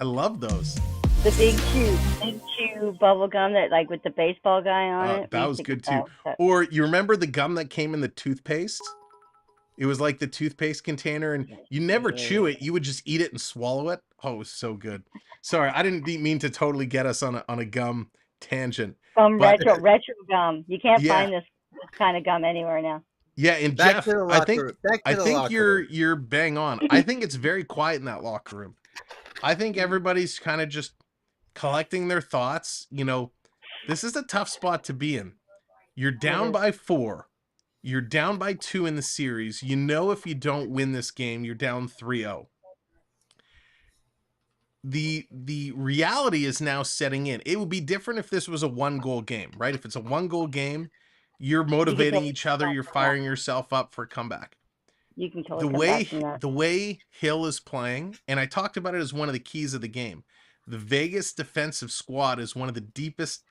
I love those. The big chew bubble gum that like with the baseball guy on it. That was good too. Or you remember the gum that came in the toothpaste? It was like the toothpaste container, and you never chew it. You would just eat it and swallow it. Oh, it was so good. Sorry, I didn't mean to totally get us on a gum tangent. Retro gum. You can't find this kind of gum anywhere now. Yeah, and Jeff, I think you're bang on. I think it's very quiet in that locker room. I think everybody's kind of just collecting their thoughts. You know, this is a tough spot to be in. You're down by 4. You're down by 2 in the series. You know, if you don't win this game, you're down 3-0. The reality is now setting in. It would be different if this was a 1-goal game, right? If it's a 1-goal game, you're motivating each other. You're firing yourself up for a comeback. You can totally the way Hill is playing, and I talked about it as one of the keys of the game. The Vegas defensive squad is one of the deepest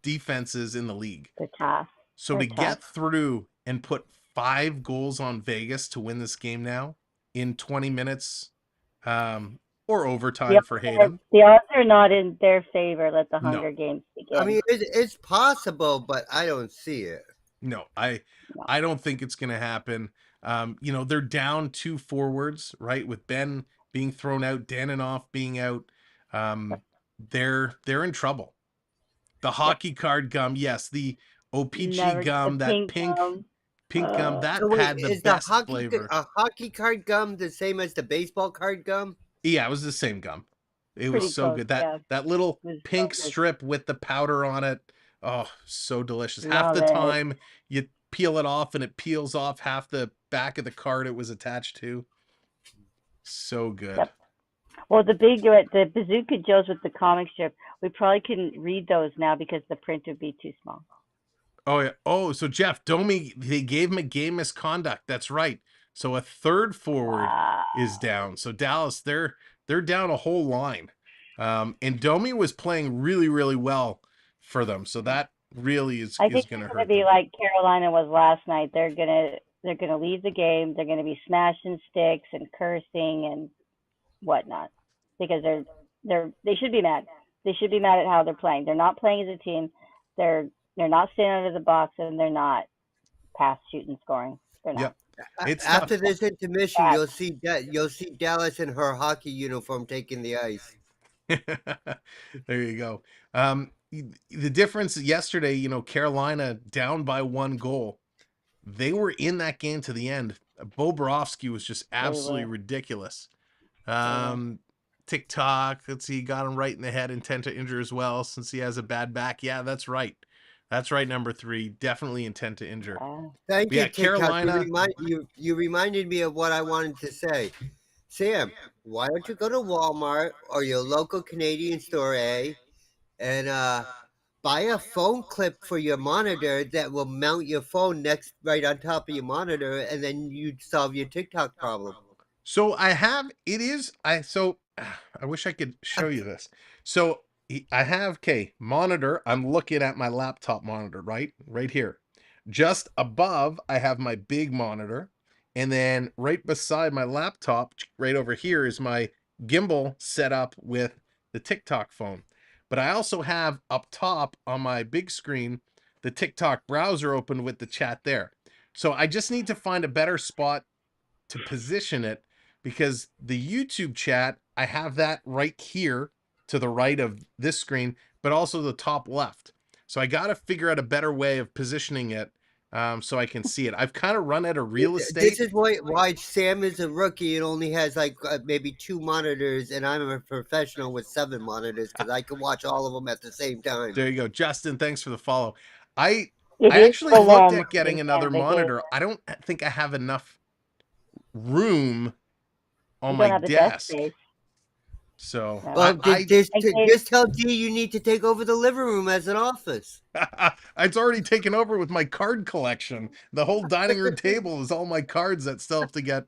defenses in the league. They're tough. So to get through and put 5 goals on Vegas to win this game now in 20 minutes, or overtime for Hayden. The odds are not in their favor. Let the Hunger Games begin. I mean, it's possible, but I don't see it. No, I don't think it's going to happen. You know, they're down 2 forwards, right? With Benn being thrown out, Daninoff being out. They're in trouble. The hockey card gum, yes, the OPG gum, that pink gum, that had the best flavor. A hockey card gum the same as the baseball card gum? Yeah, it was the same gum. It was so good. That little pink strip with the powder on it. Oh, so delicious. Half the time you peel it off and it peels off half the back of the card it was attached to. So good. Yep. Well, the Bazooka Joes with the comic strip, we probably couldn't read those now because the print would be too small. Oh yeah. Oh, so Jeff, Domi, they gave him a game misconduct. That's right. So a third forward is down. So Dallas, they're down a whole line. And Domi was playing really, really well for them. So that really is going to hurt. It's going to be like Carolina was last night. They're going to leave the game. They're going to be smashing sticks and cursing and whatnot because they should be mad. They should be mad at how they're playing. They're not playing as a team. They're not staying out of the box, and they're not pass shooting scoring. They're not. Yep. After this intermission, you'll see Dallas in her hockey uniform taking the ice. There you go. The difference yesterday, you know, Carolina down by 1 goal. They were in that game to the end. Bobrovsky was just absolutely ridiculous. TikTok, let's see, got him right in the head, intent to injure as well, since he has a bad back. Yeah, that's right. That's right, number 3. Definitely intent to injure. Thank you, TikTok. Carolina. You reminded me of what I wanted to say. Sam, why don't you go to Walmart or your local Canadian store, and buy a phone clip for your monitor that will mount your phone right on top of your monitor, and then you solve your TikTok problem. So so I wish I could show you this. So I have monitor. I'm looking at my laptop monitor, right here. Just above, I have my big monitor, and then right beside my laptop, right over here, is my gimbal set up with the TikTok phone. But I also have up top on my big screen the TikTok browser open with the chat there. So I just need to find a better spot to position it, because the YouTube chat, I have that right here to the right of this screen, but also the top left. So I got to figure out a better way of positioning it so I can see it. I've kind of run out of real estate. This is why Sam is a rookie and only has like maybe 2 monitors, and I'm a professional with 7 monitors because I can watch all of them at the same time. There you go. Justin, thanks for the follow. I actually looked at getting another monitor. I don't think I have enough room on my desk. So well, just tell D you need to take over the living room as an office. It's already taken over with my card collection. The whole dining room table is all my cards that still have to get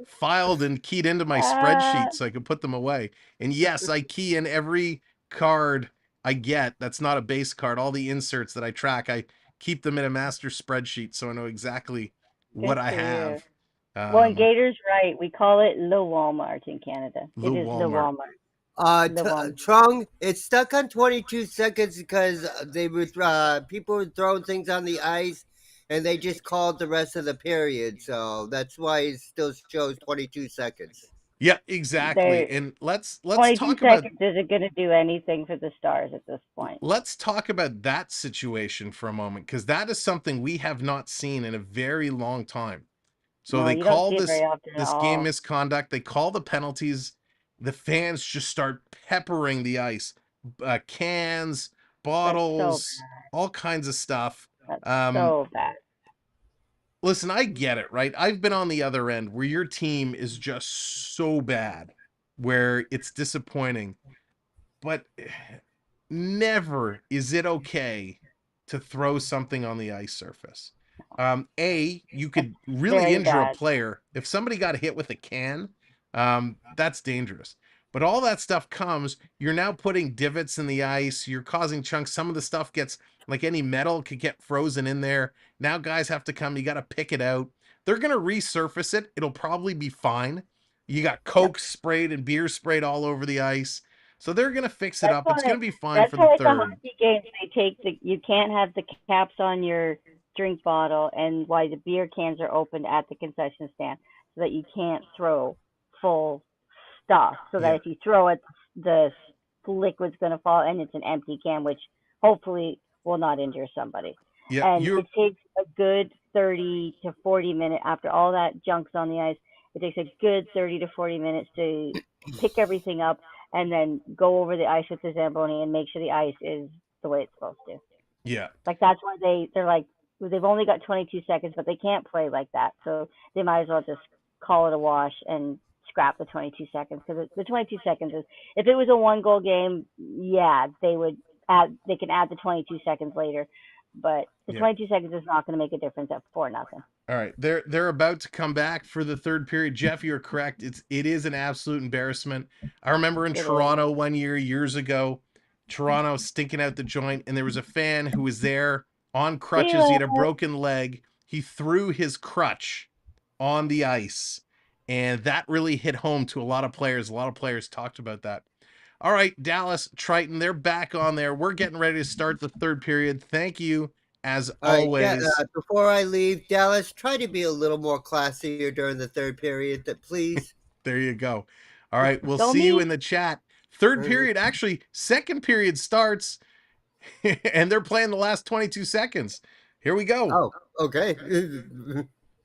filed and keyed into my spreadsheet so I can put them away. And yes, I key in every card I get that's not a base card. All the inserts that I track, I keep them in a master spreadsheet so I know exactly what I have. Well, and Gator's right. We call it Le Walmart in Canada. It is Le Walmart. Trung, it's stuck on 22 seconds because they were people were throwing things on the ice, and they just called the rest of the period. So that's why it still shows 22 seconds. Yeah, exactly. And let's 22 talk seconds isn't going to do anything for the Stars at this point. Let's talk about that situation for a moment, because that is something we have not seen in a very long time. So they call this game misconduct. They call the penalties. The fans just start peppering the ice, cans, bottles, all kinds of stuff. That's so bad. Listen, I get it, right? I've been on the other end where your team is just so bad, where it's disappointing. But never is it okay to throw something on the ice surface. You could really injure a player. If somebody got hit with a can, that's dangerous. But all that stuff comes, you're now putting divots in the ice, you're causing chunks. Some of the stuff gets, like any metal could get frozen in there. Now guys have to come, you got to pick it out. They're going to resurface it. It'll probably be fine. You got Coke sprayed and beer sprayed all over the ice. So they're going to fix it up. It's going to be fine for the third. That's why the hockey games, you can't have the caps on your drink bottle, and why the beer cans are opened at the concession stand, so that you can't throw full stuff, so that if you throw it, the liquid's going to fall, and it's an empty can, which hopefully will not injure somebody. Yeah, and it takes a good 30 to 40 minutes after all that junk's on the ice. It takes a good 30 to 40 minutes to pick everything up and then go over the ice with the Zamboni and make sure the ice is the way it's supposed to. Yeah. Like, that's why they're like, they've only got 22 seconds, but they can't play like that. So they might as well just call it a wash and scrap the 22 seconds. Because the 22 seconds is, if it was a 1-goal game, yeah, they can add the 22 seconds later. But the 22 seconds is not going to make a difference at 4-0. All right, they're about to come back for the third period. Jeff, you're correct. It is an absolute embarrassment. I remember in Toronto one years ago, Toronto stinking out the joint, and there was a fan who was there on crutches. He had a broken leg. He threw his crutch on the ice, and that really hit home to a lot of players. A lot of players talked about that. All right, Dallas, Triton, they're back on there. We're getting ready to start the third period. Thank you, as always. Before I leave, Dallas, try to be a little more classier during the third period, please. There you go. All right, we'll see you in the chat. Third period, actually, second period starts, and they're playing the last 22 seconds. Here we go. Oh, okay.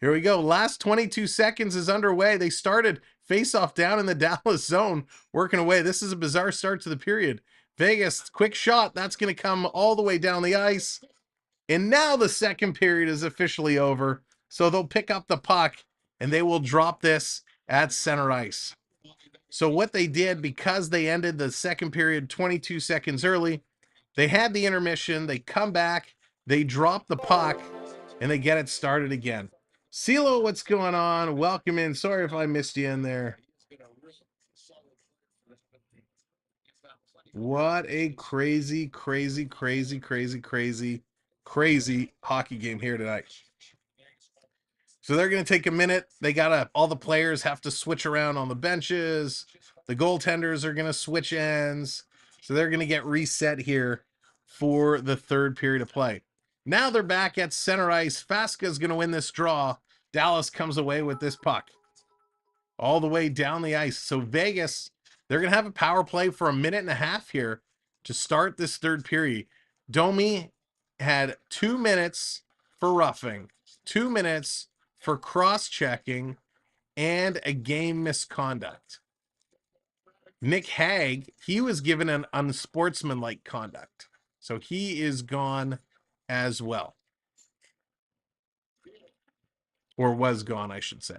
Here we go. Last 22 seconds is underway. They started face-off down in the Dallas zone, working away. This is a bizarre start to the period. Vegas, quick shot. That's going to come all the way down the ice. And now the second period is officially over. So they'll pick up the puck, and they will drop this at center ice. So what they did, because they ended the second period 22 seconds early, they had the intermission. They come back, they drop the puck, and they get it started again. CeeLo, what's going on? Welcome in. Sorry if I missed you in there. What a crazy, crazy, crazy, crazy, crazy, crazy hockey game here tonight. So they're going to take a minute. All the players have to switch around on the benches. The goaltenders are going to switch ends. So they're going to get reset here for the third period of play. Now they're back at center ice. Faska's going to win this draw. Dallas comes away with this puck all the way down the ice. So Vegas, they're going to have a power play for a minute and a half here to start this third period. Domi had 2 minutes for roughing, 2 minutes for cross-checking, and a game misconduct. Nick Hague, he was given an unsportsmanlike conduct. So he is gone as well. Or was gone, I should say.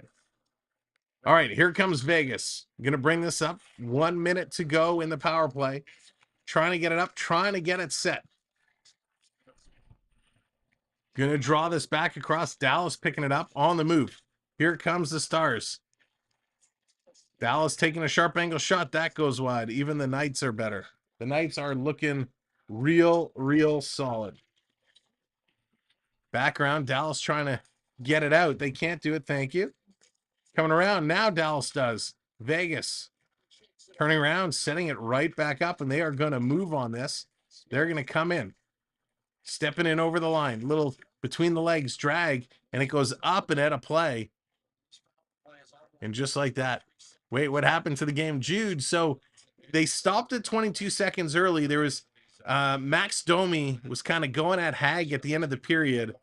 All right, here comes Vegas. I'm going to bring this up. 1 minute to go in the power play. Trying to get it up, trying to get it set. Going to draw this back across. Dallas picking it up on the move. Here comes the Stars. Dallas taking a sharp angle shot. That goes wide. Even the Knights are better. The Knights are looking real solid. Background, Dallas trying to get it out. They can't do it. Thank you. Coming around. Now Dallas does. Vegas turning around, setting it right back up, and they are going to move on this. They're going to come in. Stepping in over the line. Little between the legs drag, and it goes up and out of play. And just like that. Wait, what happened to the game? Jude, so they stopped at 22 seconds early. There was Max Domi was kind of going at Hague at the end of the period,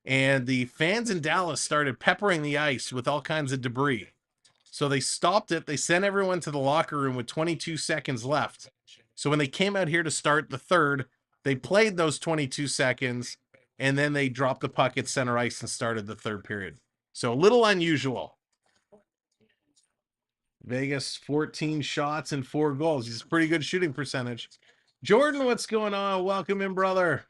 and the fans in Dallas started peppering the ice with all kinds of debris. So they stopped it. They sent everyone to the locker room with 22 seconds left. So when they came out here to start the third, they played those 22 seconds, and then they dropped the puck at center ice and started the third period. So a little unusual. Vegas, 14 shots and 4 goals. He's a pretty good shooting percentage. Jordan, what's going on? Welcome in, brother.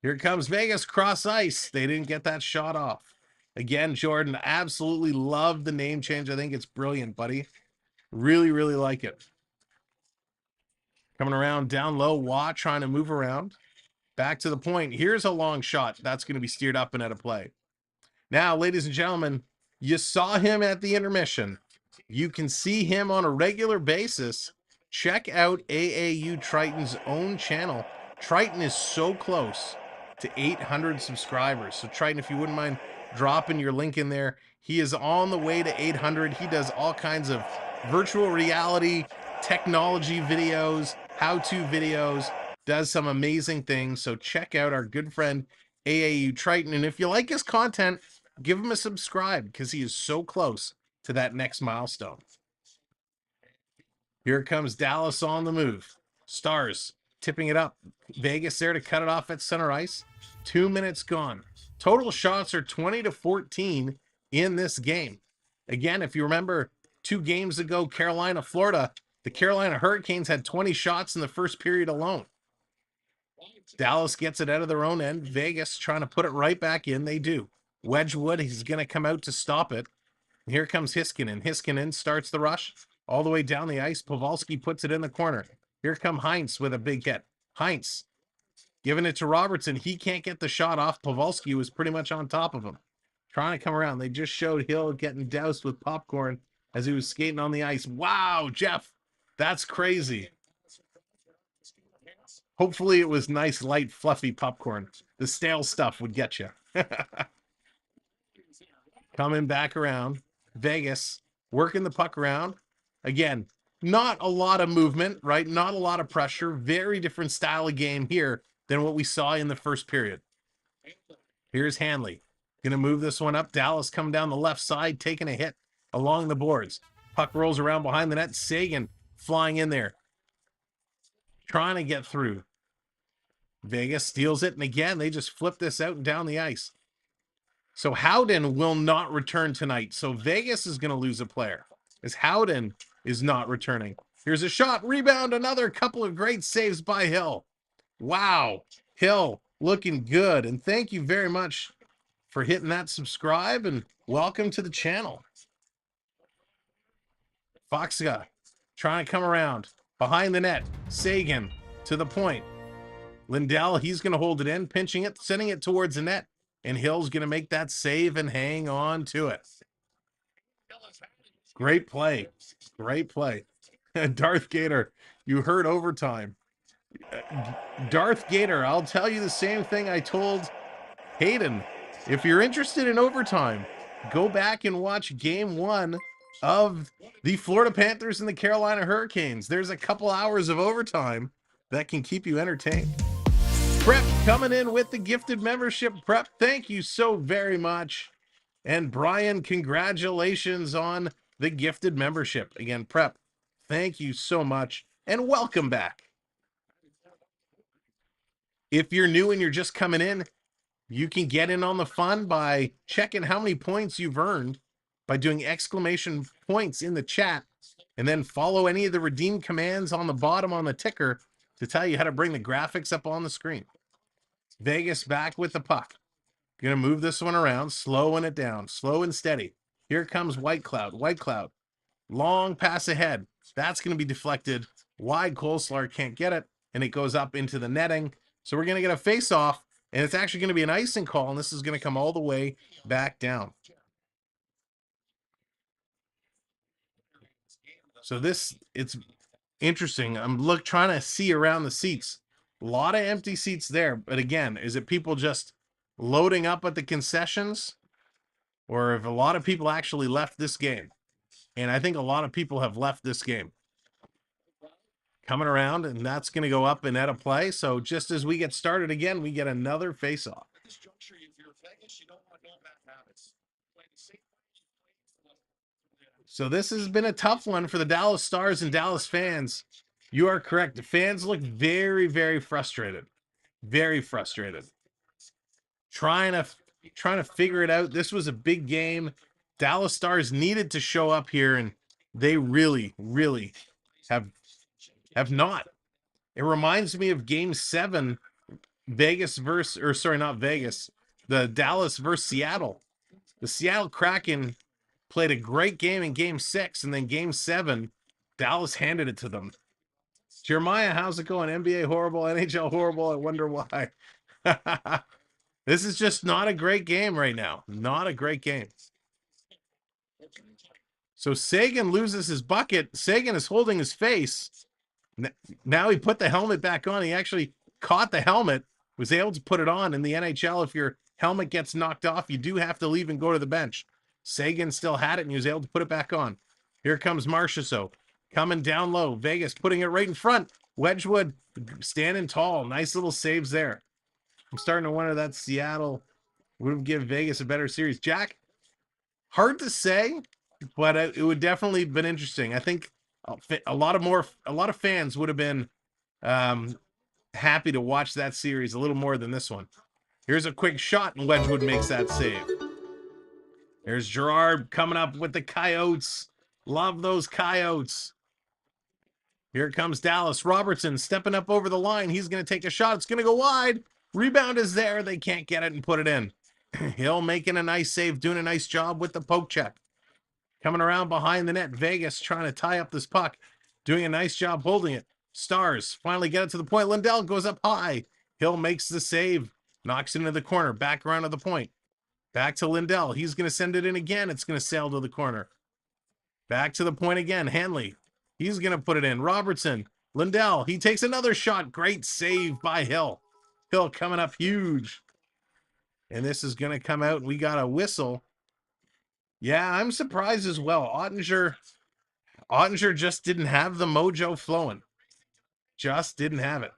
Here comes Vegas cross ice. They didn't get that shot off. Again, Jordan, absolutely love the name change. I think it's brilliant, buddy. Really like it. Coming around down low, Watt trying to move around. Back to the point. Here's a long shot. That's going to be steered up and out of play. Now, ladies and gentlemen, you saw him at the intermission. You can see him on a regular basis. Check out AAU Triton's own channel. Triton is so close to 800 subscribers. So Triton, if you wouldn't mind dropping your link in there, he is on the way to 800. He does all kinds of virtual reality, technology videos, how-to videos, does some amazing things. So check out our good friend AAU Triton. And if you like his content, give him a subscribe because he is so close to that next milestone. Here comes Dallas on the move. Stars tipping it up. Vegas there to cut it off at center ice. 2 minutes gone. Total shots are 20-14 in this game. Again, if you remember 2 games ago, Carolina, Florida, the Carolina Hurricanes had 20 shots in the first period alone. Dallas gets it out of their own end. Vegas trying to put it right back in. They do. Wedgwood, he's going to come out to stop it. Here comes Hiskinen. Hiskinen starts the rush all the way down the ice. Pavelski puts it in the corner. Here come Heinz with a big hit. Heinz giving it to Robertson. He can't get the shot off. Pavelski was pretty much on top of him. Trying to come around. They just showed Hill getting doused with popcorn as he was skating on the ice. Wow, Jeff, that's crazy. Hopefully it was nice, light, fluffy popcorn. The stale stuff would get you. Coming back around. Vegas working the puck around. Again, not a lot of movement, right? Not a lot of pressure. Very different style of game here than what we saw in the first period. Here's Hanley. Going to move this one up. Dallas coming down the left side, taking a hit along the boards. Puck rolls around behind the net. Sagan flying in there. Trying to get through. Vegas steals it, and again, they just flip this out and down the ice. So Howden will not return tonight. So Vegas is going to lose a player as Howden is not returning. Here's a shot, rebound, another couple of great saves by Hill. Wow, Hill looking good. And thank you very much for hitting that subscribe and welcome to the channel. Foxga trying to come around. Behind the net, Seguin to the point. Lindell, he's going to hold it in, pinching it, sending it towards the net. And Hill's going to make that save and hang on to it. Great play. Great play. Darth Gator, you heard overtime. Darth Gator, I'll tell you the same thing I told Hayden. If you're interested in overtime, go back and watch game 1 of the Florida Panthers and the Carolina Hurricanes. There's a couple hours of overtime that can keep you entertained. Prep coming in with the gifted membership. Prep, thank you so very much. And Brian, congratulations on the gifted membership. Again, Prep, thank you so much and welcome back. If you're new and you're just coming in, you can get in on the fun by checking how many points you've earned by doing exclamation points in the chat, and then follow any of the redeem commands on the bottom on the ticker to tell you how to bring the graphics up on the screen. Vegas back with the puck. Going to move this one around, slowing it down, slow and steady. Here comes White Cloud. White Cloud, long pass ahead. That's going to be deflected. Wide, Coleslaw can't get it, and it goes up into the netting. So we're going to get a face-off, and it's actually going to be an icing call, and this is going to come all the way back down. So it's interesting. I'm trying to see around the seats. A lot of empty seats there, but again, is it people just loading up at the concessions, or if a lot of people actually left this game? And I think a lot of people have left this game. Coming around, and that's going to go up and out of play. So just as we get started again, we get another face-off. So this has been a tough one for the Dallas Stars and Dallas fans. You are correct. The fans look very, very frustrated. Very frustrated. Trying to figure it out. This was a big game. Dallas Stars needed to show up here, and they really, really have not. It reminds me of game 7, Vegas versus, or sorry, not Vegas, the Dallas versus Seattle. The Seattle Kraken played a great game in game 6, and then game 7, Dallas handed it to them. Jeremiah, how's it going? NBA horrible, NHL horrible. I wonder why. This is just not a great game right now. Not a great game. So Seguin loses his bucket. Seguin is holding his face. Now he put the helmet back on. He actually caught the helmet, was able to put it on. In the NHL, if your helmet gets knocked off, you do have to leave and go to the bench. Seguin still had it, and he was able to put it back on. Here comes Marchessault coming down low. Vegas putting it right in front. Wedgwood standing tall. Nice little saves there. I'm starting to wonder that Seattle would give Vegas a better series. Jack, hard to say, but it would definitely have been interesting. I think a lot of fans would have been happy to watch that series a little more than this one. Here's a quick shot, and Wedgwood makes that save. There's Gerard coming up with the Coyotes. Love those Coyotes. Here comes Dallas. Robertson stepping up over the line. He's going to take a shot. It's going to go wide. Rebound is there. They can't get it and put it in. Hill making a nice save, doing a nice job with the poke check. Coming around behind the net. Vegas trying to tie up this puck. Doing a nice job holding it. Stars finally get it to the point. Lindell goes up high. Hill makes the save. Knocks it into the corner. Back around to the point. Back to Lindell. He's going to send it in again. It's going to sail to the corner. Back to the point again. Hanley. He's going to put it in. Robertson. Lindell. He takes another shot. Great save by Hill. Hill coming up huge. And this is going to come out. We got a whistle. Yeah, I'm surprised as well. Ottinger just didn't have the mojo flowing. Just didn't have it.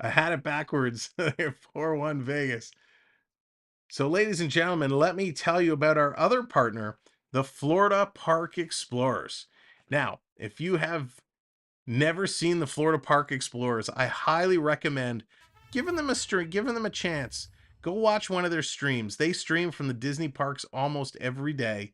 I had it backwards. 4-1 Vegas. So, ladies and gentlemen, let me tell you about our other partner, the Florida Park Explorers. Now, if you have never seen the Florida Park Explorers, I highly recommend giving them a chance. Go watch one of their streams. They stream from the Disney parks almost every day.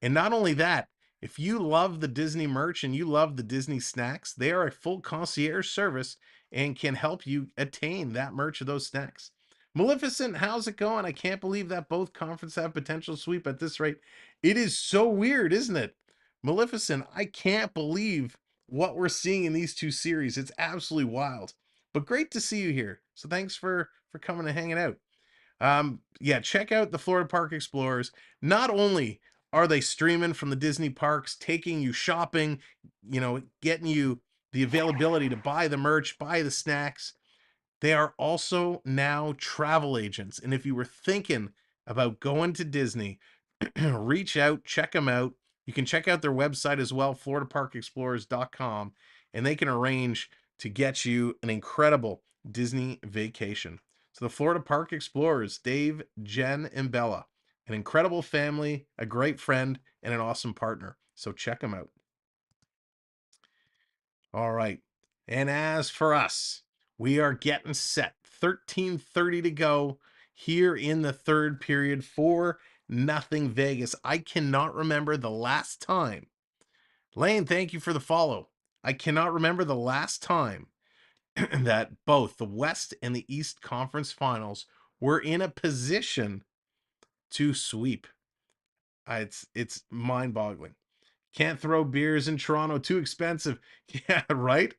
And not only that, if you love the Disney merch and you love the Disney snacks, they are a full concierge service and can help you attain that merch of those snacks. Maleficent, how's it going? I can't believe that both conferences have potential sweep at this rate. It is so weird, isn't it? Maleficent, I can't believe what we're seeing in these two series. It's absolutely wild. But great to see you here. So thanks for coming and hanging out. Yeah, check out the Florida Park Explorers. Not only are they streaming from the Disney parks, taking you shopping, getting you the availability to buy the merch, buy the snacks, they are also now travel agents. And if you were thinking about going to Disney, reach out, check them out. You can check out their website as well, floridaparkexplorers.com, and they can arrange to get you an incredible Disney vacation. So the Florida Park Explorers, Dave, Jen, and Bella, an incredible family, a great friend, and an awesome partner. So check them out. All right. And as for us, we are getting set. 13:30 to go here in the third period. 4-0 Vegas. I cannot remember the last time. Lane, thank you for the follow. I cannot remember the last time that both the West and the East Conference Finals were in a position to sweep. It's mind-boggling. Can't throw beers in Toronto, too expensive. Yeah, right?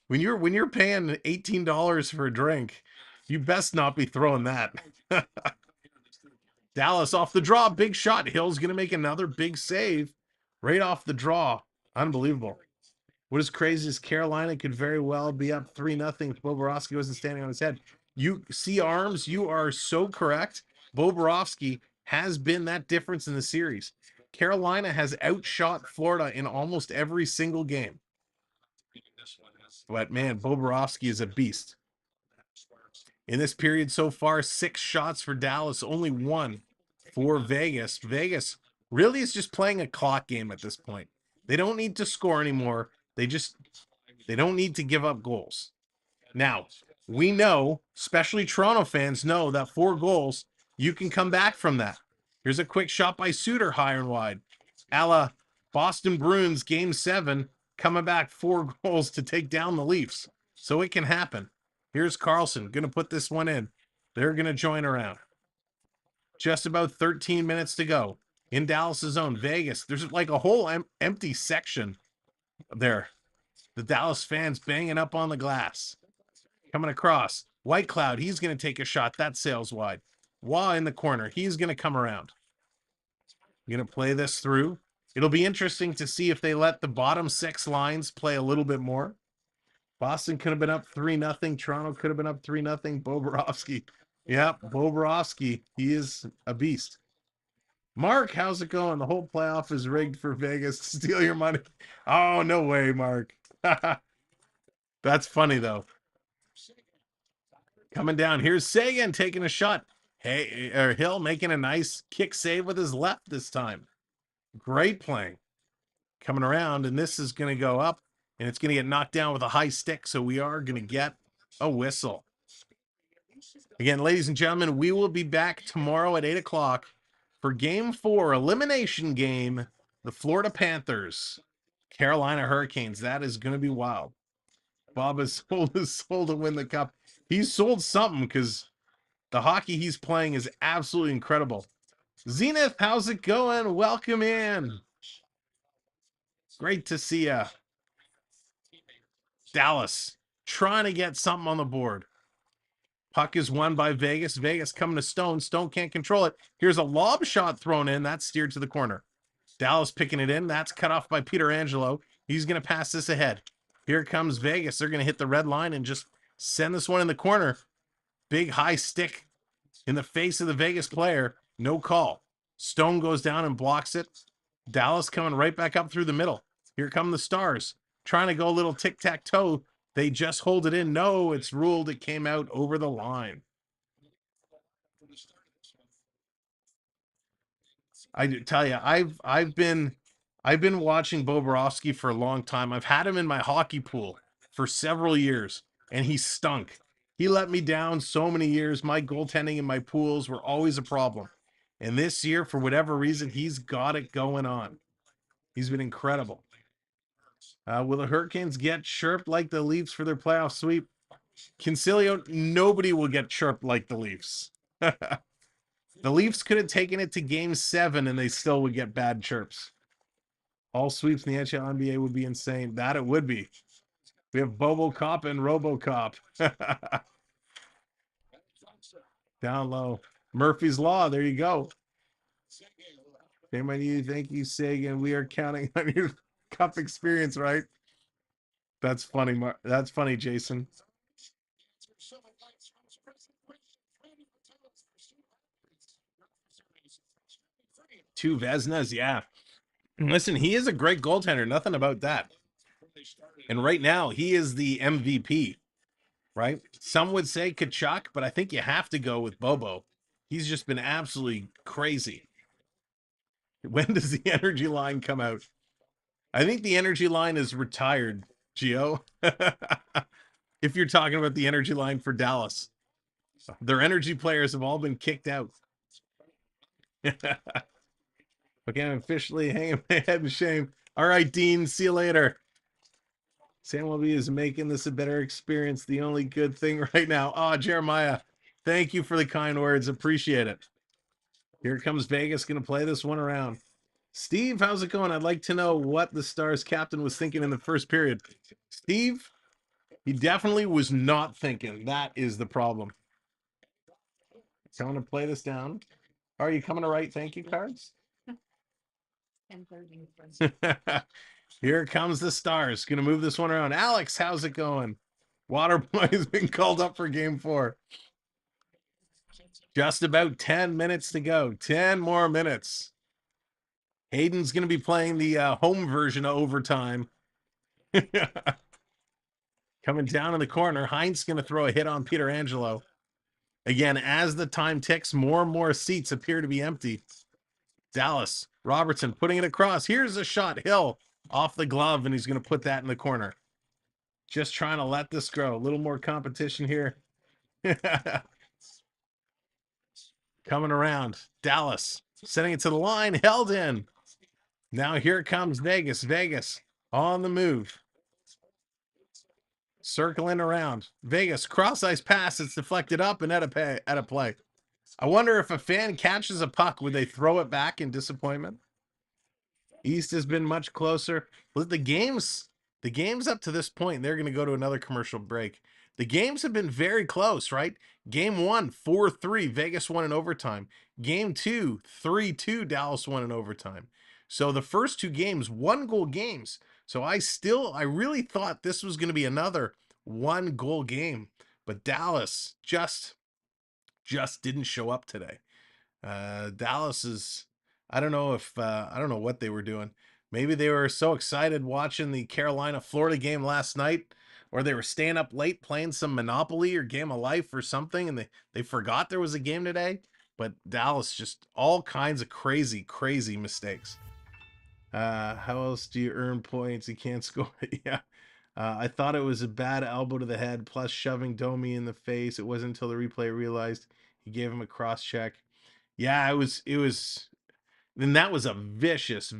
When you're paying $18 for a drink, you best not be throwing that. Dallas off the draw, big shot. Hill's going to make another big save right off the draw. Unbelievable. What is crazy is Carolina could very well be up 3-0 if Bobrovsky wasn't standing on his head. You see arms, you are so correct. Bobrovsky has been that difference in the series. Carolina has outshot Florida in almost every single game. But man, Bobrovsky is a beast. In this period so far, 6 shots for Dallas, only 1 for Vegas. Vegas really is just playing a clock game at this point. They don't need to score anymore. They don't need to give up goals. Now, we know, especially Toronto fans know, that 4 goals, you can come back from that. Here's a quick shot by Suter, high and wide. A la Boston Bruins Game 7, coming back 4 goals to take down the Leafs. So it can happen. Here's Carlson, going to put this one in. They're going to join around. Just about 13 minutes to go. In Dallas' zone, Vegas, there's like a whole empty section there. The Dallas fans banging up on the glass. Coming across. White Cloud, he's going to take a shot. That sails wide. Waugh in the corner. He's going to come around. Going to play this through. It'll be interesting to see if they let the bottom 6 lines play a little bit more. Boston could have been up 3-0. Toronto could have been up 3-0. Bobrovsky. Yep, Bobrovsky. He is a beast. Mark, how's it going? The whole playoff is rigged for Vegas to steal your money. Oh, no way, Mark. That's funny, though. Coming down. Here's Sagan taking a shot. Hill making a nice kick save with his left this time. Great playing. Coming around, and this is going to go up, and it's going to get knocked down with a high stick, so we are going to get a whistle. Again, ladies and gentlemen, we will be back tomorrow at 8 o'clock for Game 4, elimination game, the Florida Panthers, Carolina Hurricanes. That is going to be wild. Bob has sold his soul to win the cup. He's sold something because the hockey he's playing is absolutely incredible. Zenith, how's it going? Welcome in. Great to see ya. Dallas trying to get something on the board. Puck is won by Vegas. Vegas coming to Stone. Stone can't control it. Here's a lob shot thrown in. That's steered to the corner. Dallas picking it in. That's cut off by Peter Angelo. He's going to pass this ahead. Here comes Vegas. They're going to hit the red line and just send this one in the corner. Big high stick in the face of the Vegas player. No call. Stone goes down and blocks it. Dallas coming right back up through the middle. Here come the Stars. Trying to go a little tic-tac-toe. They just hold it in. No, it's ruled it came out over the line. I tell you, I've been watching Bobrovsky for a long time. I've had him in my hockey pool for several years, and he stunk. He let me down so many years. My goaltending and my pools were always a problem. And this year, for whatever reason, he's got it going on. He's been incredible. Will the Hurricanes get chirped like the Leafs for their playoff sweep? Concilio, nobody will get chirped like the Leafs. The Leafs could have taken it to Game 7 and they still would get bad chirps. All sweeps in the NHL NBA would be insane. That it would be. We have Bobo Cop and RoboCop. Down low. Murphy's Law. There you go. Thank you, Sagan. We are counting on your cup experience, right? That's funny. That's funny, Jason. Two Vezinas, yeah. Listen, he is a great goaltender. Nothing about that. And right now, he is the MVP, right? Some would say Kachuk, but I think you have to go with Bobo. He's just been absolutely crazy. When does the energy line come out? I think the energy line is retired, Gio. If you're talking about the energy line for Dallas. Their energy players have all been kicked out. Okay, I'm officially hanging my head in shame. All right, Dean, see you later. Samwelb is making this a better experience. The only good thing right now. Oh, Jeremiah, thank you for the kind words. Appreciate it. Here comes Vegas, going to play this one around. Steve, how's it going? I'd like to know what the Stars captain was thinking in the first period. Steve, he definitely was not thinking. That is the problem. So I'm going to play this down. Are you coming to write thank you cards? 10:30. Here comes the Stars. Going to move this one around. Alex, how's it going? Waterboy has been called up for game 4. Just about 10 minutes to go. 10 more minutes. Hayden's going to be playing the home version of overtime. Coming down in the corner. Heinz going to throw a hit on Peter Angelo. Again, as the time ticks, more and more seats appear to be empty. Dallas, Robertson putting it across. Here's a shot. Hill off the glove, and he's going to put that in the corner. Just trying to let this grow. A little more competition here. Coming around. Dallas setting it to the line. Held in. Now here comes Vegas. Vegas on the move. Circling around. Vegas cross ice pass. It's deflected up and out of play. I wonder if a fan catches a puck, would they throw it back in disappointment? East has been much closer. Well, the games up to this point, they're going to go to another commercial break. The games have been very close, right? Game 1, 4-3, Vegas won in overtime. Game 2, 3-2, Dallas won in overtime. So the first 2 games, 1-goal games. So I really thought this was going to be another 1-goal game, but Dallas just didn't show up today. Dallas is, I don't know what they were doing. Maybe they were so excited watching the Carolina-Florida game last night, or they were staying up late playing some Monopoly or Game of Life or something, and they forgot there was a game today. But Dallas, just all kinds of crazy mistakes. How else do you earn points? You can't score. Yeah. I thought it was a bad elbow to the head, plus shoving Domi in the face. It wasn't until the replay realized he gave him a cross check. Yeah, it was. Then that was a vicious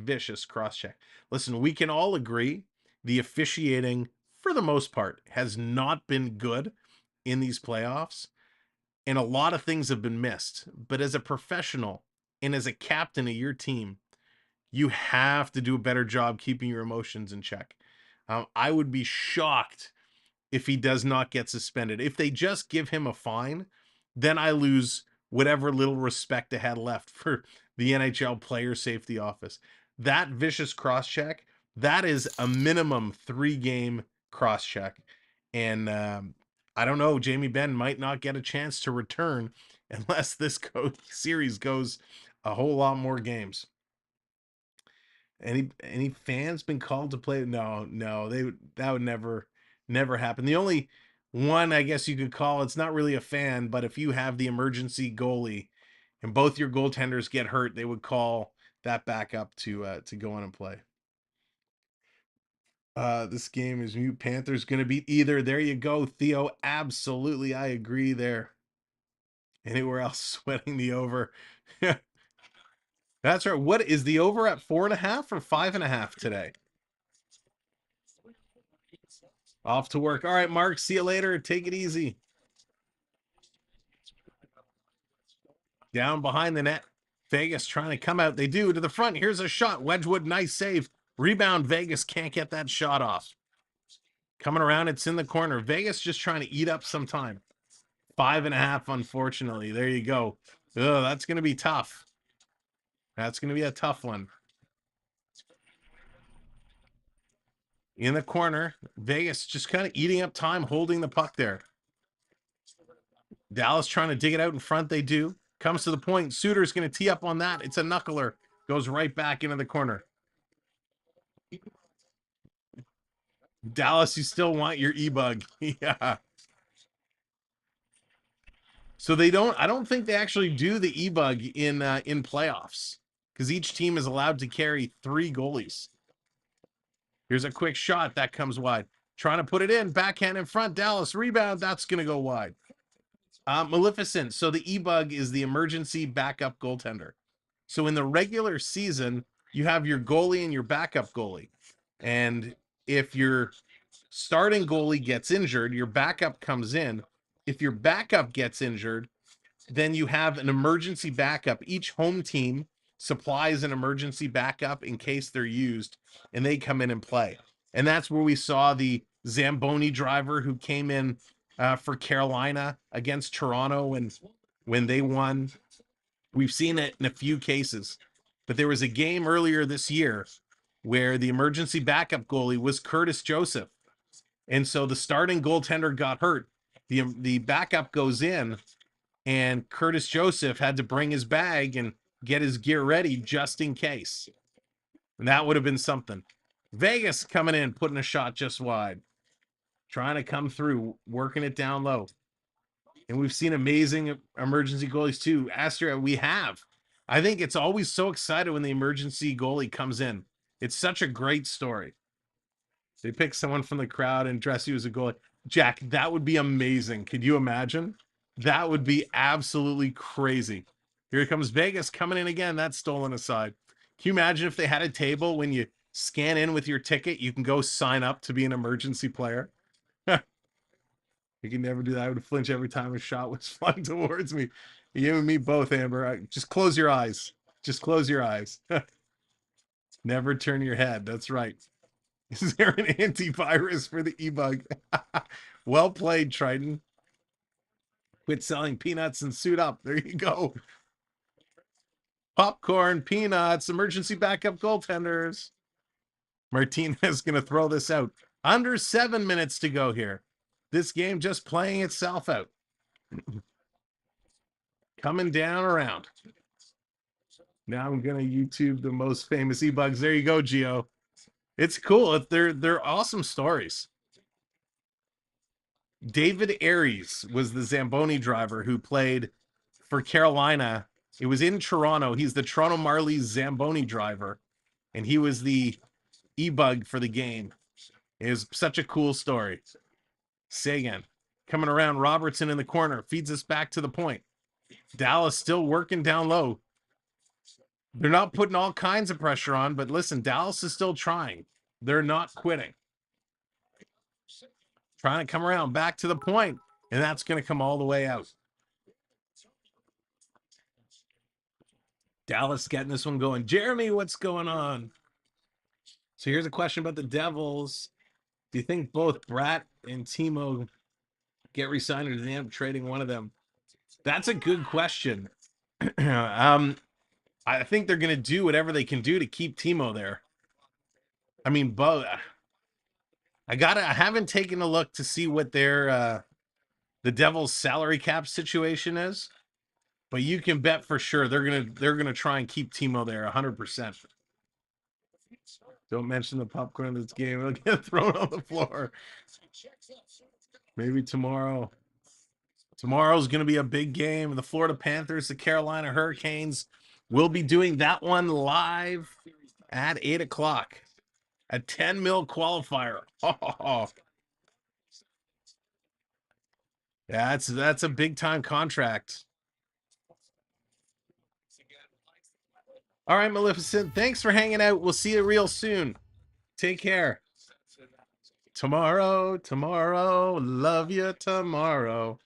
cross check. Listen, we can all agree the officiating, for the most part, has not been good in these playoffs, and a lot of things have been missed. But as a professional and as a captain of your team, you have to do a better job keeping your emotions in check. I would be shocked if he does not get suspended. If they just give him a fine, then I lose whatever little respect I had left for the NHL Player Safety Office. That vicious cross-check, that is a minimum 3-game cross-check. And I don't know, Jamie Benn might not get a chance to return unless this series goes a whole lot more games. Any fans been called to play? No, that would never happen. The only one I guess you could call, it's not really a fan, but if you have the emergency goalie and both your goaltenders get hurt, they would call that back up to go on and play. This game is Mute Panthers going to beat either. There you go, Theo. Absolutely, I agree there. Anywhere else sweating the over? That's right. What is the over at 4.5 or 5.5 today? Off to work. All right, Mark. See you later. Take it easy. Down behind the net. Vegas trying to come out. They do to the front. Here's a shot. Wedgwood, nice save. Rebound, Vegas can't get that shot off. Coming around, it's in the corner. Vegas just trying to eat up some time. 5.5, unfortunately. There you go. Oh, that's going to be tough. That's going to be a tough one. In the corner, Vegas just kind of eating up time, holding the puck there. Dallas trying to dig it out in front. They do. Comes to the point. Suter's going to tee up on that. It's a knuckler. Goes right back into the corner. Dallas, you still want your e-bug. Yeah. So they don't, I don't think they actually do the e-bug in playoffs, because each team is allowed to carry 3 goalies. Here's a quick shot that comes wide. Trying to put it in, backhand in front. Dallas rebound. That's going to go wide. Maleficent. So the e-bug is the emergency backup goaltender. So in the regular season, you have your goalie and your backup goalie. And if your starting goalie gets injured, your backup comes in. If your backup gets injured, then you have an emergency backup. Each home team supplies an emergency backup in case they're used, and they come in and play. And that's where we saw the Zamboni driver who came in for Carolina against Toronto, and when they won. We've seen it in a few cases. But there was a game earlier this year where the emergency backup goalie was Curtis Joseph. And so the starting goaltender got hurt. The backup goes in, and Curtis Joseph had to bring his bag and get his gear ready just in case. And that would have been something. Vegas coming in, putting a shot just wide. Trying to come through, working it down low. And we've seen amazing emergency goalies too. Astra, we have. I think it's always so excited when the emergency goalie comes in. It's such a great story. They pick someone from the crowd and dress you as a goalie. Jack, that would be amazing. Could you imagine? That would be absolutely crazy. Here comes Vegas coming in again. That's stolen aside. Can you imagine if they had a table when you scan in with your ticket, you can go sign up to be an emergency player? You can never do that. I would flinch every time a shot was flying towards me. You and me both, Amber. Just close your eyes. Just close your eyes. Never turn your head. That's right. Is there an antivirus for the e-bug? Well played, Triton. Quit selling peanuts and suit up. There you go. Popcorn, peanuts, emergency backup goaltenders. Martinez going to throw this out. Under 7 minutes to go here. This game just playing itself out. Coming down around. Now I'm going to YouTube the most famous e-bugs. There you go, Gio. It's cool. They're awesome stories. David Aries was the Zamboni driver who played for Carolina. It was in Toronto. He's the Toronto Marlies Zamboni driver, and he was the e-bug for the game. It was such a cool story. Sagan coming around. Robertson in the corner. Feeds us back to the point. Dallas still working down low. They're not putting all kinds of pressure on, but listen, Dallas is still trying. They're not quitting. Trying to come around back to the point, and that's going to come all the way out. Dallas getting this one going. Jeremy, what's going on? So here's a question about the Devils. Do you think both Bratt and Timo get re-signed, or do they end up trading one of them? That's a good question. I think they're going to do whatever they can do to keep Timo there. I mean, both. I haven't taken a look to see what their the Devils' salary cap situation is, but you can bet for sure they're gonna try and keep Timo there 100%. Don't mention the popcorn in this game; it'll get thrown on the floor. Maybe tomorrow. Tomorrow's gonna be a big game. The Florida Panthers, the Carolina Hurricanes. We'll be doing that one live at 8 o'clock. A 10 mil qualifier. Oh. Yeah, that's a big time contract. All right, Maleficent. Thanks for hanging out. We'll see you real soon. Take care. Tomorrow, love you tomorrow.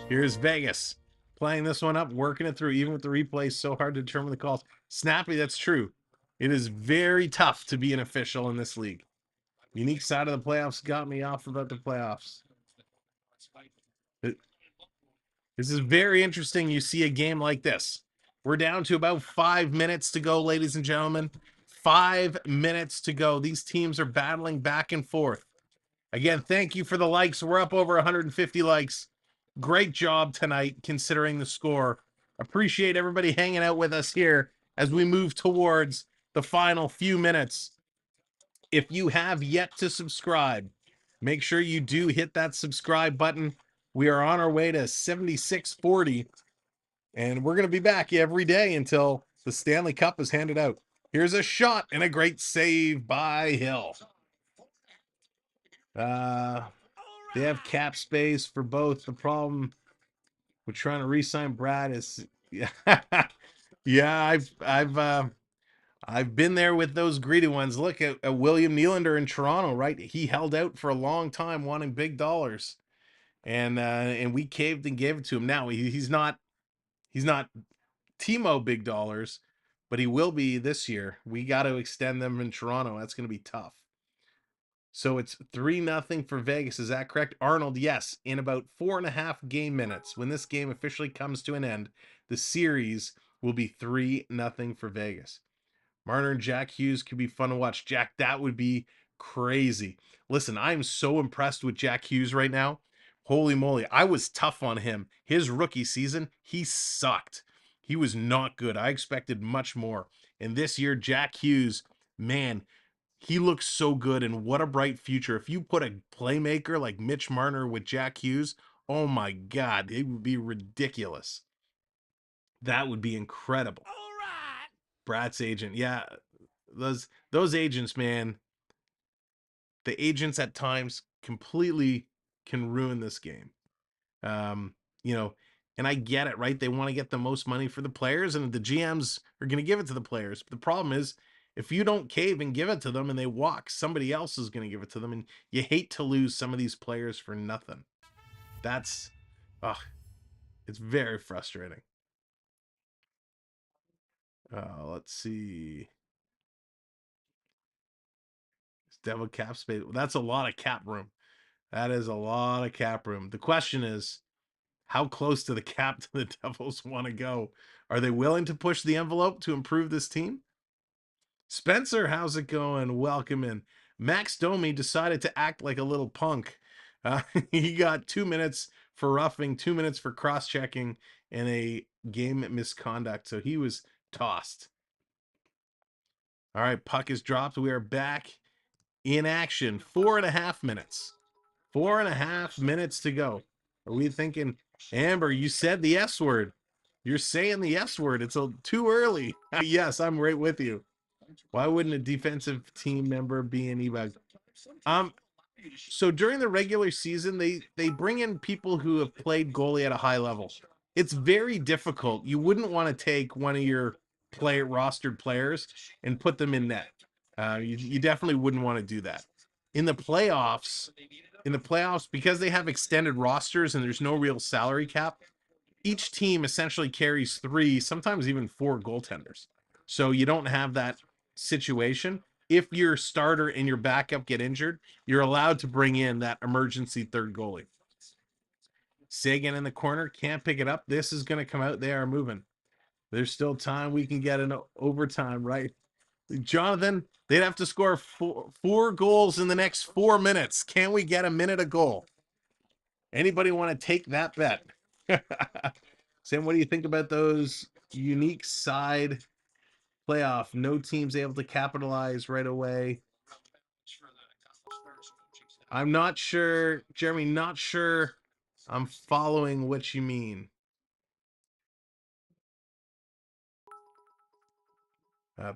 Here's Vegas. Playing this one up, working it through, even with the replay, so hard to determine the calls. Snappy, that's true. It is very tough to be an official in this league. Unique side of the playoffs got me off about the playoffs. This is very interesting. You see a game like this. We're down to about 5 minutes to go, ladies and gentlemen. 5 minutes to go. These teams are battling back and forth. Again, thank you for the likes. We're up over 150 likes. Great job tonight, considering the score. Appreciate everybody hanging out with us here as we move towards the final few minutes. If you have yet to subscribe, make sure you do hit that subscribe button. We are on our way to 7640, and we're going to be back every day until the Stanley Cup is handed out. Here's a shot and a great save by Hill. They have cap space for both. The problem with trying to re-sign Brad is, yeah, I've been there with those greedy ones. Look at William Nylander in Toronto, right? He held out for a long time wanting big dollars. And we caved and gave it to him. Now he's not Timo big dollars, but he will be this year. We got to extend them in Toronto. That's going to be tough. So it's 3-0 for Vegas. Is that correct, Arnold? Yes. In about 4.5 game minutes, when this game officially comes to an end, the series will be 3-0 for Vegas. Marner and Jack Hughes could be fun to watch. Jack, that would be crazy. Listen, I'm so impressed with Jack Hughes right now. Holy moly, I was tough on him. His rookie season, he sucked. He was not good. I expected much more. And this year, Jack Hughes, man, he looks so good, and what a bright future. If you put a playmaker like Mitch Marner with Jack Hughes, oh my God, it would be ridiculous. That would be incredible. All right. Brad's agent, yeah, those agents, man, the agents at times completely can ruin this game. You know, and I get it, right? They want to get the most money for the players, and the GMs are going to give it to the players. But the problem is, if you don't cave and give it to them and they walk, somebody else is going to give it to them, and you hate to lose some of these players for nothing. That's, it's very frustrating. Let's see. Devil cap space. That's a lot of cap room. That is a lot of cap room. The question is, how close to the cap do the Devils want to go? Are they willing to push the envelope to improve this team? Spencer, how's it going? Welcome in. Max Domi decided to act like a little punk. He got 2 minutes for roughing, 2 minutes for cross-checking, and a game misconduct. So he was tossed. All right, puck is dropped. We are back in action. 4.5 minutes. 4.5 minutes to go. Are we thinking, Amber, you said the S word. You're saying the S word. It's too early. Yes, I'm right with you. Why wouldn't a defensive team member be an e-bug? So during the regular season, they bring in people who have played goalie at a high level. It's very difficult. You wouldn't want to take one of your rostered players and put them in net. You definitely wouldn't want to do that. In the playoffs, because they have extended rosters and there's no real salary cap, each team essentially carries 3, sometimes even 4 goaltenders. So you don't have that situation. If your starter and your backup get injured, you're allowed to bring in that emergency third goalie. Sagan in the corner, can't pick it up. This is going to come out. They are moving. There's still time. We can get an overtime, right? Jonathan, they'd have to score 4 goals in the next 4 minutes. Can we get a minute a goal? Anybody want to take that bet? Sam, what do you think about those unique side playoff? No teams able to capitalize right away. I'm not sure, Jeremy, not sure I'm following what you mean.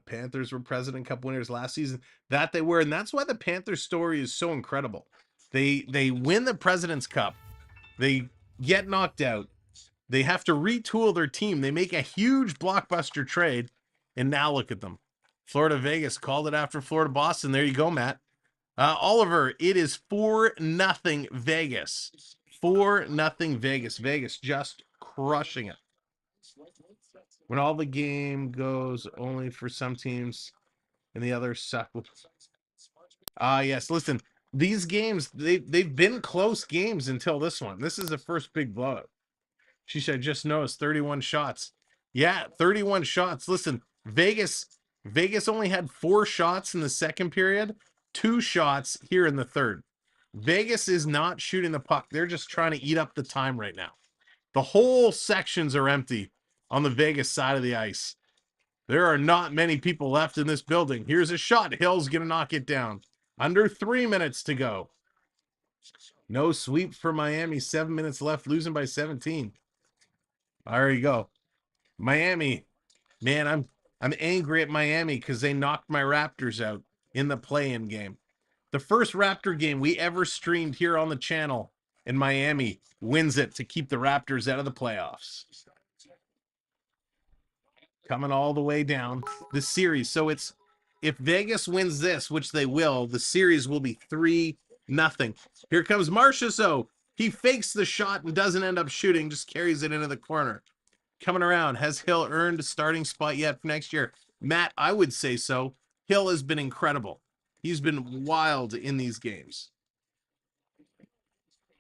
Panthers were President Cup winners last season. That they were, and that's why the Panthers story is so incredible. They win the President's Cup. They get knocked out. They have to retool their team. They make a huge blockbuster trade, and now look at them. Florida Vegas called it after Florida Boston. There you go, Matt. Oliver, it is 4-0 Vegas. 4-0 Vegas. Vegas just crushing it. When all the game goes only for some teams, And the others suck. Yes, listen, these games, they've been close games until this one. This is the first big blowout. She said, just noticed 31 shots. Yeah, 31 shots. Listen, Vegas only had 4 shots in the second period, 2 shots here in the third. Vegas is not shooting the puck. They're just trying to eat up the time right now. The whole sections are empty on the Vegas side of the ice. There are not many people left in this building. Here's a shot. Hill's going to knock it down. Under 3 minutes to go. No sweep for Miami. 7 minutes left, losing by 17. There you go. Miami. Man, I'm angry at Miami because they knocked my Raptors out in the play-in game. The first Raptor game we ever streamed here on the channel, and Miami wins it to keep the Raptors out of the playoffs. Coming all the way down the series. So it's, if Vegas wins this, which they will, the series will be 3-0. Here comes Marchessault. He fakes the shot and doesn't end up shooting, just carries it into the corner. Coming around, has Hill earned a starting spot yet for next year? Matt, I would say so. Hill has been incredible. He's been wild in these games.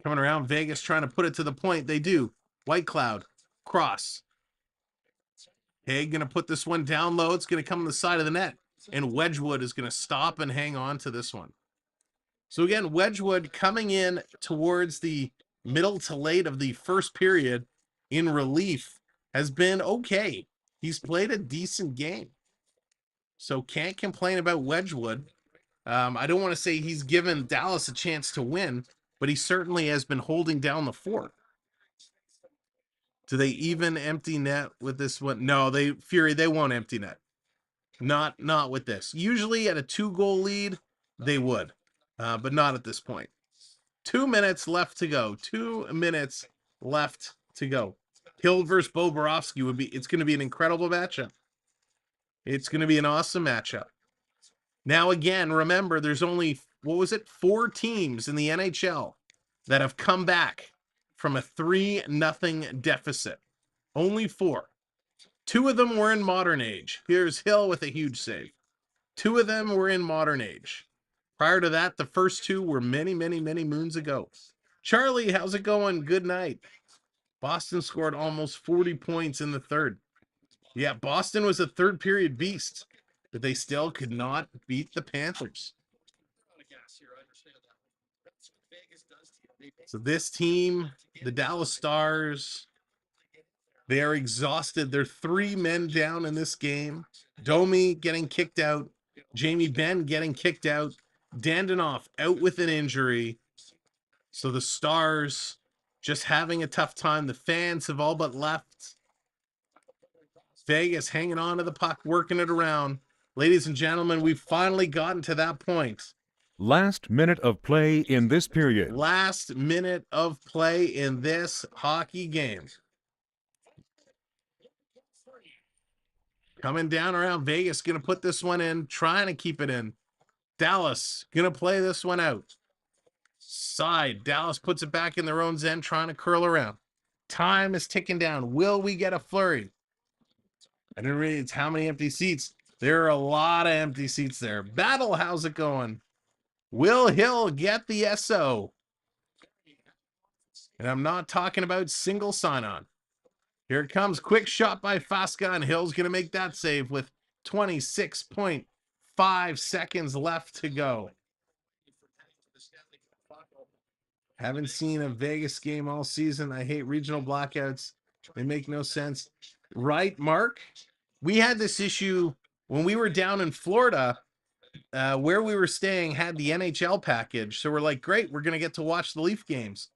Coming around, Vegas trying to put it to the point. They do. White Cloud, cross. Haig going to put this one down low. It's going to come on the side of the net. And Wedgwood is going to stop and hang on to this one. So again, Wedgwood coming in towards the middle to late of the first period in relief has been okay. He's played a decent game. So can't complain about Wedgwood. I don't want to say he's given Dallas a chance to win, but he certainly has been holding down the fort. Do they even empty net with this one? No, they won't empty net. Not with this. Usually at a 2-goal lead, they would, but not at this point. 2 minutes left to go. 2 minutes left to go. Hill versus Bobrovsky it's going to be an incredible matchup. It's going to be an awesome matchup. Now, again, remember, there's only, 4 teams in the NHL that have come back from a 3-0 deficit. Only 4. 2 of them were in modern age. Here's Hill with a huge save. 2 of them were in modern age. Prior to that, the first 2 were many, many, many moons ago. Charlie, how's it going? Good night. Boston scored almost 40 points in the third. Yeah, Boston was a third period beast, but they still could not beat the Panthers. So this team, the Dallas Stars, they are exhausted. They're 3 men down in this game. Domi getting kicked out. Jamie Benn getting kicked out. Dandanoff out with an injury. So the Stars just having a tough time. The fans have all but left. Vegas hanging on to the puck, working it around. Ladies and gentlemen, we've finally gotten to that point. Last minute of play in this period. Last minute of play in this hockey game. Coming down around Vegas, going to put this one in, trying to keep it in. Dallas going to play this one out. Side, Dallas puts it back in their own end, trying to curl around. Time is ticking down. Will we get a flurry? I didn't read it's how many empty seats. There are a lot of empty seats there. Battle, how's it going? Will Hill get the SO? And I'm not talking about single sign-on. Here it comes. Quick shot by Fasca, and Hill's going to make that save with 26.5 seconds left to go. Haven't seen a Vegas game all season. I hate regional blackouts. They make no sense. Right, Mark? We had this issue when we were down in Florida. Where we were staying had the NHL package. So we're like, great, we're going to get to watch the Leaf games.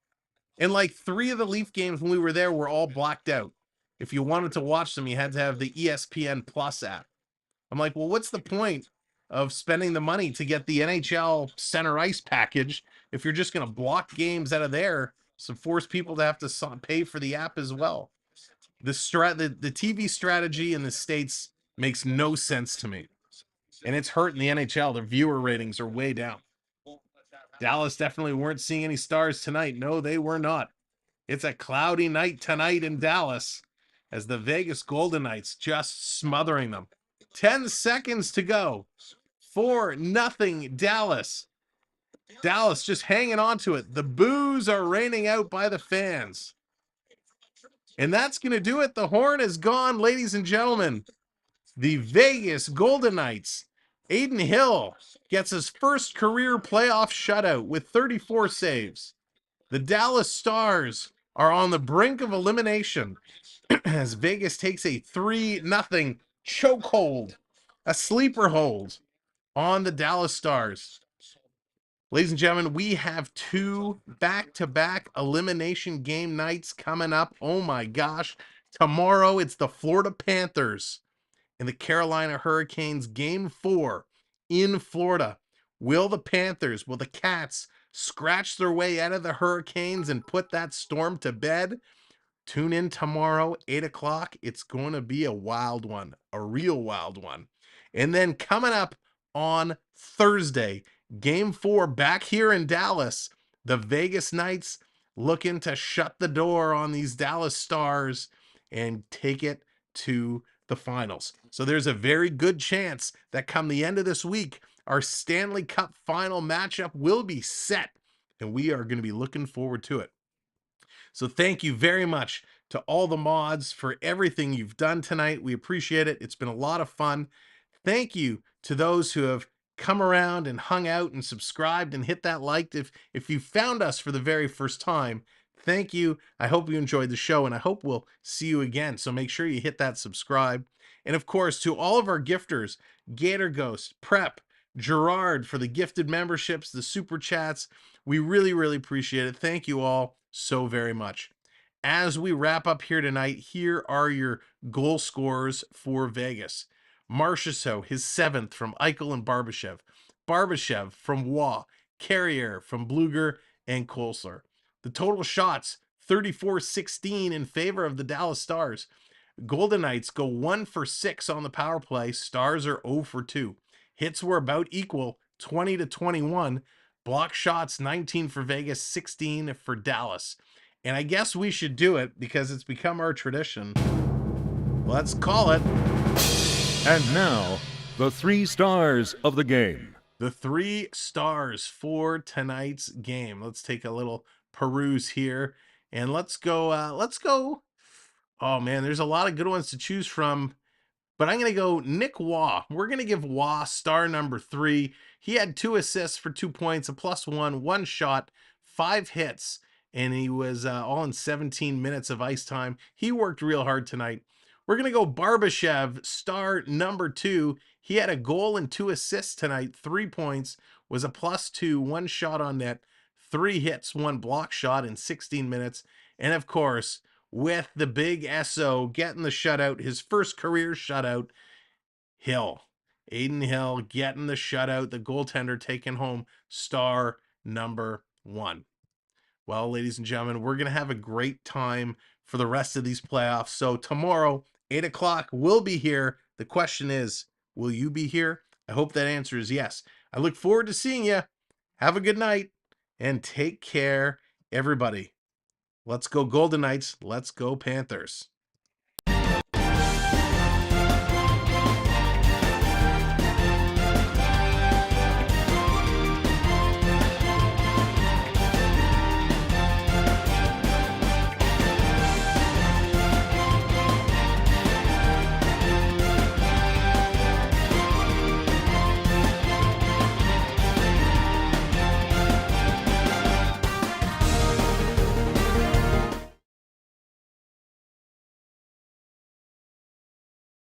And like 3 of the Leaf games when we were there were all blacked out. If you wanted to watch them, you had to have the ESPN Plus app. I'm like, well, what's the point of spending the money to get the NHL center ice package if you're just going to block games out of there, so force people to have to pay for the app as well? The TV strategy in the States makes no sense to me. And it's hurting the NHL. Their viewer ratings are way down. Dallas definitely weren't seeing any Stars tonight. No, they were not. It's a cloudy night tonight in Dallas as the Vegas Golden Knights just smothering them. 10 seconds to go. 4-0 Dallas. Dallas just hanging on to it. The boos are raining out by the fans. And that's going to do it. The horn is gone, ladies and gentlemen. The Vegas Golden Knights. Adin Hill gets his first career playoff shutout with 34 saves. The Dallas Stars are on the brink of elimination as Vegas takes a 3-0 chokehold, a sleeper hold on the Dallas Stars. Ladies and gentlemen, we have 2 back-to-back elimination game nights coming up. Oh my gosh. Tomorrow it's the Florida Panthers and the Carolina Hurricanes game 4 in Florida. Will the Cats scratch their way out of the Hurricanes and put that storm to bed? Tune in tomorrow, 8 o'clock. It's going to be a wild one, a real wild one. And then coming up on Thursday, game 4 back here in Dallas, the Vegas Knights looking to shut the door on these Dallas Stars and take it to the finals. So there's a very good chance that come the end of this week, our Stanley Cup final matchup will be set, and we are going to be looking forward to it. So thank you very much to all the mods for everything you've done tonight. We appreciate it. It's been a lot of fun. Thank you to those who have come around and hung out and subscribed and hit that like. If you found us for the very first time, thank you. I hope you enjoyed the show, and I hope we'll see you again. So make sure you hit that subscribe. And of course, to all of our gifters, Gator Ghost, Prep, Gerard for the gifted memberships, the super chats, we really, really appreciate it. Thank you all so very much. As we wrap up here tonight, here are your goal scorers for Vegas. Marchessault, his 7th from Eichel and Barbashev. Barbashev from Waugh. Carrier from Bluger and Kolsler. The total shots, 34-16 in favor of the Dallas Stars. Golden Knights go 1 for 6 on the power play. Stars are 0 for 2. Hits were about equal, 20-21. Block shots, 19 for Vegas, 16 for Dallas. And I guess we should do it because it's become our tradition. Let's call it. And now, the 3 stars of the game. The 3 stars for tonight's game. Let's take a little peruse here. And let's go. Oh, man, there's a lot of good ones to choose from. But I'm going to go Nick Waugh. We're going to give Waugh star number 3. He had 2 assists for 2 points, a +1, 1 shot, 5 hits, and he was all in 17 minutes of ice time. He worked real hard tonight. We're going to go Barbashev, star number 2. He had a goal and 2 assists tonight, 3 points, was a +2, 1 shot on net, 3 hits, 1 block shot in 16 minutes. And of course, with the big SO getting the shutout, his first career shutout, Hill. Adin Hill getting the shutout, the goaltender taking home star number 1. Well, ladies and gentlemen, we're going to have a great time for the rest of these playoffs. So tomorrow, 8 o'clock, we'll be here. The question is, will you be here? I hope that answer is yes. I look forward to seeing you. Have a good night and take care, everybody. Let's go Golden Knights. Let's go Panthers.